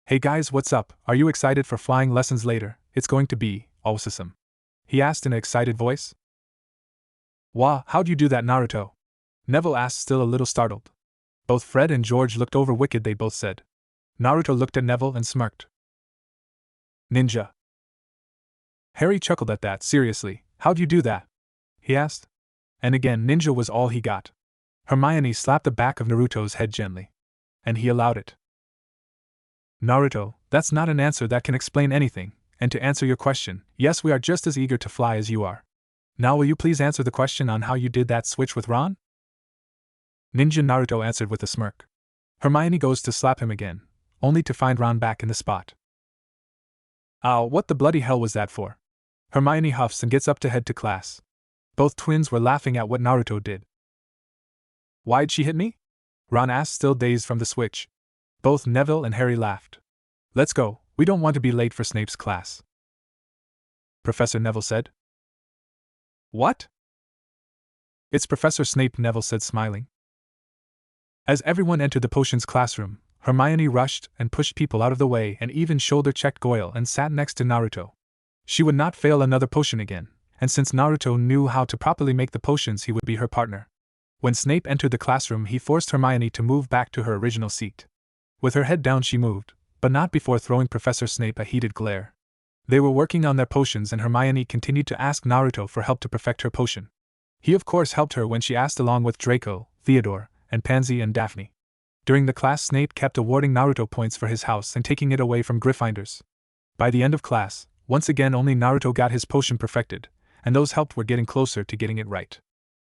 Hey guys, what's up? Are you excited for flying lessons later? It's going to be awesome, he asked in an excited voice. Wah, how'd you do that, Naruto? Neville asked, still a little startled. Both Fred and George looked over wicked, they both said. Naruto looked at Neville and smirked. Ninja. Harry chuckled at that. Seriously, how'd you do that? He asked. And again, ninja was all he got. Hermione slapped the back of Naruto's head gently. And he allowed it. Naruto, that's not an answer that can explain anything, and to answer your question, yes, we are just as eager to fly as you are. Now will you please answer the question on how you did that switch with Ron? Ninja, Naruto answered with a smirk. Hermione goes to slap him again, only to find Ron back in the spot. Ow, what the bloody hell was that for? Hermione huffs and gets up to head to class. Both twins were laughing at what Naruto did. Why'd she hit me? Ron asked, still dazed from the switch. Both Neville and Harry laughed. Let's go, we don't want to be late for Snape's class, Professor Neville said. What? It's Professor Snape, Neville said, smiling. As everyone entered the potions classroom, Hermione rushed and pushed people out of the way and even shoulder-checked Goyle and sat next to Naruto. She would not fail another potion again, and since Naruto knew how to properly make the potions, he would be her partner. When Snape entered the classroom, he forced Hermione to move back to her original seat. With her head down she moved, but not before throwing Professor Snape a heated glare. They were working on their potions and Hermione continued to ask Naruto for help to perfect her potion. He of course helped her when she asked, along with Draco, Theodore, and Pansy and Daphne. During the class, Snape kept awarding Naruto points for his house and taking it away from Gryffindors. By the end of class, Once again only Naruto got his potion perfected, and those helped were getting closer to getting it right.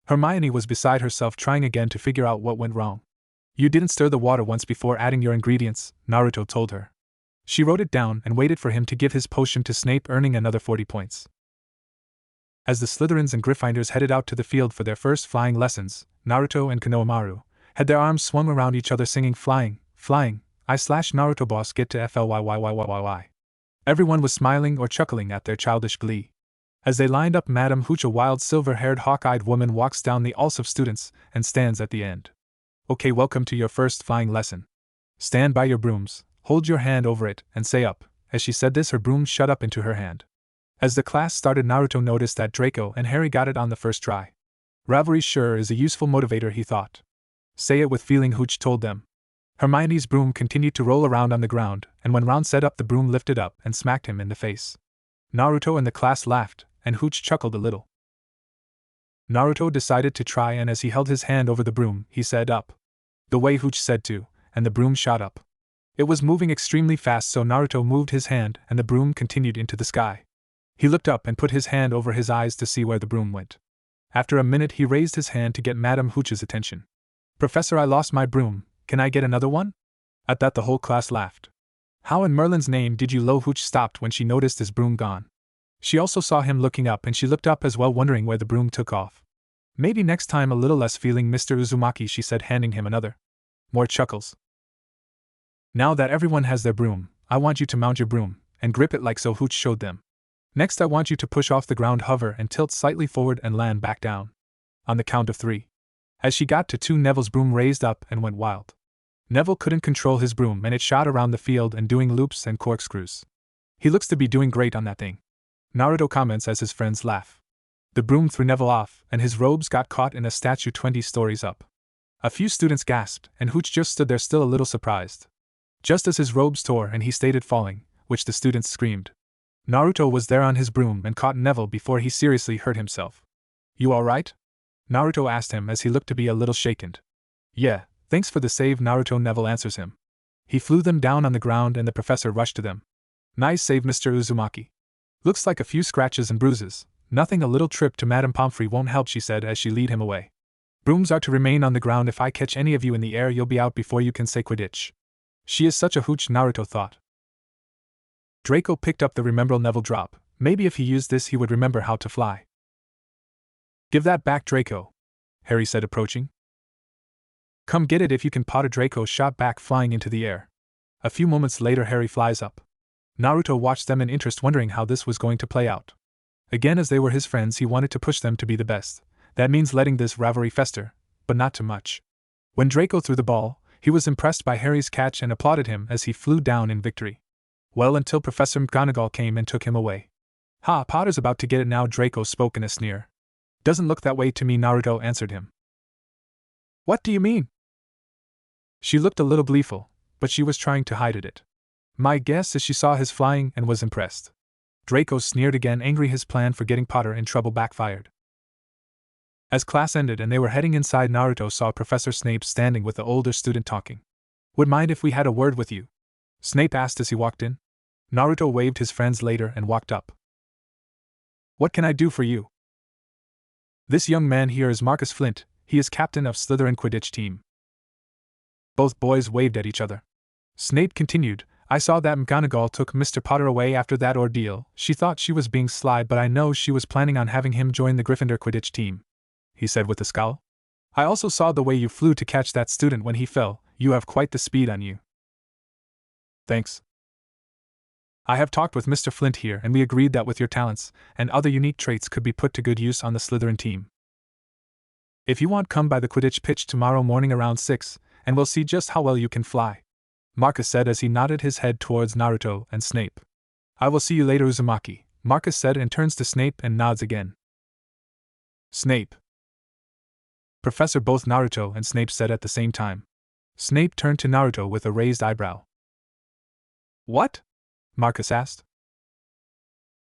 Hermione was beside herself trying again to figure out what went wrong. You didn't stir the water once before adding your ingredients, Naruto told her. She wrote it down and waited for him to give his potion to Snape, earning another 40 points. As the Slytherins and Gryffindors headed out to the field for their first flying lessons, Naruto and Konohamaru had their arms swung around each other singing flying, flying, Naruto boss get to FLYYYYYY. Everyone was smiling or chuckling at their childish glee. As they lined up, Madame Hooch, a wild silver-haired hawk-eyed woman, walks down the aisles of students and stands at the end. Okay, welcome to your first flying lesson. Stand by your brooms, hold your hand over it, and say up. As she said this, her broom shot up into her hand. As the class started, Naruto noticed that Draco and Harry got it on the first try. Rivalry sure is a useful motivator, he thought. Say it with feeling, Hooch told them. Hermione's broom continued to roll around on the ground, and when Ron said up, the broom lifted up and smacked him in the face. Naruto and the class laughed, and Hooch chuckled a little. Naruto decided to try, and as he held his hand over the broom, he said up. The way Hooch said to, and the broom shot up. It was moving extremely fast, so Naruto moved his hand and the broom continued into the sky. He looked up and put his hand over his eyes to see where the broom went. After a minute, he raised his hand to get Madame Hooch's attention. Professor, I lost my broom, can I get another one? At that, the whole class laughed. How in Merlin's name did you low? Hooch stopped when she noticed his broom gone. She also saw him looking up, and she looked up as well, wondering where the broom took off. Maybe next time a little less feeling, Mr. Uzumaki, she said, handing him another. More chuckles. Now that everyone has their broom, I want you to mount your broom and grip it like so, Hooch showed them. Next, I want you to push off the ground, hover and tilt slightly forward and land back down. On the count of 3. As she got to 2, Neville's broom raised up and went wild. Neville couldn't control his broom, and it shot around the field and doing loops and corkscrews. He looks to be doing great on that thing, Naruto comments as his friends laugh. The broom threw Neville off, and his robes got caught in a statue 20 stories up. A few students gasped, and Hooch just stood there still, a little surprised. Just as his robes tore and he started falling, which the students screamed. Naruto was there on his broom and caught Neville before he seriously hurt himself. You alright? Naruto asked him as he looked to be a little shaken. Yeah, thanks for the save, Naruto, Neville answers him. He flew them down on the ground and the professor rushed to them. Nice save, Mr. Uzumaki. Looks like a few scratches and bruises. Nothing, a little trip to Madame Pomfrey won't help, she said as she led him away. Brooms are to remain on the ground. If I catch any of you in the air, you'll be out before you can say Quidditch. She is such a hooch, Naruto thought. Draco picked up the Remember Neville drop. Maybe if he used this he would remember how to fly. Give that back, Draco, Harry said, approaching. Come get it if you can, Potter. Draco shot back, flying into the air. A few moments later, Harry flies up. Naruto watched them in interest, wondering how this was going to play out. Again, as they were his friends, he wanted to push them to be the best. That means letting this rivalry fester, but not too much. When Draco threw the ball, he was impressed by Harry's catch and applauded him as he flew down in victory. Well, until Professor McGonagall came and took him away. Ha, Potter's about to get it now, Draco spoke in a sneer. Doesn't look that way to me, Naruto answered him. What do you mean? She looked a little gleeful, but she was trying to hide it. My guess is she saw his flying and was impressed. Draco sneered again, angry his plan for getting Potter in trouble backfired. As class ended and they were heading inside, Naruto saw Professor Snape standing with the older student talking. Would mind if we had a word with you? Snape asked as he walked in. Naruto waved his friends later and walked up. What can I do for you? This young man here is Marcus Flint. He is captain of Slytherin Quidditch team. Both boys waved at each other. Snape continued, I saw that McGonagall took Mr. Potter away after that ordeal. She thought she was being sly, but I know she was planning on having him join the Gryffindor Quidditch team, he said with a scowl. I also saw the way you flew to catch that student when he fell. You have quite the speed on you. Thanks. I have talked with Mr. Flint here, and we agreed that with your talents and other unique traits could be put to good use on the Slytherin team. If you want, come by the Quidditch pitch tomorrow morning around 6, and we'll see just how well you can fly, Marcus said as he nodded his head towards Naruto and Snape. I will see you later, Uzumaki, Marcus said and turns to Snape and nods again. Snape. Professor, both Naruto and Snape said at the same time. Snape turned to Naruto with a raised eyebrow. What? Marcus asked.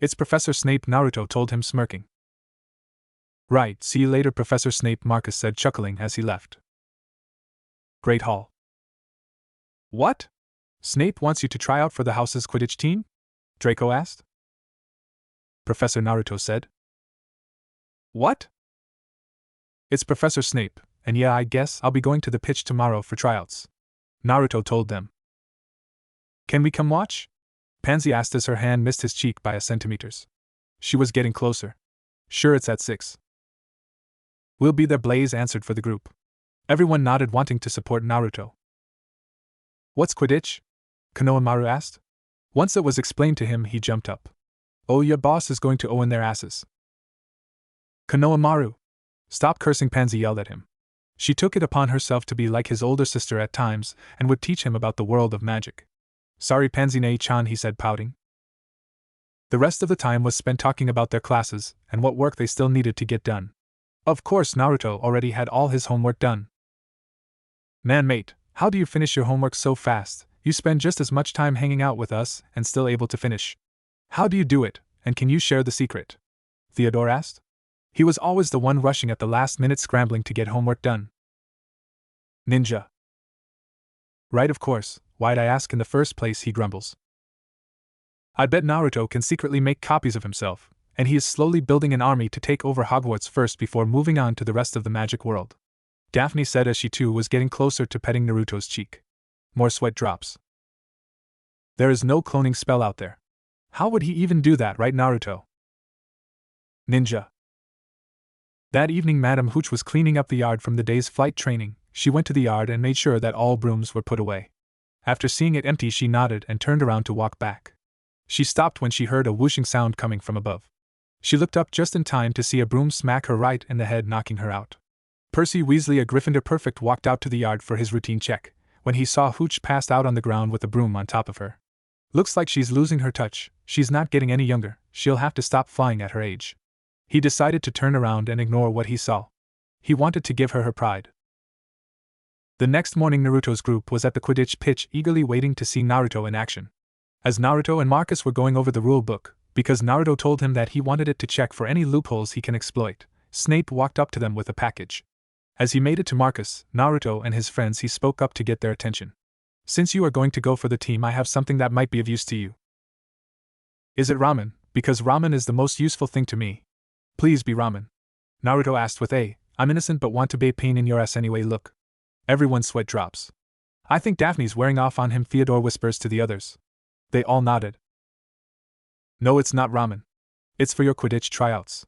It's Professor Snape, Naruto told him, smirking. Right, see you later, Professor Snape, Marcus said, chuckling as he left. Great Hall. What? Snape wants you to try out for the house's Quidditch team? Draco asked. Professor Naruto said. What? It's Professor Snape, and yeah, I guess I'll be going to the pitch tomorrow for tryouts, Naruto told them. Can we come watch? Pansy asked as her hand missed his cheek by a centimeters. She was getting closer. Sure, it's at 6. We'll be there, Blaze answered for the group. Everyone nodded, wanting to support Naruto. What's Quidditch? Konohamaru asked. Once it was explained to him, he jumped up. Oh, your boss is going to own their asses. Konohamaru! Stop cursing, Pansy yelled at him. She took it upon herself to be like his older sister at times, and would teach him about the world of magic. Sorry, Pansy-nei-chan, he said, pouting. The rest of the time was spent talking about their classes, and what work they still needed to get done. Of course, Naruto already had all his homework done. Man, mate, how do you finish your homework so fast? You spend just as much time hanging out with us, and still able to finish. How do you do it, and can you share the secret? Theodore asked. He was always the one rushing at the last minute, scrambling to get homework done. Ninja. Right, of course, why'd I ask in the first place, he grumbles. I bet Naruto can secretly make copies of himself, and he is slowly building an army to take over Hogwarts first before moving on to the rest of the magic world, Daphne said as she too was getting closer to petting Naruto's cheek. More sweat drops. There is no cloning spell out there. How would he even do that, right, Naruto? Ninja. That evening, Madame Hooch was cleaning up the yard from the day's flight training. She went to the yard and made sure that all brooms were put away. After seeing it empty, she nodded and turned around to walk back. She stopped when she heard a whooshing sound coming from above. She looked up just in time to see a broom smack her right in the head, knocking her out. Percy Weasley, a Gryffindor perfect, walked out to the yard for his routine check, when he saw Hooch passed out on the ground with a broom on top of her. Looks like she's losing her touch. She's not getting any younger. She'll have to stop flying at her age. He decided to turn around and ignore what he saw. He wanted to give her her pride. The next morning, Naruto's group was at the Quidditch pitch, eagerly waiting to see Naruto in action. As Naruto and Marcus were going over the rule book, because Naruto told him that he wanted it to check for any loopholes he can exploit, Snape walked up to them with a package. As he made it to Marcus, Naruto, and his friends, he spoke up to get their attention. Since you are going to go for the team, I have something that might be of use to you. Is it ramen? Because ramen is the most useful thing to me. Please be ramen. Naruto asked with a, I'm innocent but want to be a pain in your ass anyway look. Everyone's sweat drops. I think Daphne's wearing off on him, Theodore whispers to the others. They all nodded. No, it's not ramen. It's for your Quidditch tryouts.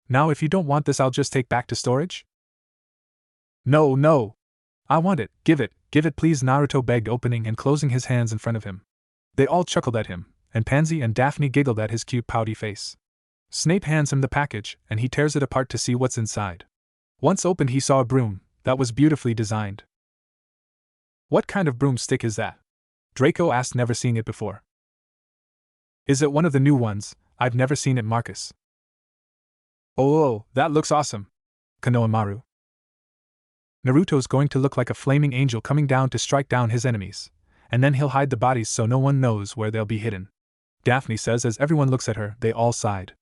Now if you don't want this, I'll just take back to storage? No, no. I want it, give it please, Naruto begged, opening and closing his hands in front of him. They all chuckled at him, and Pansy and Daphne giggled at his cute pouty face. Snape hands him the package, and he tears it apart to see what's inside. Once opened, he saw a broom that was beautifully designed. What kind of broomstick is that? Draco asked, never seeing it before. Is it one of the new ones? I've never seen it, Marcus. Oh, that looks awesome. Konohamaru. Naruto's going to look like a flaming angel coming down to strike down his enemies, and then he'll hide the bodies so no one knows where they'll be hidden. Daphne says as everyone looks at her. They all sighed.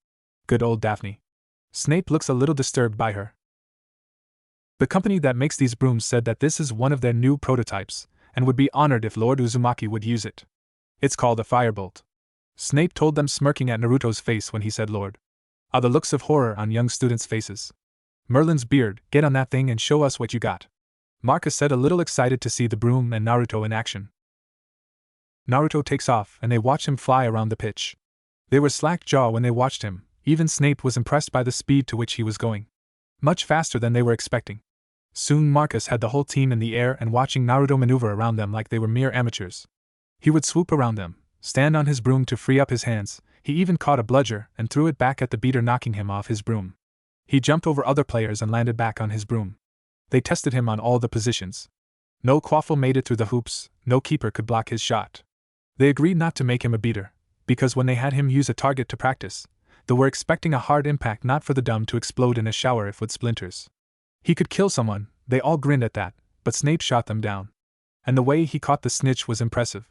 Good old Daphne. Snape looks a little disturbed by her. The company that makes these brooms said that this is one of their new prototypes, and would be honored if Lord Uzumaki would use it. It's called a firebolt. Snape told them, smirking at Naruto's face when he said Lord. Ah, the looks of horror on young students' faces. Merlin's beard, get on that thing and show us what you got. Marcus said, a little excited to see the broom and Naruto in action. Naruto takes off and they watch him fly around the pitch. They were slack-jawed when they watched him. Even Snape was impressed by the speed to which he was going. Much faster than they were expecting. Soon Marcus had the whole team in the air and watching Naruto maneuver around them like they were mere amateurs. He would swoop around them, stand on his broom to free up his hands. He even caught a bludger and threw it back at the beater, knocking him off his broom. He jumped over other players and landed back on his broom. They tested him on all the positions. No quaffle made it through the hoops, no keeper could block his shot. They agreed not to make him a beater, because when they had him use a target to practice, they were expecting a hard impact, not for the dumb to explode in a shower if with splinters. He could kill someone. They all grinned at that, but Snape shot them down. And the way he caught the snitch was impressive.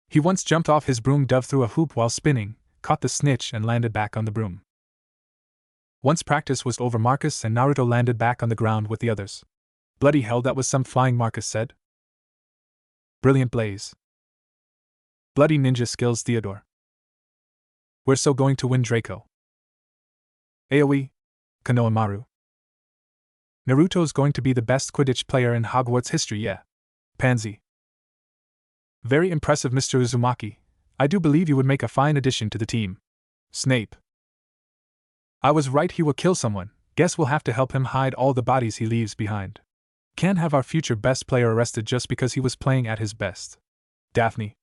He once jumped off his broom, dove through a hoop while spinning, caught the snitch and landed back on the broom. Once practice was over, Marcus and Naruto landed back on the ground with the others. Bloody hell, that was some flying, Marcus said. Brilliant, Blaze. Bloody ninja skills, Theodore. We're so going to win, Draco. AoE. Konohamaru. Naruto's going to be the best Quidditch player in Hogwarts history, yeah. Pansy. Very impressive, Mr. Uzumaki. I do believe you would make a fine addition to the team. Snape. I was right, he will kill someone. Guess we'll have to help him hide all the bodies he leaves behind. Can't have our future best player arrested just because he was playing at his best. Daphne.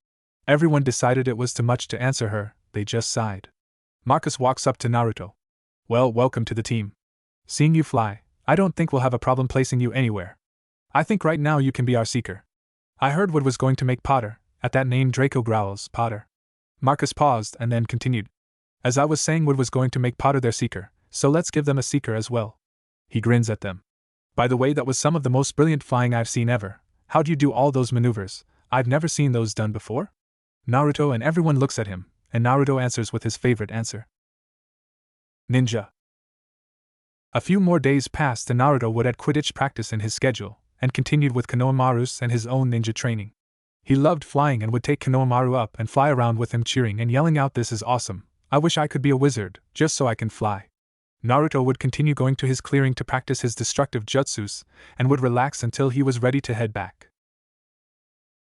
Everyone decided it was too much to answer her, they just sighed. Marcus walks up to Naruto. Well, welcome to the team. Seeing you fly, I don't think we'll have a problem placing you anywhere. I think right now you can be our seeker. I heard what was going to make Potter. At that name Draco growls, Potter. Marcus paused and then continued. As I was saying, what was going to make Potter their seeker, so let's give them a seeker as well. He grins at them. By the way, that was some of the most brilliant flying I've seen ever. How'd you do all those maneuvers? I've never seen those done before. Naruto and everyone looks at him, and Naruto answers with his favorite answer. Ninja. A few more days passed and Naruto would add Quidditch practice in his schedule, and continued with Konohamaru's and his own ninja training. He loved flying and would take Konohamaru up and fly around with him, cheering and yelling out, "This is awesome. I wish I could be a wizard, just so I can fly." Naruto would continue going to his clearing to practice his destructive jutsus, and would relax until he was ready to head back.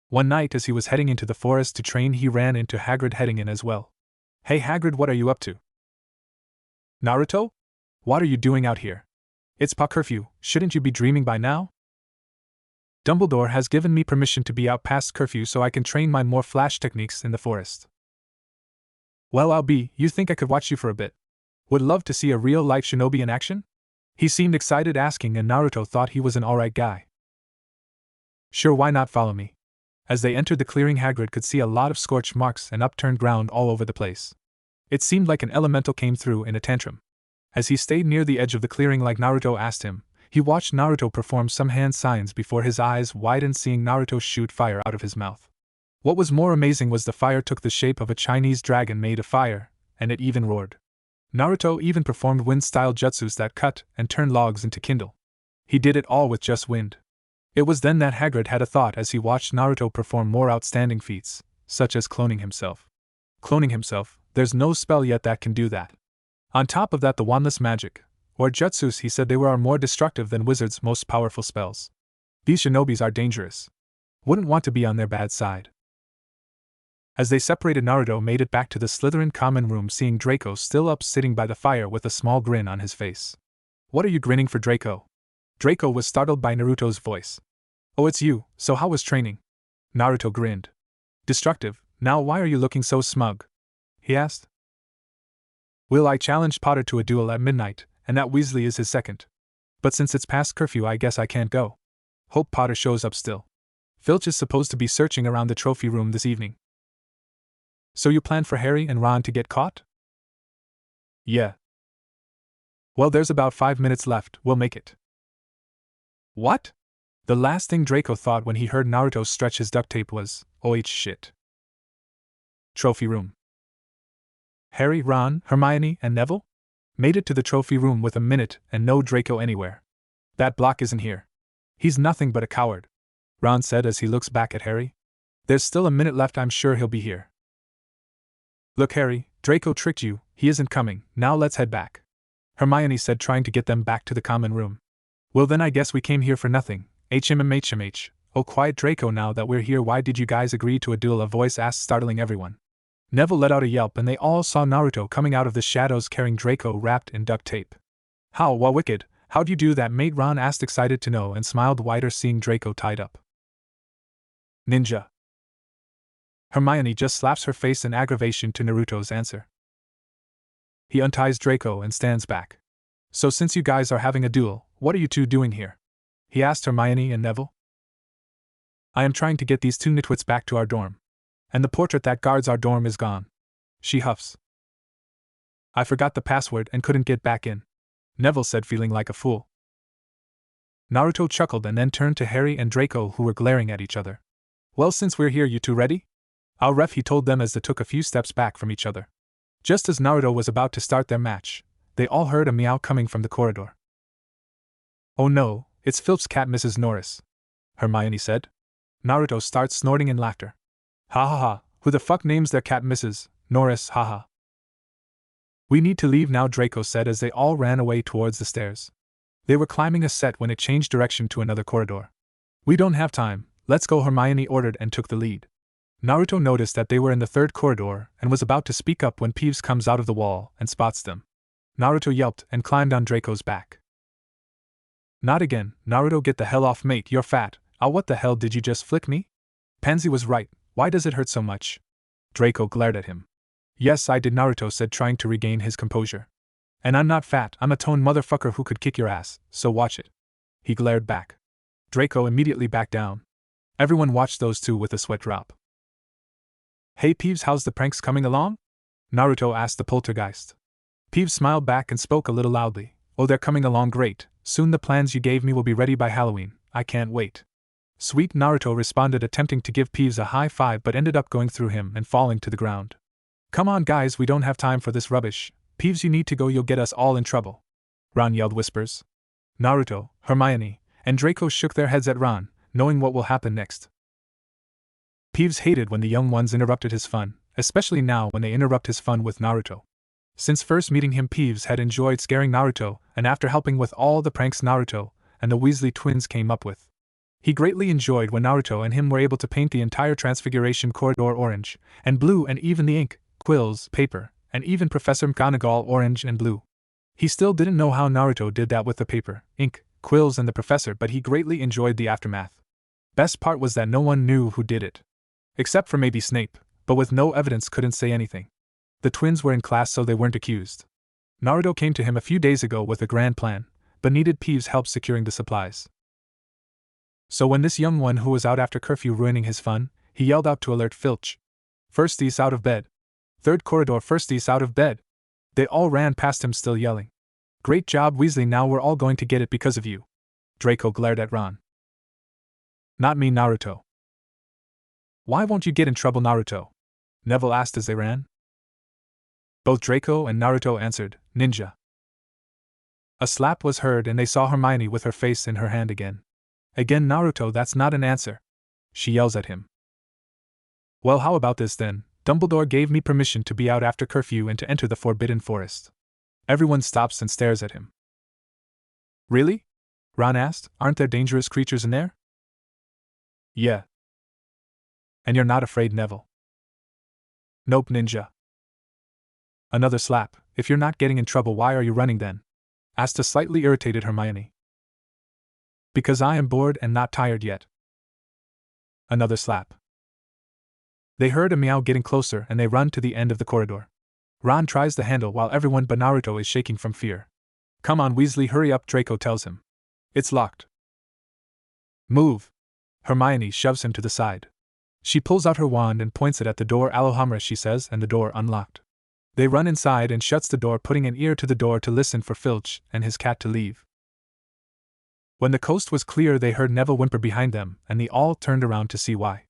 One night as he was heading into the forest to train, he ran into Hagrid heading in as well. "Hey Hagrid, what are you up to?" "Naruto? What are you doing out here? It's curfew, shouldn't you be dreaming by now?" "Dumbledore has given me permission to be out past curfew so I can train my more flash techniques in the forest." "Well, I'll be. You think I could watch you for a bit? Would love to see a real-life shinobi in action?" He seemed excited asking, and Naruto thought he was an alright guy. "Sure, why not, follow me?" As they entered the clearing, Hagrid could see a lot of scorch marks and upturned ground all over the place. It seemed like an elemental came through in a tantrum. As he stayed near the edge of the clearing like Naruto asked him, he watched Naruto perform some hand signs before his eyes widened, seeing Naruto shoot fire out of his mouth. What was more amazing was the fire took the shape of a Chinese dragon made of fire, and it even roared. Naruto even performed wind-style jutsus that cut and turned logs into kindle. He did it all with just wind. It was then that Hagrid had a thought as he watched Naruto perform more outstanding feats, such as cloning himself. Cloning himself, there's no spell yet that can do that. On top of that, the wandless magic, or jutsus, he said they were more destructive than wizards' most powerful spells. These shinobis are dangerous. Wouldn't want to be on their bad side. As they separated, Naruto made it back to the Slytherin common room, seeing Draco still up sitting by the fire with a small grin on his face. "What are you grinning for, Draco?" Draco was startled by Naruto's voice. "Oh, it's you, so how was training?" Naruto grinned. "Destructive, now why are you looking so smug?" he asked. "Will, I challenged Potter to a duel at midnight, and that Weasley is his second. But since it's past curfew, I guess I can't go. Hope Potter shows up still. Filch is supposed to be searching around the trophy room this evening." "So you plan for Harry and Ron to get caught?" "Yeah." "Well, there's about 5 minutes left, we'll make it." "What?" The last thing Draco thought when he heard Naruto stretch his duct tape was, "Oh shit." Trophy room. Harry, Ron, Hermione, and Neville? Made it to the trophy room with a minute and no Draco anywhere. "That block isn't here. He's nothing but a coward," Ron said as he looks back at Harry. "There's still a minute left, I'm sure he'll be here." "Look, Harry, Draco tricked you, he isn't coming, now let's head back," Hermione said, trying to get them back to the common room. "Well then I guess we came here for nothing, HMMHMH. Oh, quiet, Draco, now that we're here, why did you guys agree to a duel?" a voice asked, startling everyone. Neville let out a yelp and they all saw Naruto coming out of the shadows carrying Draco wrapped in duct tape. "How, wicked, how'd you do that, mate?" Ron asked, excited to know, and smiled wider seeing Draco tied up. "Ninja." Hermione just slaps her face in aggravation to Naruto's answer. He unties Draco and stands back. "So since you guys are having a duel, what are you two doing here?" he asked Hermione and Neville. "I am trying to get these two nitwits back to our dorm. And the portrait that guards our dorm is gone," she huffs. "I forgot the password and couldn't get back in," Neville said, feeling like a fool. Naruto chuckled and then turned to Harry and Draco, who were glaring at each other. "Well, since we're here, you two ready?" "I'll ref," he told them as they took a few steps back from each other. Just as Naruto was about to start their match, they all heard a meow coming from the corridor. "Oh no, it's Filch's cat, Mrs. Norris," Hermione said. Naruto starts snorting in laughter. "Ha ha ha, who the fuck names their cat Mrs. Norris, haha." We need to leave now, Draco said as they all ran away towards the stairs. They were climbing a set when it changed direction to another corridor. We don't have time, let's go, Hermione ordered and took the lead. Naruto noticed that they were in the third corridor and was about to speak up when Peeves comes out of the wall and spots them. Naruto yelped and climbed on Draco's back. Not again, Naruto, get the hell off, mate, you're fat. What the hell, did you just flick me? Pansy was right, why does it hurt so much? Draco glared at him. Yes, I did, Naruto said, trying to regain his composure. And I'm not fat, I'm a toned motherfucker who could kick your ass, so watch it. He glared back. Draco immediately backed down. Everyone watched those two with a sweat drop. Hey Peeves, how's the pranks coming along? Naruto asked the poltergeist. Peeves smiled back and spoke a little loudly. Oh, they're coming along great, soon the plans you gave me will be ready by Halloween, I can't wait. Sweet, Naruto responded, attempting to give Peeves a high five but ended up going through him and falling to the ground. Come on guys, we don't have time for this rubbish. Peeves, you need to go, you'll get us all in trouble. Ron yelled whispers. Naruto, Hermione, and Draco shook their heads at Ron, knowing what will happen next. Peeves hated when the young ones interrupted his fun, especially now when they interrupt his fun with Naruto. Since first meeting him, Peeves had enjoyed scaring Naruto, and after helping with all the pranks Naruto and the Weasley twins came up with. He greatly enjoyed when Naruto and him were able to paint the entire Transfiguration corridor orange and blue, and even the ink, quills, paper, and even Professor McGonagall orange and blue. He still didn't know how Naruto did that with the paper, ink, quills, and the professor, but he greatly enjoyed the aftermath. Best part was that no one knew who did it. Except for maybe Snape, but with no evidence couldn't say anything. The twins were in class, so they weren't accused. Naruto came to him a few days ago with a grand plan, but needed Peeves' help securing the supplies. So when this young one who was out after curfew ruining his fun, he yelled out to alert Filch. Firsties out of bed. Third corridor, firsties out of bed. They all ran past him still yelling. Great job, Weasley, now we're all going to get it because of you. Draco glared at Ron. Not me, Naruto. Why won't you get in trouble, Naruto? Neville asked as they ran. Both Draco and Naruto answered, Ninja. A slap was heard and they saw Hermione with her face in her hand again. Again, Naruto, that's not an answer. She yells at him. Well, how about this then? Dumbledore gave me permission to be out after curfew and to enter the Forbidden Forest. Everyone stops and stares at him. Really? Ron asked, aren't there dangerous creatures in there? Yeah. And you're not afraid, Neville? Nope, Ninja. Another slap. If you're not getting in trouble, why are you running then? Asked a slightly irritated Hermione. Because I am bored and not tired yet. Another slap. They heard a meow getting closer and they run to the end of the corridor. Ron tries the handle while everyone but Naruto is shaking from fear. Come on, Weasley, hurry up, Draco tells him. It's locked. Move. Hermione shoves him to the side. She pulls out her wand and points it at the door. Alohomora, she says, and the door unlocked. They run inside and shuts the door, putting an ear to the door to listen for Filch and his cat to leave. When the coast was clear, they heard Neville whimper behind them, and they all turned around to see why.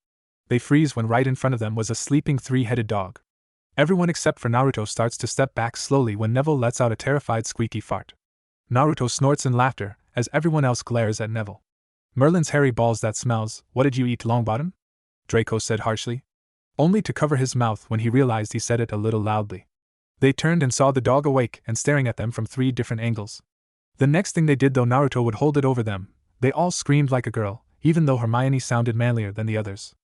They freeze when right in front of them was a sleeping three-headed dog. Everyone except for Naruto starts to step back slowly when Neville lets out a terrified squeaky fart. Naruto snorts in laughter as everyone else glares at Neville. Merlin's hairy balls, that smells. What did you eat, Longbottom? Draco said harshly. Only to cover his mouth when he realized he said it a little loudly. They turned and saw the dog awake and staring at them from 3 different angles. The next thing they did, though, Naruto would hold it over them. They all screamed like a girl, even though Hermione sounded manlier than the others.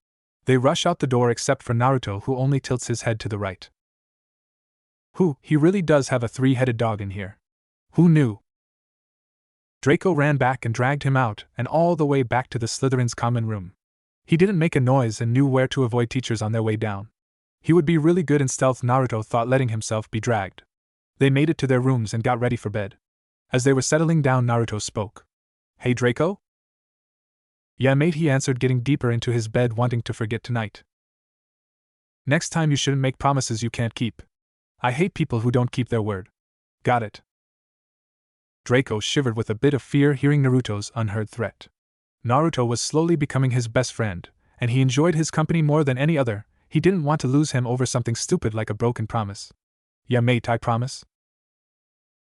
They rush out the door except for Naruto, who only tilts his head to the right. He really does have a 3-headed dog in here. Who knew? Draco ran back and dragged him out and all the way back to the Slytherin's common room. He didn't make a noise and knew where to avoid teachers on their way down. He would be really good in stealth, Naruto thought, letting himself be dragged. They made it to their rooms and got ready for bed. As they were settling down, Naruto spoke. Hey Draco? Yeah mate, he answered, getting deeper into his bed, wanting to forget tonight. Next time you shouldn't make promises you can't keep. I hate people who don't keep their word. Got it. Draco shivered with a bit of fear hearing Naruto's unheard threat. Naruto was slowly becoming his best friend, and he enjoyed his company more than any other. He didn't want to lose him over something stupid like a broken promise. Yeah mate, I promise.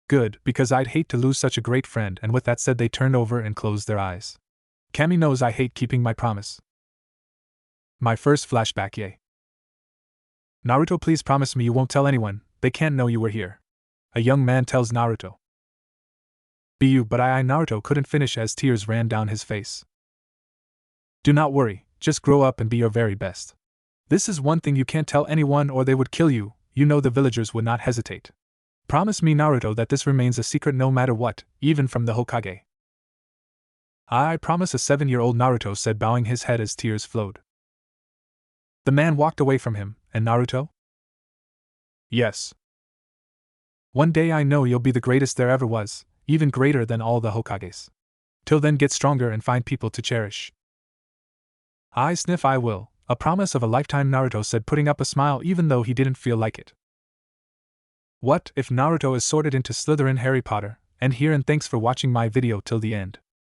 Good, because I'd hate to lose such a great friend, and with that said they turned over and closed their eyes. Cammy knows I hate keeping my promise. My first flashback, yay. Naruto, please promise me you won't tell anyone, they can't know you were here. a young man tells Naruto. But Naruto couldn't finish as tears ran down his face. Do not worry, just grow up and be your very best. This is one thing you can't tell anyone or they would kill you, you know the villagers would not hesitate. Promise me, Naruto, that this remains a secret no matter what, even from the Hokage. I promise, a 7-year-old Naruto said, bowing his head as tears flowed. The man walked away from him, and Naruto? Yes. One day I know you'll be the greatest there ever was, even greater than all the Hokages. Till then, get stronger and find people to cherish. I sniff, I will, a promise of a lifetime, Naruto said, putting up a smile even though he didn't feel like it. What if Naruto is sorted into Slytherin, Harry Potter? And thanks for watching my video till the end.